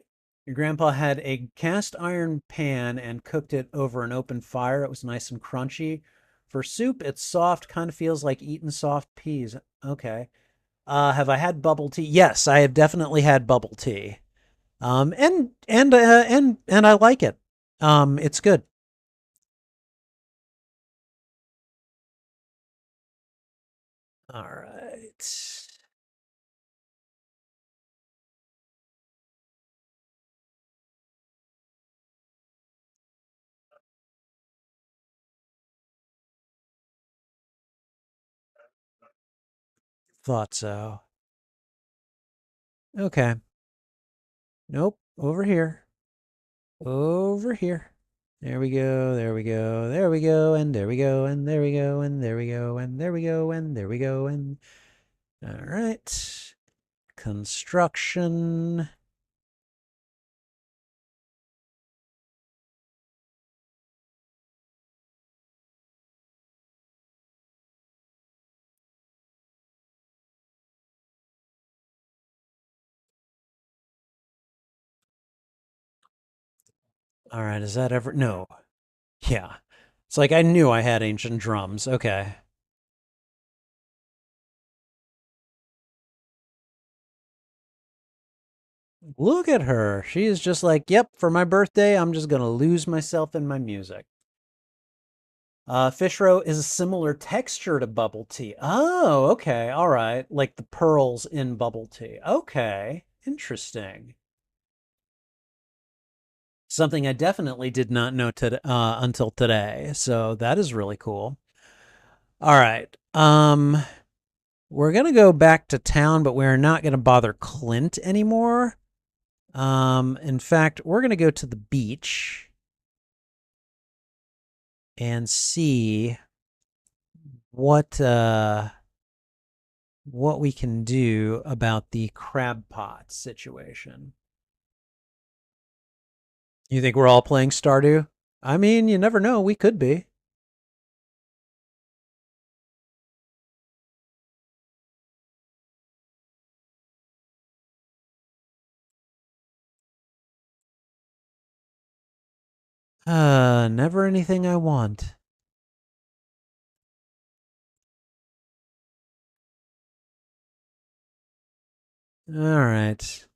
Your grandpa had a cast iron pan and cooked it over an open fire. It was nice and crunchy. For soup, it's soft, kind of feels like eating soft peas. Okay. Have I had bubble tea? Yes, I have definitely had bubble tea. And I like it. It's good. All right. Thought so. Okay. Nope. Over here. Over here. There we go. There we go. There we go. And there we go. And there we go. And there we go. And there we go. And there we go. And all right. Construction. All right, is that ever? No. Yeah. It's like I knew I had ancient drums. Okay. Look at her. She is just like, yep, for my birthday, I'm just going to lose myself in my music. Fish roe is a similar texture to bubble tea. Oh, okay. All right. Like the pearls in bubble tea. Okay. Interesting. Something I definitely did not know until today. So that is really cool. All right. We're going to go back to town, but we're not going to bother Clint anymore. In fact, we're going to go to the beach and see what what we can do about the crab pot situation. You think we're all playing Stardew? I mean, you never know. We could be. Never anything I want. All right.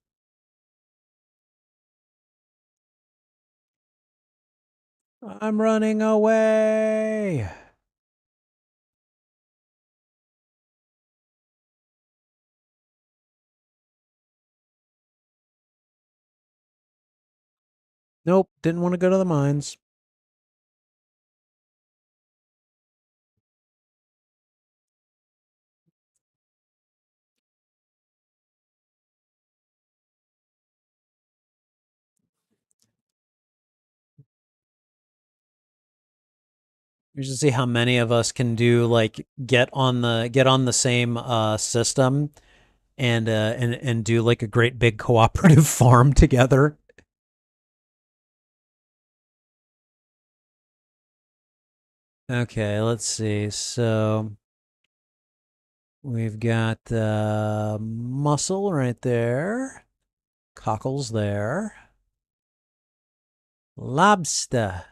I'm running away. Nope, didn't want to go to the mines. You should see how many of us can do like get on the same system and do like a great big cooperative farm together. Okay, let's see. So we've got mussel right there, cockles there, lobster.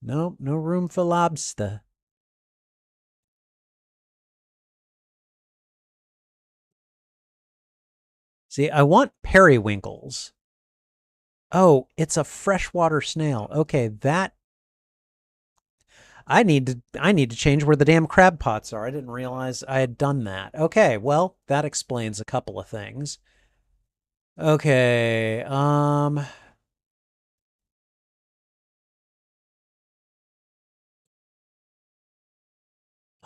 Nope, no room for lobster. See, I want periwinkles. Oh, it's a freshwater snail. Okay, that I need to change where the damn crab pots are. I didn't realize I had done that. Okay, well, that explains a couple of things. Okay,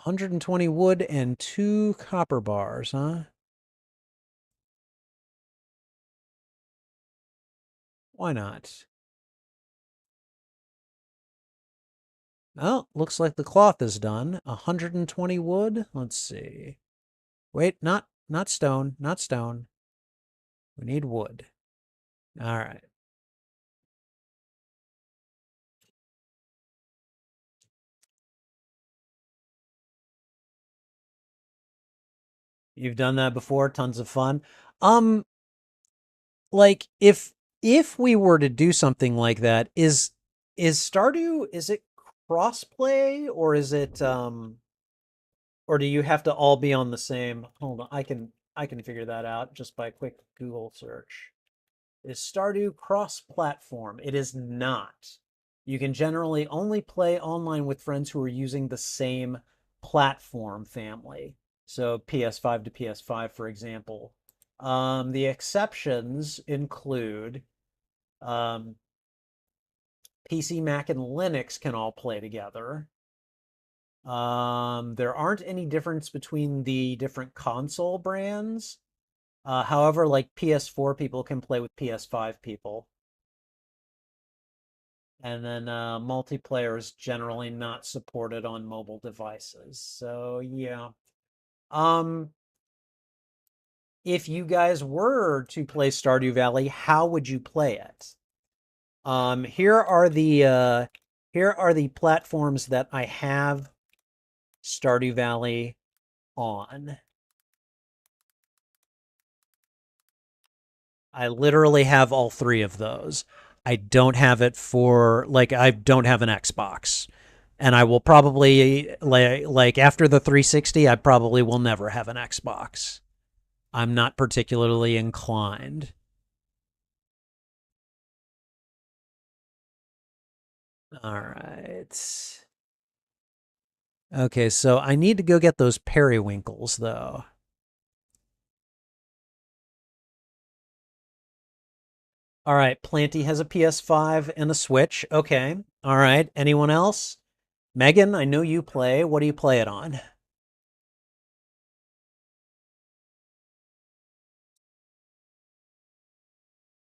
120 wood and 2 copper bars, huh? Why not? Oh, looks like the cloth is done. 120 wood. Let's see. Wait, not stone, not stone. We need wood. All right. You've done that before, tons of fun. Um like if we were to do something like that, is Stardew, is it crossplay or is it or do you have to all be on the same? Hold on, I can figure that out just by a quick Google search. Is Stardew cross-platform? It is not. You can generally only play online with friends who are using the same platform family. So PS5 to PS5, for example. The exceptions include um, PC, Mac, and Linux can all play together. There aren't any difference between the different console brands. However, like PS4 people can play with PS5 people. And then multiplayer is generally not supported on mobile devices. So yeah. Um, if you guys were to play Stardew Valley, how would you play it? Here are the platforms that I have Stardew Valley on. I literally have all 3 of those. I don't have it for like I don't have an Xbox. And I will probably like after the 360, I probably will never have an Xbox. I'm not particularly inclined. All right. Okay, so I need to go get those periwinkles though. All right, Planty has a PS5 and a Switch. Okay. All right. Anyone else? Megan, I know you play. What do you play it on?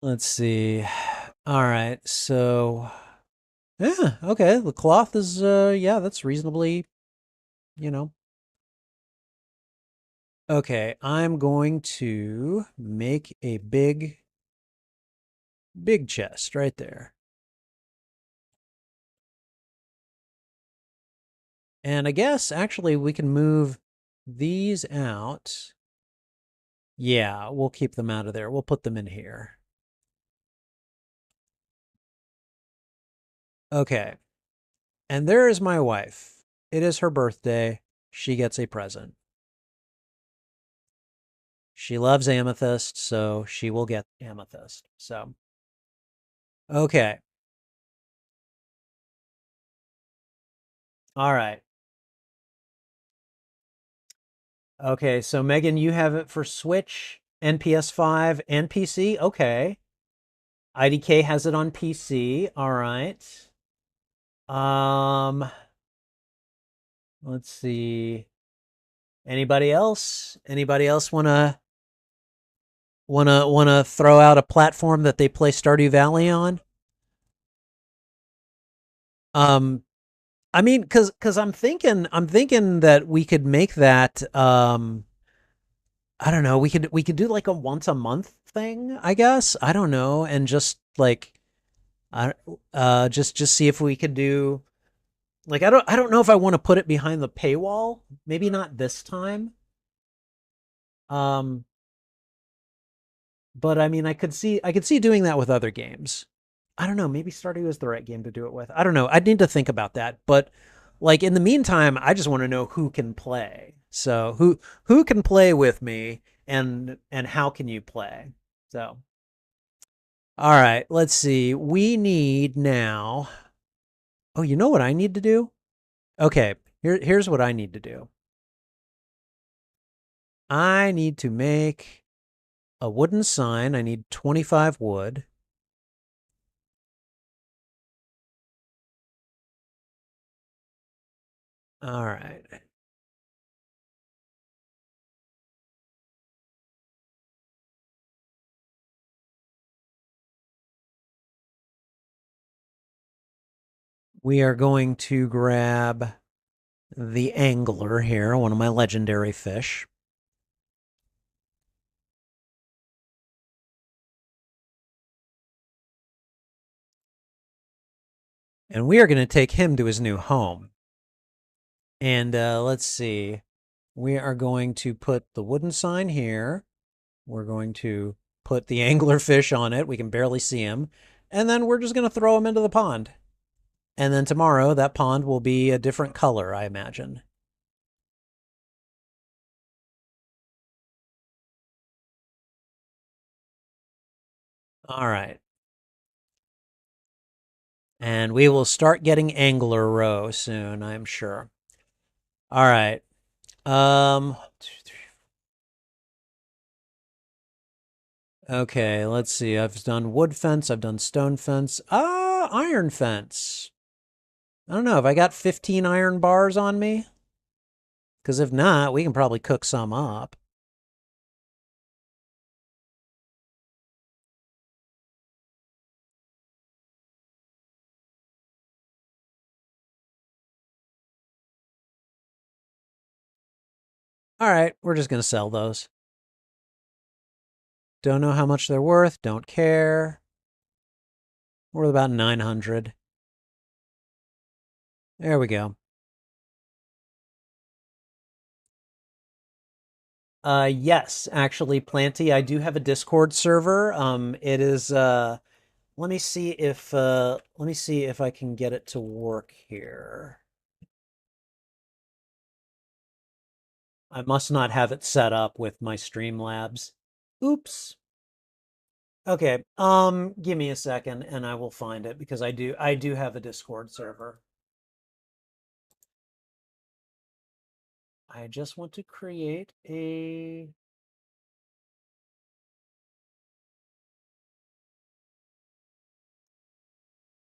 Let's see. All right. So, yeah, okay. The cloth is yeah, that's reasonably, you know. Okay, I'm going to make a big chest right there. And I guess actually we can move these out. Yeah, we'll keep them out of there. We'll put them in here. Okay. And there is my wife. It is her birthday. She gets a present. She loves amethyst, so she will get amethyst. So, okay. All right. Okay, so Megan, you have it for Switch and PS5 and PC. Okay. IDK has it on PC. All right. Um, let's see. Anybody else? Anybody else wanna throw out a platform that they play Stardew Valley on? Um, I mean, cause I'm thinking that we could make that I don't know, we could do like a once a month thing, I guess. I don't know, and just like I just see if we could do like I don't know if I want to put it behind the paywall. Maybe not this time. Um, but I mean, I could see doing that with other games. I don't know. Maybe Stardew is the right game to do it with. I don't know. I'd need to think about that. But like in the meantime, I just want to know who can play. So who can play with me and how can you play? So all right, let's see. We need now. Oh, you know what I need to do? Okay, here's what I need to do. I need to make a wooden sign. I need 25 wood. All right. We are going to grab the angler here, one of my legendary fish. And we are going to take him to his new home. And let's see. We are going to put the wooden sign here. We're going to put the angler fish on it. We can barely see him. And then we're just going to throw him into the pond. And then tomorrow, that pond will be a different color, I imagine. All right. And we will start getting angler row soon, I'm sure. All right. Two, three. Okay, let's see. I've done wood fence, I've done stone fence. Iron fence. I don't know. Have I got 15 iron bars on me? Because if not, we can probably cook some up. All right, we're just going to sell those. Don't know how much they're worth. Don't care. Worth about 900. There we go. Yes, actually, Planty, I do have a Discord server. It is let me see if I can get it to work here. I must not have it set up with my Streamlabs. Oops. Okay, give me a second and I will find it because I do have a Discord server. I just want to create a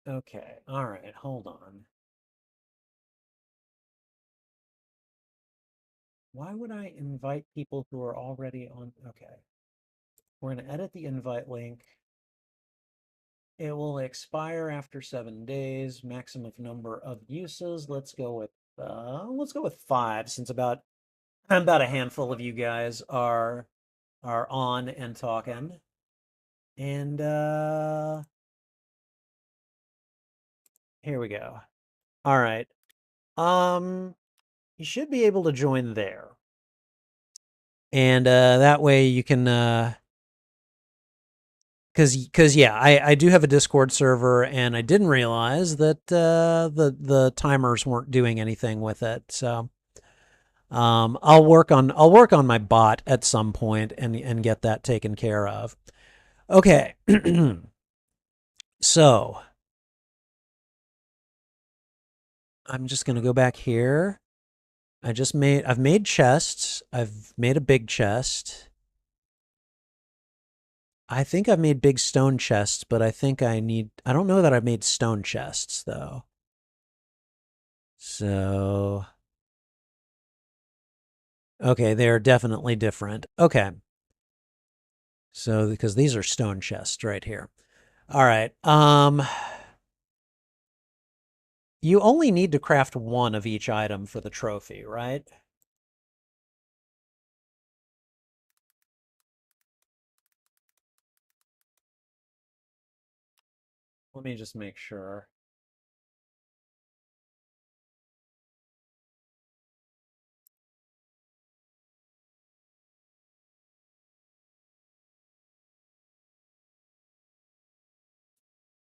Okay, all right, hold on. Why would I invite people who are already on? Okay. We're going to edit the invite link. It will expire after 7 days. Maximum number of uses. Let's go with 5 since about a handful of you guys are on and talking. And here we go. All right. You should be able to join there. And that way you can because yeah, I do have a Discord server, and I didn't realize that the timers weren't doing anything with it. So I'll work on my bot at some point and get that taken care of. Okay, so I'm just gonna go back here. I've made chests. I've made a big chest. I think I've made big stone chests, but I don't know that I've made stone chests though. So, okay, they're definitely different. Okay. So, because these are stone chests right here. All right. You only need to craft one of each item for the trophy, right? Let me just make sure.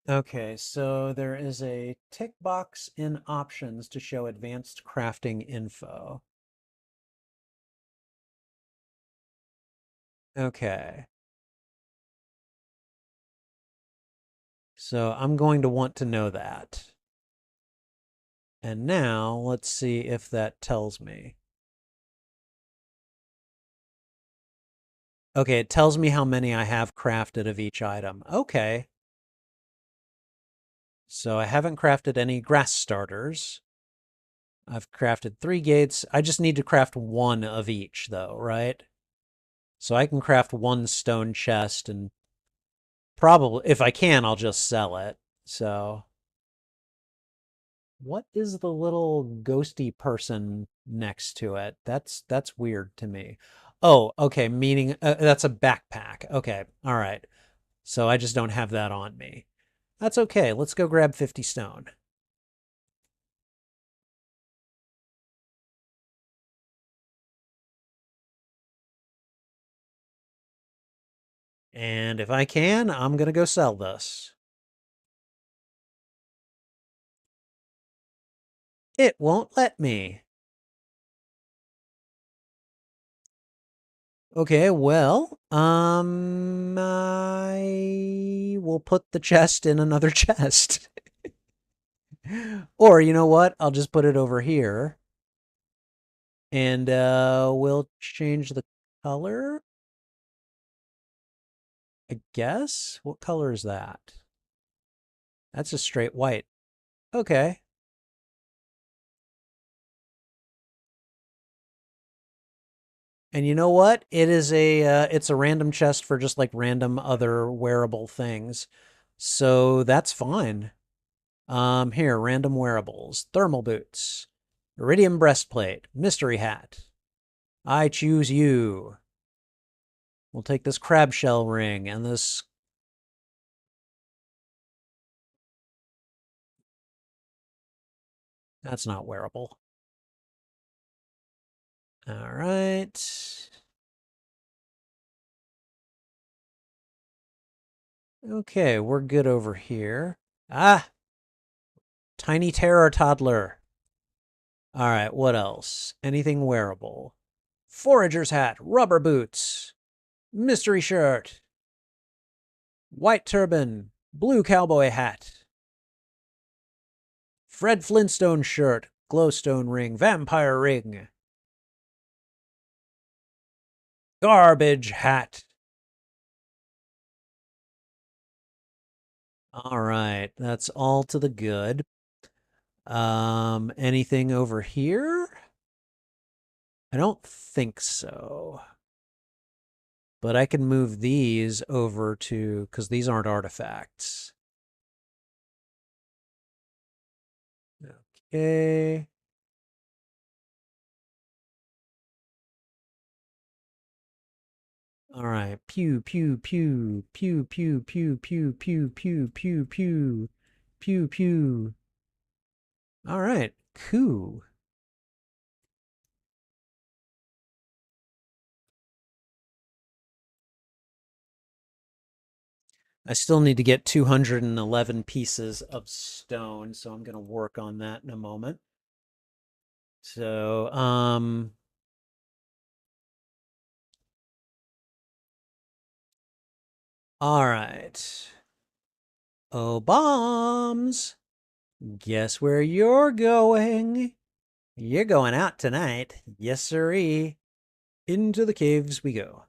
Okay, so there is a tick box in options to show advanced crafting info. Okay. So I'm going to want to know that. And now let's see if that tells me. Okay, it tells me how many I have crafted of each item. Okay. So I haven't crafted any grass starters. I've crafted 3 gates. I just need to craft one of each, though, right? So I can craft one stone chest, and probably, if I can, I'll just sell it. So, what is the little ghosty person next to it? That's weird to me. Oh, okay, meaning that's a backpack. Okay, all right. So I just don't have that on me. That's okay. Let's go grab 50 stone. And if I can, I'm going to go sell this. It won't let me. Okay, well, I will put the chest in another chest. Or you know what? I'll just put it over here. And we'll change the color, I guess. What color is that? That's a straight white. Okay. And you know what? It's a random chest for just like random other wearable things. So that's fine. Here, random wearables, thermal boots, iridium breastplate, mystery hat. I choose you. We'll take this crab shell ring and this. That's not wearable. All right. Okay, we're good over here. Ah, tiny terror toddler. All right, what else? Anything wearable? Forager's hat, rubber boots, mystery shirt, white turban, blue cowboy hat, Fred Flintstone shirt, glowstone ring, vampire ring, garbage hat. All right, that's all to the good. Anything over here? I don't think so. But I can move these over to, because these aren't artifacts. Okay. All right. Pew, pew, pew, pew, pew, pew, pew, pew, pew, pew, pew, pew, pew. All right. Cool. I still need to get 211 pieces of stone, so I'm going to work on that in a moment. So, all right. Oh, bombs. Guess where you're going? You're going out tonight. Yes, sirree. Into the caves we go.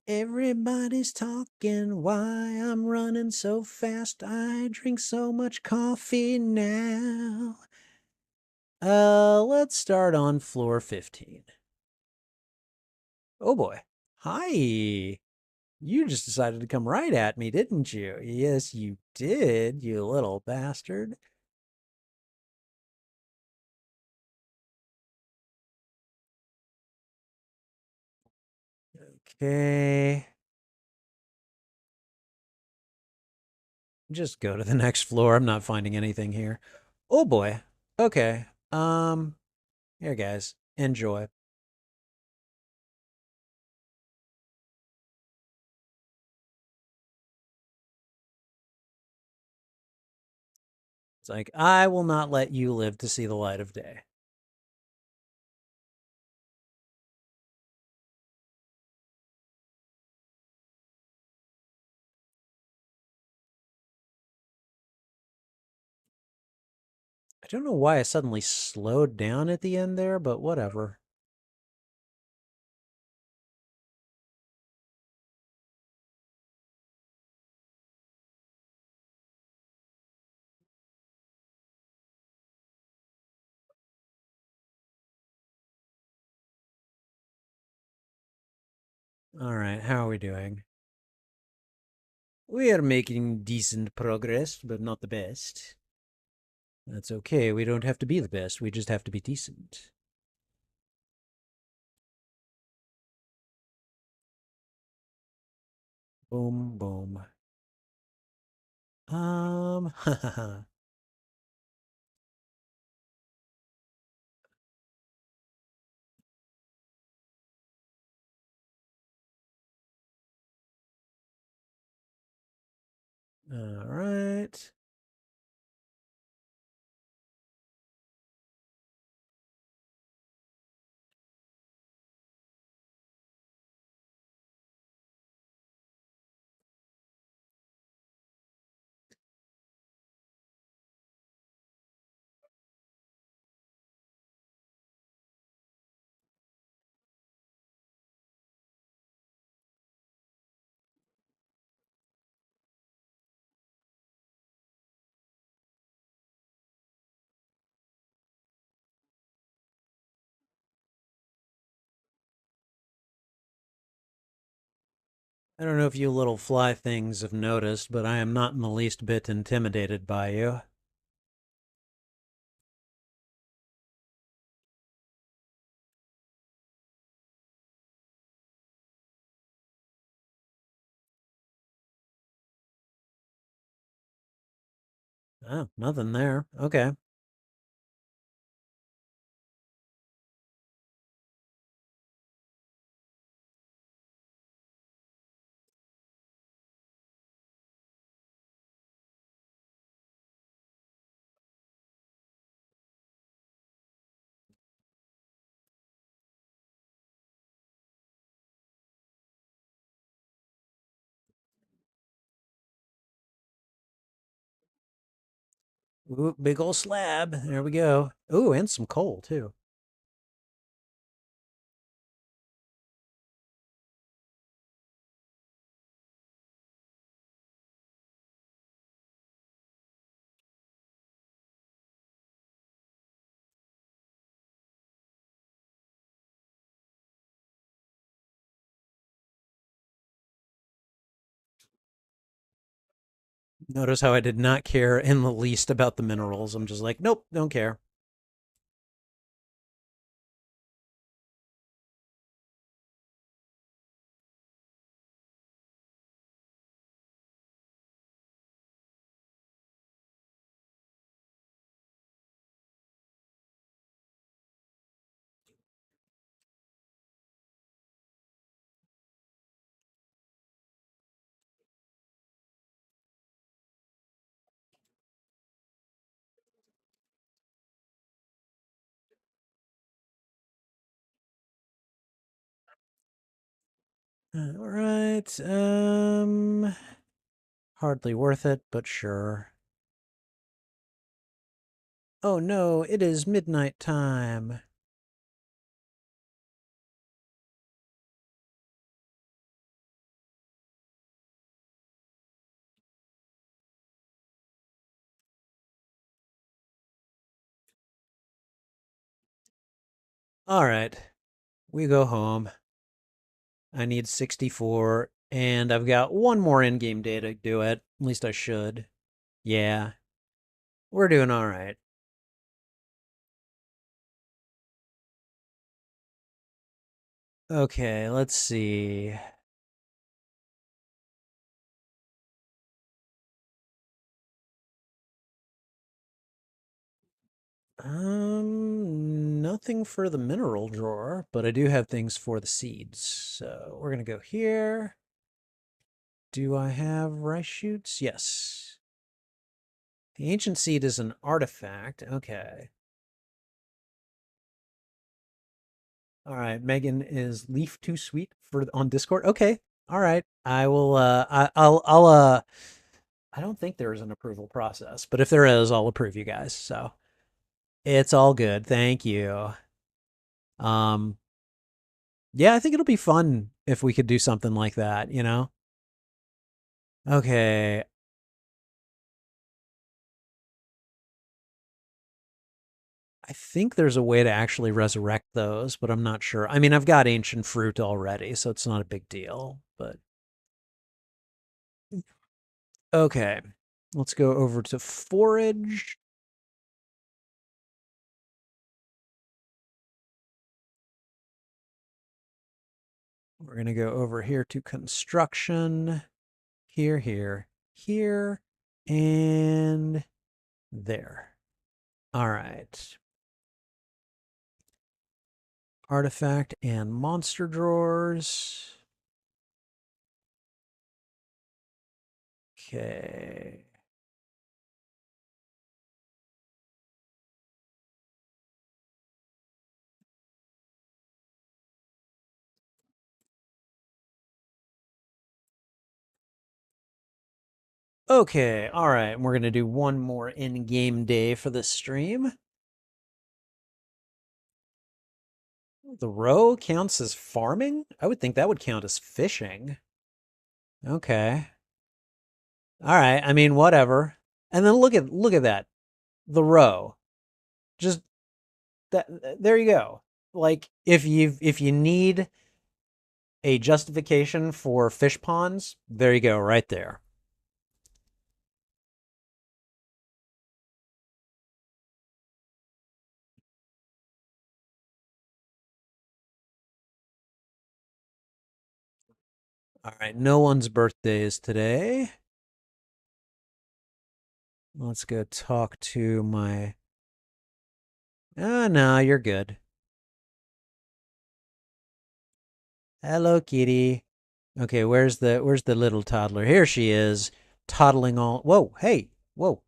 Everybody's talking why I'm running so fast. I drink so much coffee now. Let's start on floor 15. Oh boy. Hi. You just decided to come right at me, didn't you? Yes, you did, you little bastard. Okay. Just go to the next floor. I'm not finding anything here. Oh boy. Okay. Here guys. Enjoy. It's like, I will not let you live to see the light of day. I don't know why I suddenly slowed down at the end there, but whatever. All right, how are we doing? We are making decent progress, but not the best. That's okay. We don't have to be the best. We just have to be decent. Boom, boom. All right. I don't know if you little fly things have noticed, but I am not in the least bit intimidated by you. Oh, nothing there. Okay. Ooh, big old slab. There we go. Ooh, and some coal too. Notice how I did not care in the least about the minerals. I'm just like, nope, don't care. All right. Hardly worth it, but sure. Oh no, it is midnight time. All right, we go home. I need 64, and I've got one more in-game day to do it. At least I should. Yeah, we're doing all right. Okay, let's see. Nothing for the mineral drawer, but I do have things for the seeds. So we're gonna go here. Do I have rice shoots? Yes. The ancient seed is an artifact. Okay. All right. Megan is leaf too sweet for on Discord. Okay. All right. I will I'll I don't think there is an approval process, but if there is, I'll approve you guys. So it's all good. Thank you. Um yeah, I think it'll be fun if we could do something like that, you know? Okay. I think there's a way to actually resurrect those, but I'm not sure. I mean, I've got ancient fruit already, so it's not a big deal, but okay. Let's go over to forage. We're going to go over here to construction. Here, here, here, and there. All right. Artifact and monster drawers. Okay. Okay, all right. We're going to do one more in-game day for this stream. The row counts as farming? I would think that would count as fishing. Okay. All right. I mean, whatever. And then look at that. The row. Just that there you go. Like if you need a justification for fish ponds, there you go right there. All right. No one's birthday is today. Let's go talk to my no, you're good. Hello, kitty. Okay, where's the little toddler? Here she is, toddling all. Whoa, hey, whoa,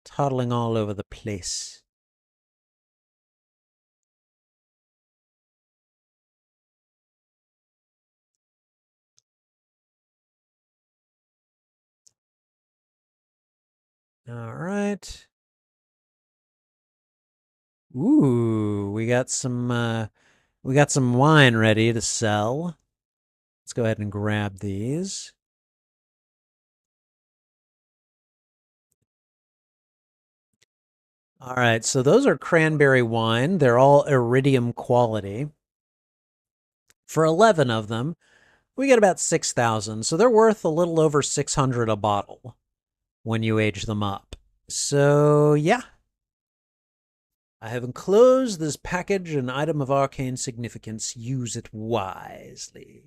toddling all over the place. All right. Ooh, we got some wine ready to sell. Let's go ahead and grab these. All right, so those are cranberry wine. They're all iridium quality. For 11 of them, we get about 6,000. So they're worth a little over 600 a bottle when you age them up. So, yeah. I have enclosed this package, an item of arcane significance. Use it wisely.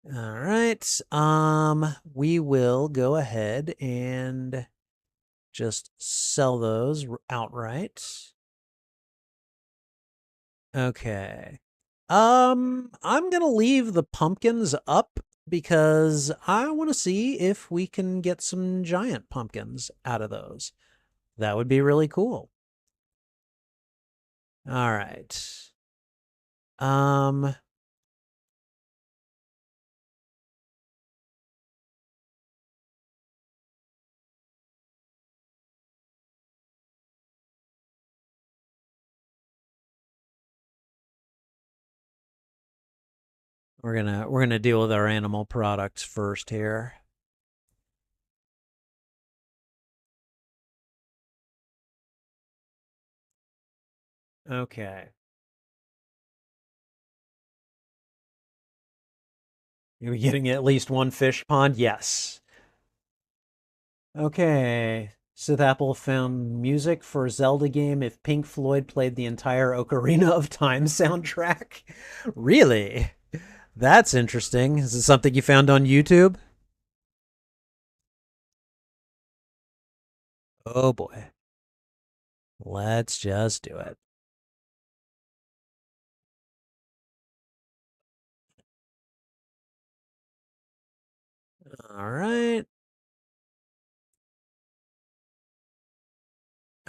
All right. We will go ahead and just sell those outright. Okay. I'm gonna leave the pumpkins up because I want to see if we can get some giant pumpkins out of those. That would be really cool. All right. Um, we're gonna deal with our animal products first here. Okay. Are we getting at least one fish pond? Yes. Okay. Sith Apple found music for Zelda game if Pink Floyd played the entire Ocarina of Time soundtrack. Really? That's interesting. Is it something you found on YouTube? Oh boy. Let's just do it. All right.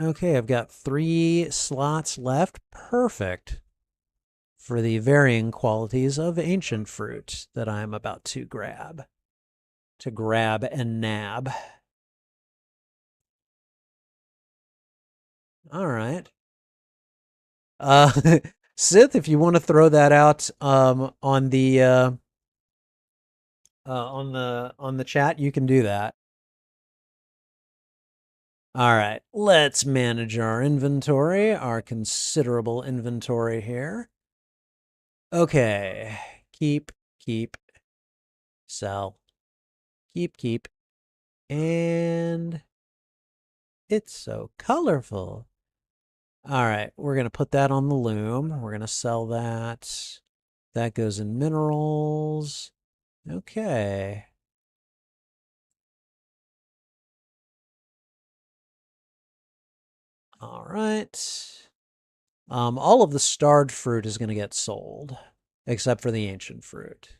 Okay, I've got 3 slots left. Perfect for the varying qualities of ancient fruit that I'm about to grab. To grab and nab. All right. Sith, if you want to throw that out on the chat, you can do that. All right, let's manage our inventory, our considerable inventory here. Okay, keep, sell, keep, and it's so colorful. All right, we're going to put that on the loom. We're going to sell that. That goes in minerals. Okay. All right. All of the starred fruit is going to get sold, except for the ancient fruit.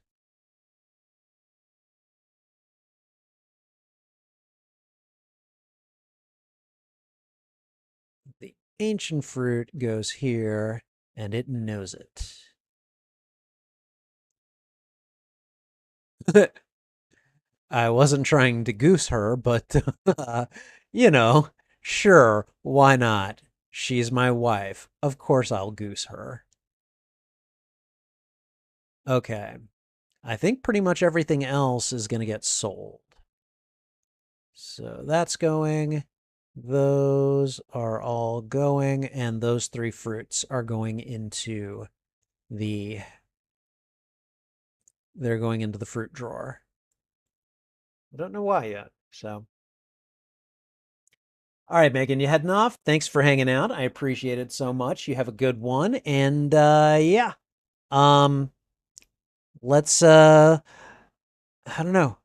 The ancient fruit goes here, and it knows it. I wasn't trying to goose her, but, you know, sure, why not? She's my wife. Of course I'll goose her. Okay. I think pretty much everything else is going to get sold. So that's going. Those are all going, and those 3 fruits are going into the they're going into the fruit drawer. I don't know why yet. So, all right, Megan, you heading off? Thanks for hanging out. I appreciate it so much. You have a good one, and yeah, um, let's I don't know.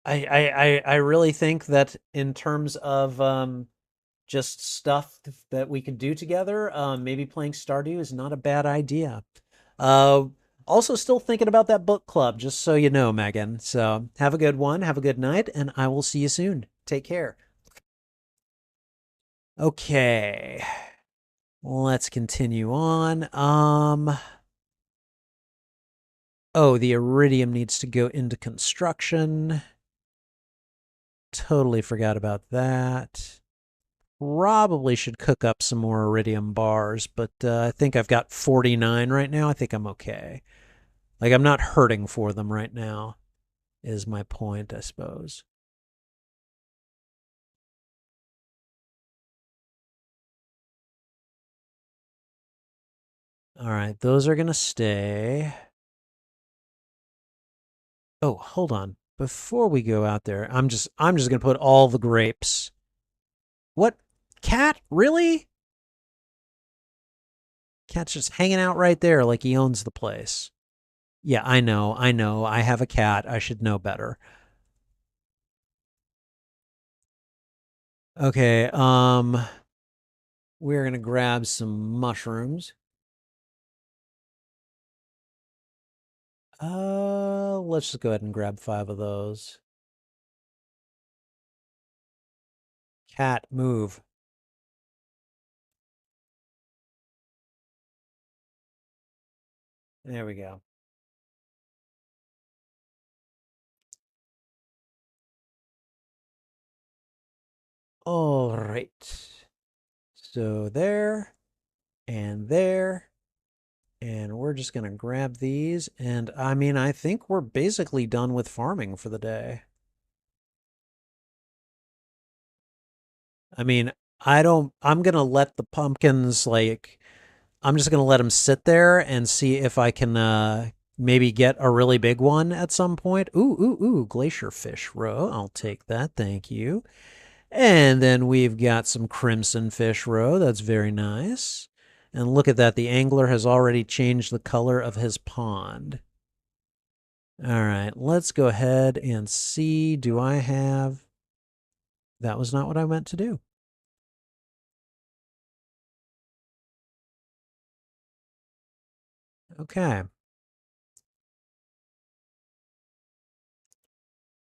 I really think that in terms of just stuff that we could do together, maybe playing Stardew is not a bad idea. Uh, Also, still thinking about that book club, just so you know, Megan. So have a good one, have a good night, and I will see you soon. Take care. Okay, let's continue on. Oh, the iridium needs to go into construction. Totally forgot about that. Probably should cook up some more iridium bars, but I think I've got 49 right now. I think I'm okay. Like, I'm not hurting for them right now, is my point, I suppose. All right, those are going to stay. Oh, hold on. Before we go out there, I'm just going to put all the grapes. What? Cat? Really? Cat's just hanging out right there like he owns the place. Yeah, I know. I know. I have a cat. I should know better. Okay, we're going to grab some mushrooms. Let's just go ahead and grab 5 of those. Cat, move. There we go. All right. So there and there. And we're just going to grab these. And I mean, I think we're basically done with farming for the day. I mean, I'm going to let the pumpkins, like, I'm just going to let them sit there and see if I can maybe get a really big one at some point. Ooh, glacier fish roe. I'll take that. Thank you. And then we've got some crimson fish roe. That's very nice. And look at that. The angler has already changed the color of his pond. All right, let's go ahead and see. Do I have... That was not what I meant to do. Okay.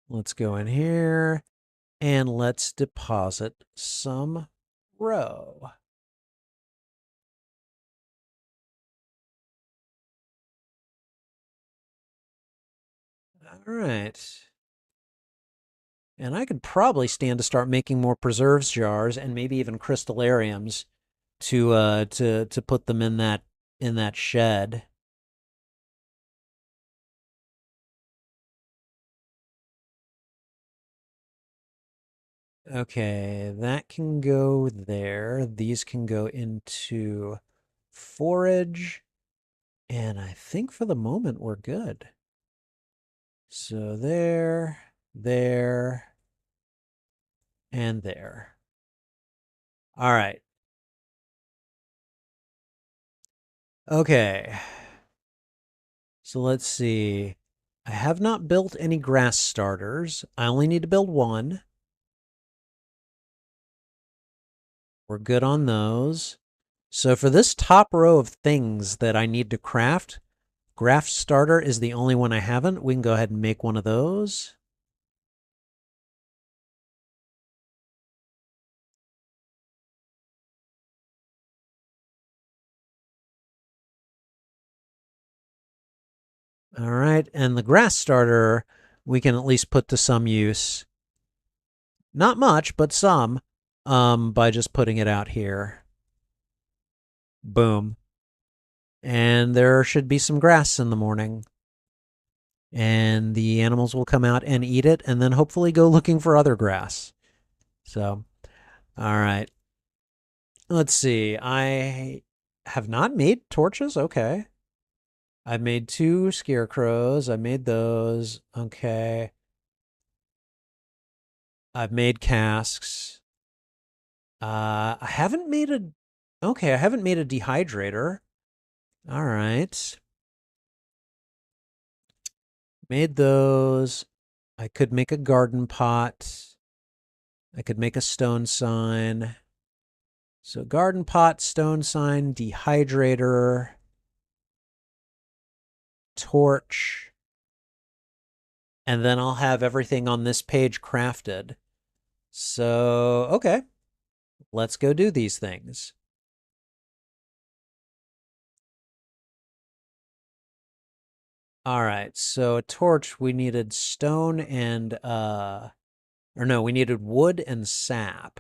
Let's go in here and let's deposit some roe. All right. And I could probably stand to start making more preserves jars and maybe even crystallariums to put them in that shed. Okay, that can go there. These can go into forage. And I think for the moment we're good. So there, and there. All right. Okay. So let's see. I have not built any grass starters. I only need to build one. We're good on those. So for this top row of things that I need to craft, grass starter is the only one I haven't. We can go ahead and make one of those. All right. And the grass starter, we can at least put to some use. Not much, but some, by just putting it out here. Boom. And there should be some grass in the morning. And the animals will come out and eat it and then hopefully go looking for other grass. So, all right. Let's see. I have not made torches. Okay. I've made 2 scarecrows. I made those. Okay. I've made casks. I haven't made a... Okay, I haven't made a dehydrator. All right. Made those. I could make a garden pot. I could make a stone sign. So garden pot, stone sign, dehydrator, torch. And then I'll have everything on this page crafted. So, okay. Let's go do these things. All right. So a torch, we needed stone and Or no, we needed wood and sap.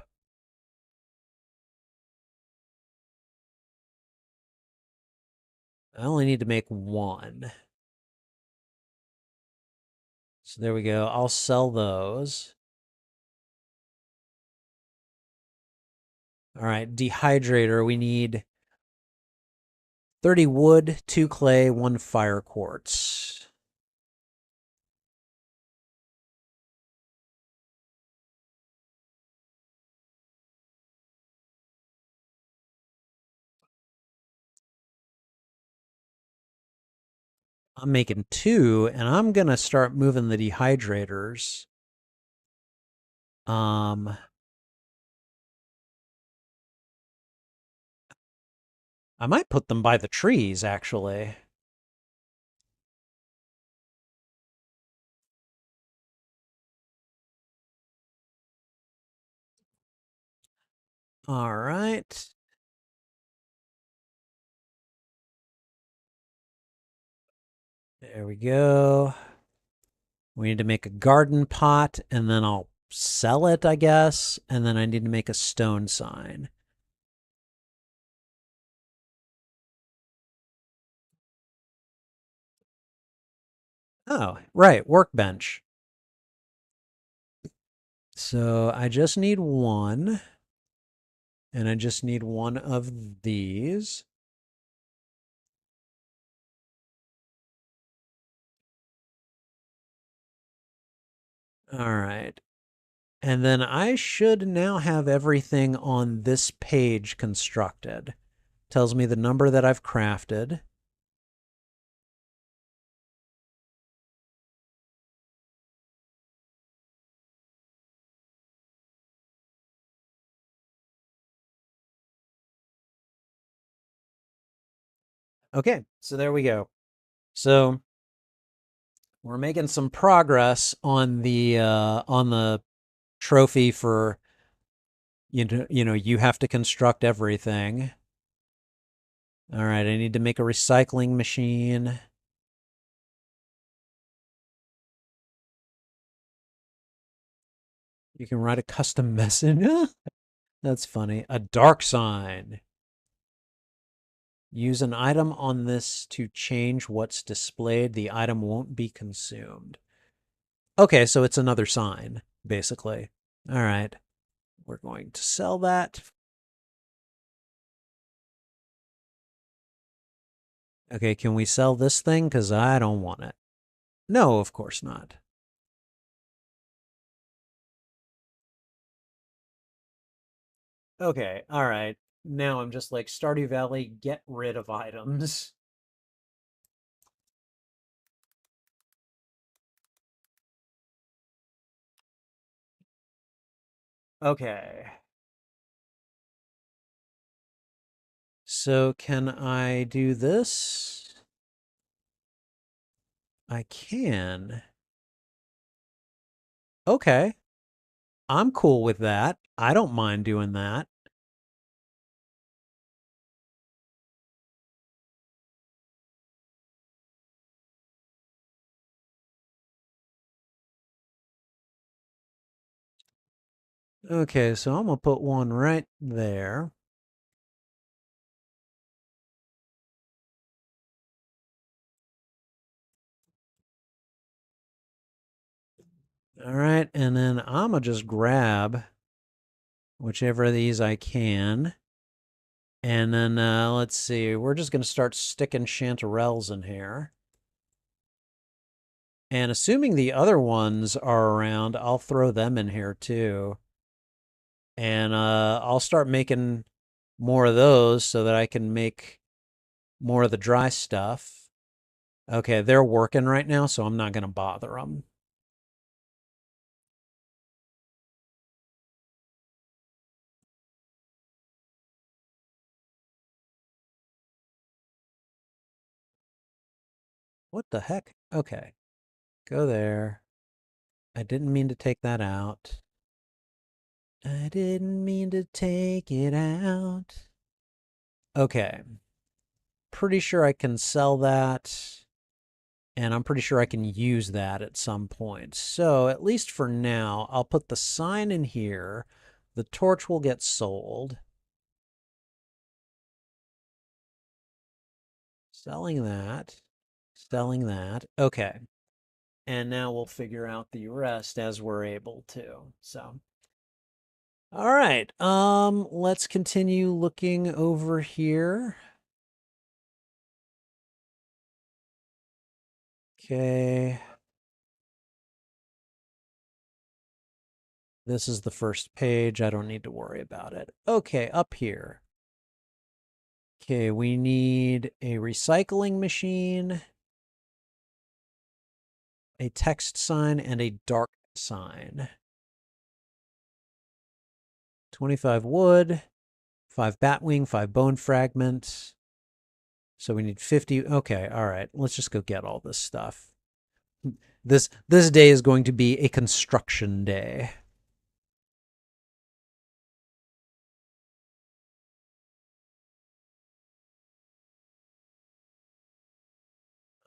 I only need to make one. So there we go. I'll sell those. All right, dehydrator. We need 30 wood, 2 clay, 1 fire quartz. I'm making 2, and I'm going to start moving the dehydrators. I might put them by the trees, actually. All right. There we go. We need to make a garden pot, and then I'll sell it, I guess. And then I need to make a stone sign. Oh, right, workbench. So I just need one. And I just need one of these. All right. And then I should now have everything on this page constructed. Tells me the number that I've crafted. Okay, so there we go. So we're making some progress on the trophy for you have to construct everything. All right, I need to make a recycling machine. You can write a custom message. That's funny. A dark sign. Use an item on this to change what's displayed. The item won't be consumed. Okay, so it's another sign, basically. All right. We're going to sell that. Okay, can we sell this thing? Because I don't want it. No, of course not. Okay, all right. Now I'm just like, Stardew Valley, get rid of items. Okay. So can I do this? I can. Okay. I'm cool with that. I don't mind doing that. Okay, so I'm going to put one right there. All right, and then I'm going to just grab whichever of these I can. And then let's see, we're just going to start sticking chanterelles in here. And assuming the other ones are around, I'll throw them in here too. And I'll start making more of those so that I can make more of the dry stuff. Okay, they're working right now, so I'm not going to bother them. What the heck? Okay, go there. I didn't mean to take that out. I didn't mean to take it out. Okay. Pretty sure I can sell that. And I'm pretty sure I can use that at some point. So at least for now, I'll put the sign in here. The torch will get sold. Selling that. Selling that. Okay. And now we'll figure out the rest as we're able to. So, all right. Let's continue looking over here. Okay. This is the first page. I don't need to worry about it. Okay, up here. Okay, we need a recycling machine, a text sign, and a dark sign. 25 wood, 5 batwing, 5 bone fragments. So we need 50. Okay, all right. Let's just go get all this stuff. This day is going to be a construction day.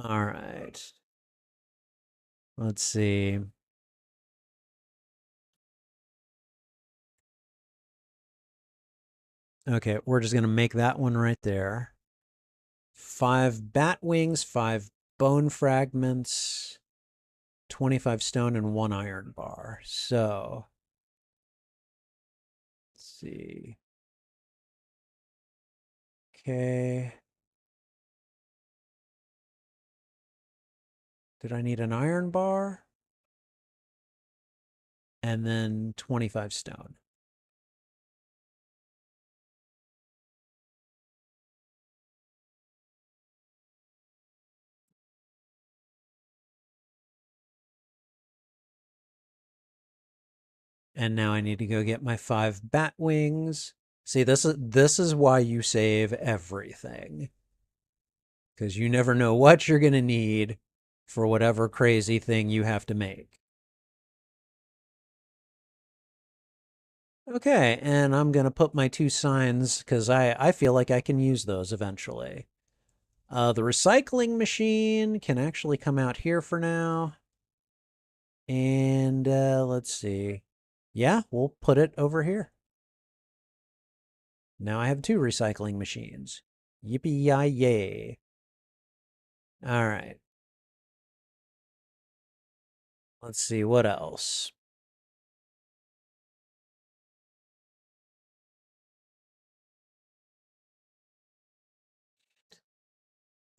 All right. Let's see. Okay, we're just going to make that one right there. 5 bat wings, 5 bone fragments, 25 stone, and 1 iron bar. So, let's see. Okay. Did I need an iron bar? And then 25 stone. And now I need to go get my 5 bat wings. See, this is why you save everything. Because you never know what you're going to need for whatever crazy thing you have to make. Okay, and I'm going to put my 2 signs because I feel like I can use those eventually. The recycling machine can actually come out here for now. And let's see. Yeah, we'll put it over here. Now I have 2 recycling machines. Yippee-yi-yay. All right. Let's see, what else?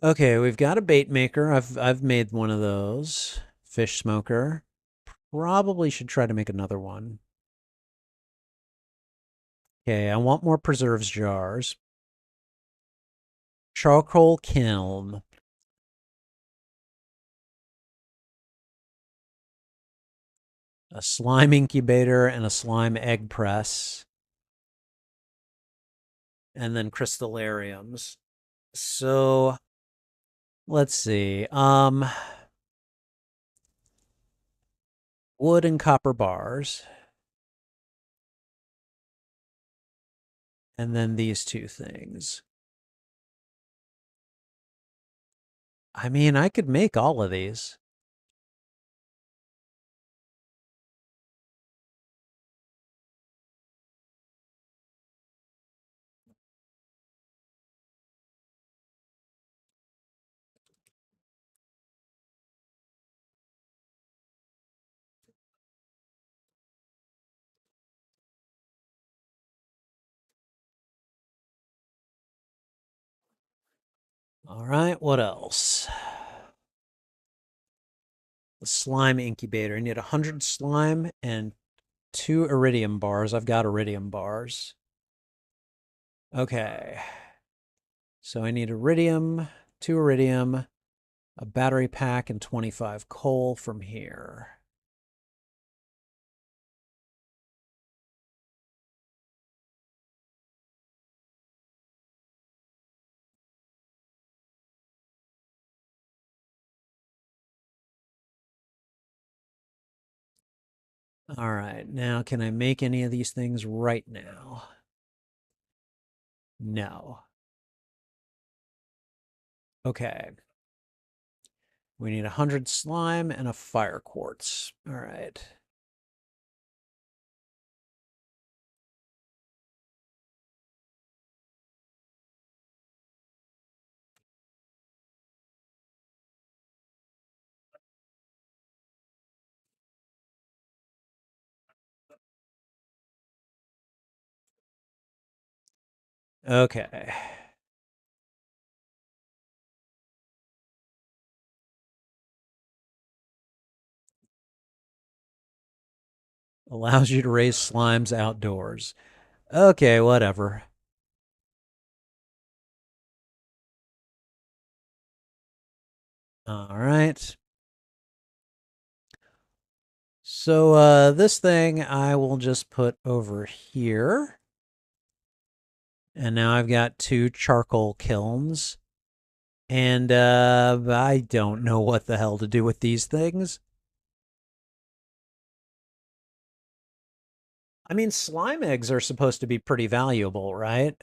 Okay, we've got a bait maker. I've made one of those. Fish smoker. Probably should try to make another one. Okay, I want more preserves jars. Charcoal kiln. A slime incubator and a slime egg press. And then crystallariums. So let's see. Wood and copper bars. And then these 2 things. I mean, I could make all of these. All right, what else? The slime incubator. I need 100 slime and 2 iridium bars. I've got iridium bars. Okay. So I need iridium, 2 iridium, a battery pack, and 25 coal from here. All right, now can I make any of these things right now? No. Okay. We need 100 slime and a fire quartz. All right. Okay. Allows you to raise slimes outdoors. Okay, whatever. All right. So this thing I will just put over here. And now I've got 2 charcoal kilns. And I don't know what the hell to do with these things. I mean, slime eggs are supposed to be pretty valuable, right?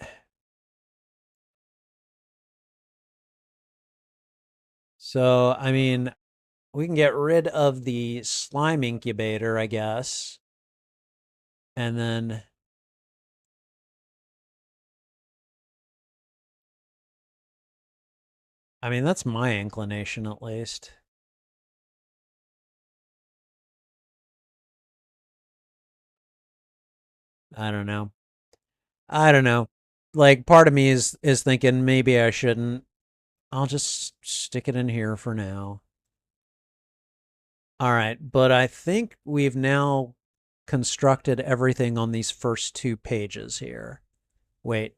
So, I mean, we can get rid of the slime incubator, I guess. And then, I mean, that's my inclination at least. I don't know. I don't know. Like part of me is thinking maybe I shouldn't. I'll just stick it in here for now. All right, but I think we've now constructed everything on these first 2 pages here. Wait.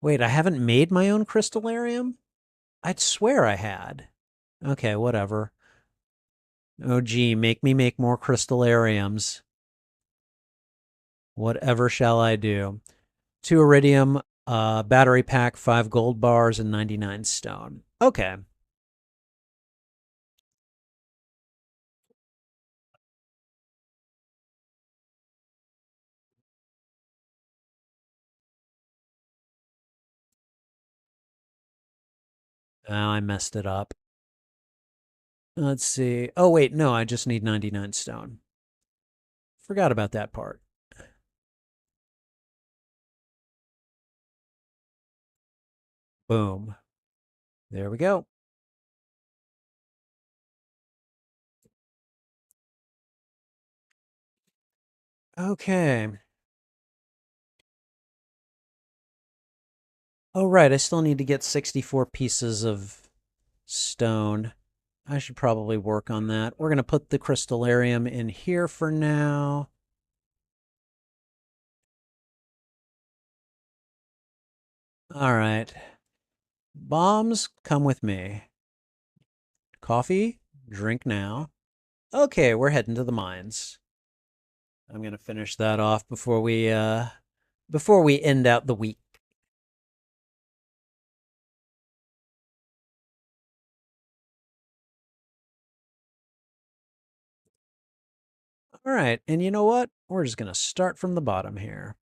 Wait, I haven't made my own crystallarium? I'd swear I had. Okay, whatever. Oh, gee, make me make more crystallariums. Whatever shall I do? 2 iridium, battery pack, 5 gold bars, and 99 stone. Okay. Oh, I messed it up. Let's see. Oh, wait, no, I just need 99 stone. Forgot about that part. Boom. There we go. Okay. Oh, right. I still need to get 64 pieces of stone. I should probably work on that. We're going to put the crystallarium in here for now. All right. Bombs, come with me. Coffee, drink now. Okay, we're heading to the mines. I'm going to finish that off before we end out the week. All right, and you know what? We're just going to start from the bottom here.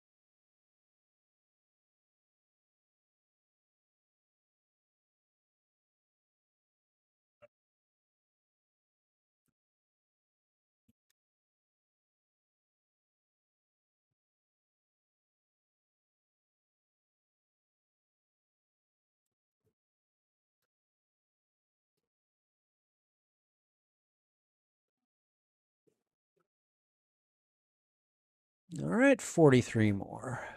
All right, 43 more.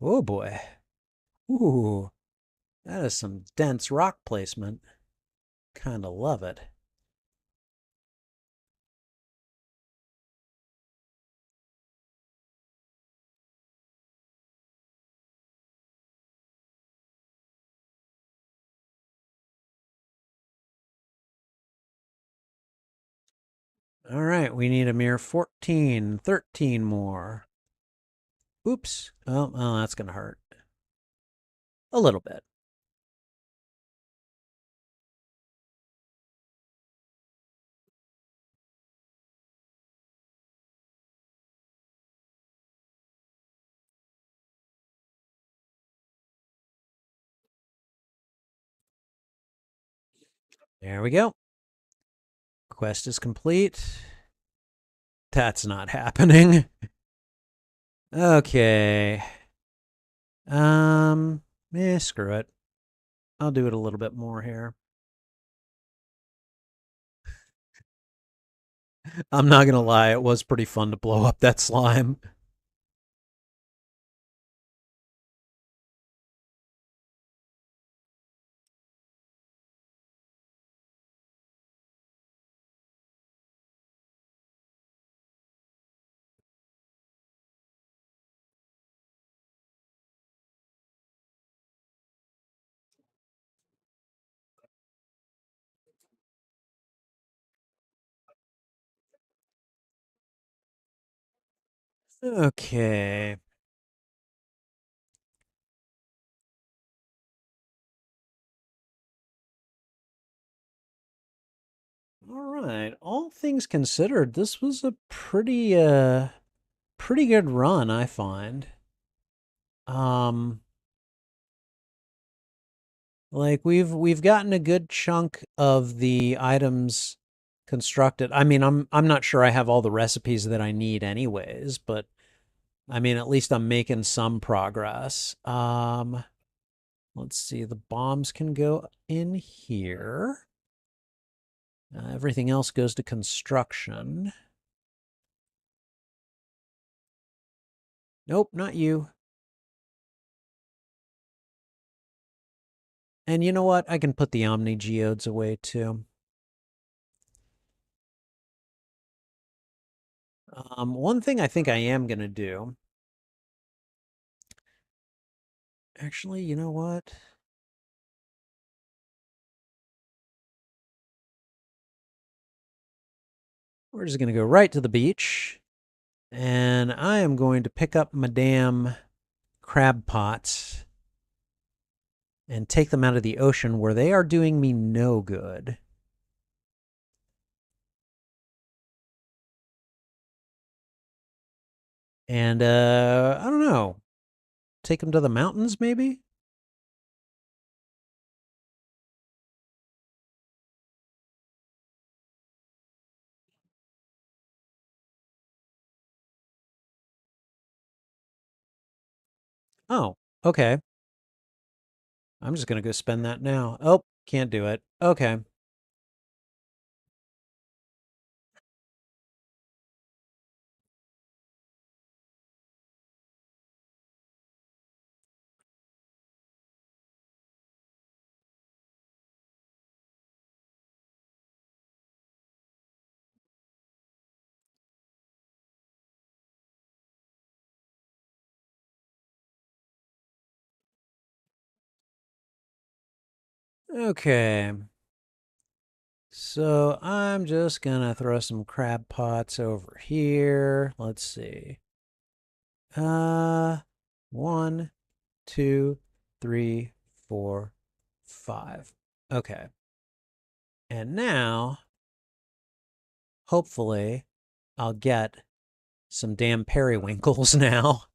Oh boy. Ooh, that is some dense rock placement. Kind of love it. All right, we need a mere 14, 13 more. Oops. Oh, that's going to hurt. A little bit. There we go. Quest is complete. That's not happening. Okay. Screw it. I'll do it a little bit more here. I'm not gonna lie, it was pretty fun to blow up that slime. Okay. All right. All things considered, this was a pretty good run, I find. Um like we've gotten a good chunk of the items constructed. I mean, I'm not sure I have all the recipes that I need anyways, but I mean, at least I'm making some progress. Let's see. The bombs can go in here. Everything else goes to construction. Nope, not you. And you know what? I can put the Omni Geodes away too. One thing I think I am going to do. Actually, you know what? We're just going to go right to the beach. And I am going to pick up my damn crab pots and take them out of the ocean where they are doing me no good. And I don't know. Take them to the mountains, maybe? Oh, okay. I'm just going to go spend that now. Oh, can't do it. Okay. Okay. So I'm just going to throw some crab pots over here. Let's see. Uh, 1, 2, 3, 4, 5. Okay. And now, hopefully, I'll get some damn periwinkles now.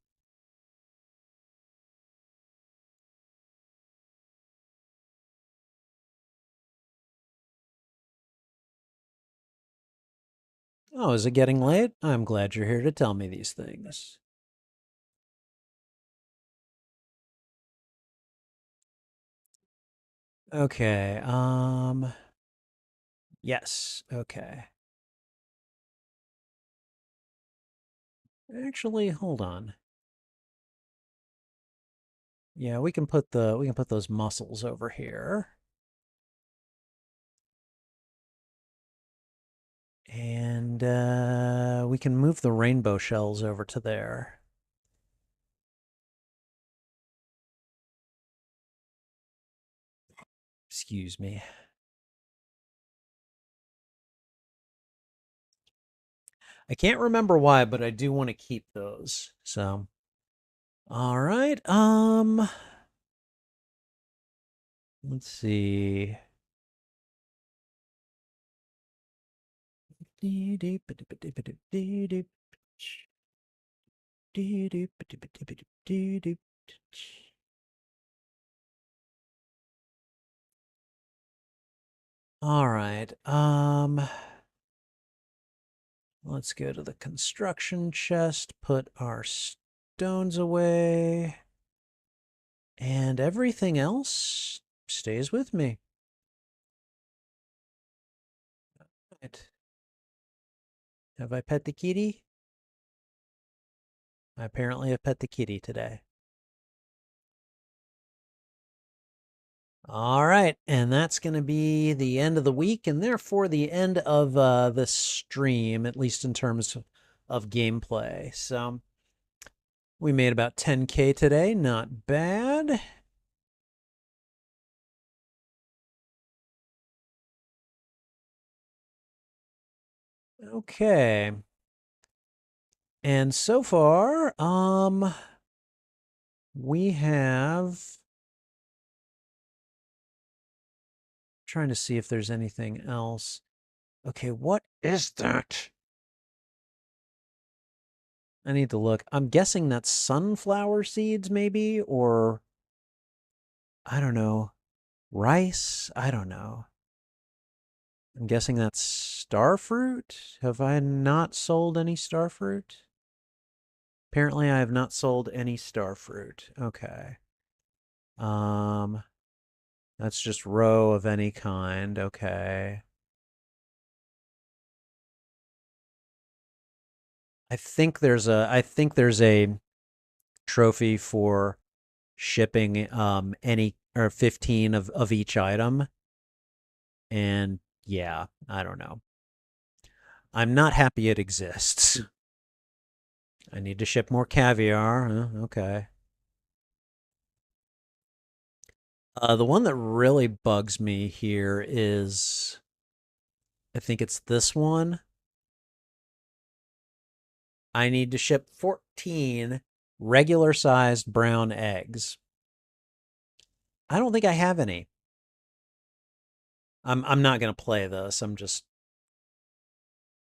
Oh, is it getting late? I'm glad you're here to tell me these things. Okay, yes, okay. Actually, hold on. Yeah, we can put those mussels over here. And we can move the rainbow shells over to there. Excuse me. I can't remember why, but I do want to keep those. So, all right. Let's see. All right. Let's go to the construction chest, put our stones away, and everything else stays with me. Right. Have I pet the kitty? I apparently have pet the kitty today. All right, and that's going to be the end of the week, and therefore the end of the stream, at least in terms of gameplay. So we made about 10K today, not bad. Okay. And so far, we have trying to see if there's anything else. Okay, what is that? I need to look. I'm guessing that's sunflower seeds, maybe, or I don't know, rice. I don't know. I'm guessing that's starfruit. Have I not sold any starfruit? Apparently, I have not sold any starfruit. Okay. Um, that's just row of any kind. Okay. I think there's a trophy for shipping any or 15 of each item. And yeah, I don't know. I'm not happy it exists. I need to ship more caviar. Okay. The one that really bugs me here is, I think it's this one. I need to ship 14 regular sized brown eggs. I don't think I have any. I'm not going to play this. I'm just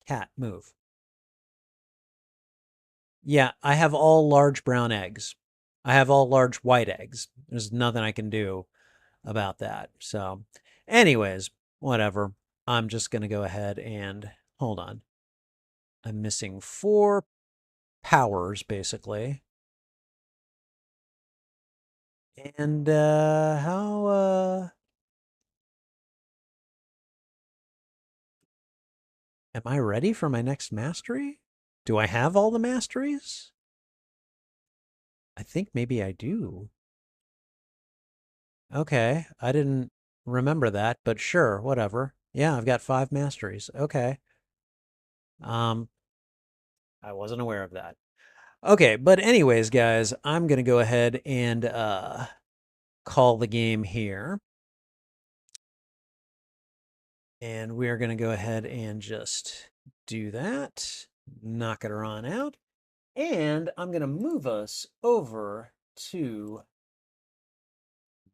cat move. Yeah, I have all large brown eggs. I have all large white eggs. There's nothing I can do about that. So, anyways, whatever. I'm just going to go ahead and hold on. I'm missing 4 powers basically. And how am I ready for my next mastery? Do I have all the masteries? I think maybe I do. Okay, I didn't remember that, but sure, whatever. Yeah, I've got 5 masteries. Okay. Um, I wasn't aware of that. Okay, but anyways, guys, I'm gonna go ahead and call the game here. And we're gonna go ahead and just do that. Knock it on out. And I'm gonna move us over to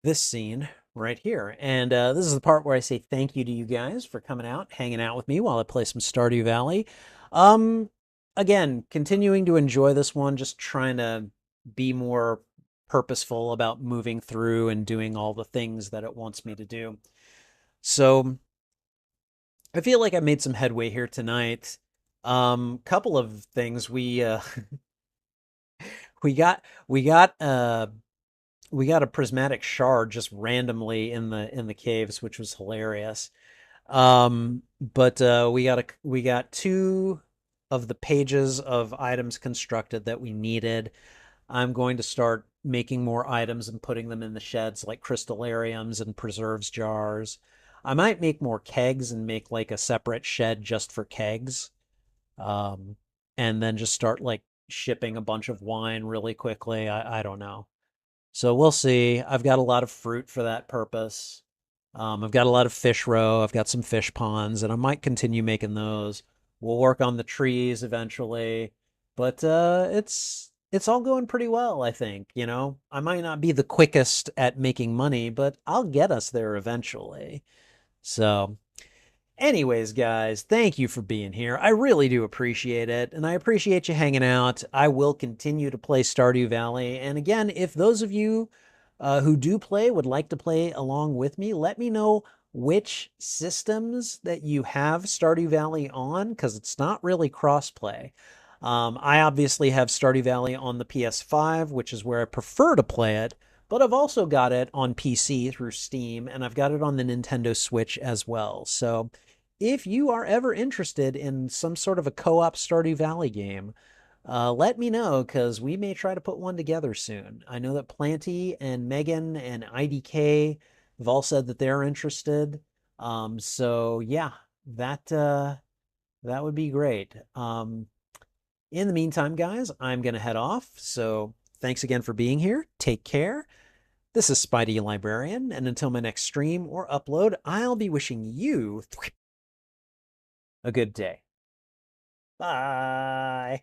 this scene right here. And this is the part where I say thank you to you guys for coming out, hanging out with me while I play some Stardew Valley. Um, Again, continuing to enjoy this one, just trying to be more purposeful about moving through and doing all the things that it wants me to do. So I feel like I made some headway here tonight. Couple of things we got we got we got a prismatic shard just randomly in the caves, which was hilarious. But we got 2 of the pages of items constructed that we needed. I'm going to start making more items and putting them in the sheds, like crystallariums and preserves jars. I might make more kegs and make like a separate shed just for kegs. Um, and then just start like shipping a bunch of wine really quickly. I don't know. So we'll see. I've got a lot of fruit for that purpose. I've got a lot of fish roe. I've got some fish ponds, and I might continue making those. We'll work on the trees eventually, but it's all going pretty well, I think. You know, I might not be the quickest at making money, but I'll get us there eventually. So, anyways, guys, thank you for being here. I really do appreciate it, and I appreciate you hanging out. I will continue to play Stardew Valley. And again, if those of you who do play would like to play along with me, let me know which systems that you have Stardew Valley on, because it's not really crossplay. I obviously have Stardew Valley on the PS5, which is where I prefer to play it, but I've also got it on PC through Steam, and I've got it on the Nintendo Switch as well. So if you are ever interested in some sort of a co-op Stardew Valley game, let me know because we may try to put one together soon. I know that Planty and Megan and IDK have all said that they're interested. So yeah, that would be great. In the meantime, guys, I'm gonna head off. So thanks again for being here. Take care. This is Spidey Librarian, and until my next stream or upload, I'll be wishing you a good day. Bye.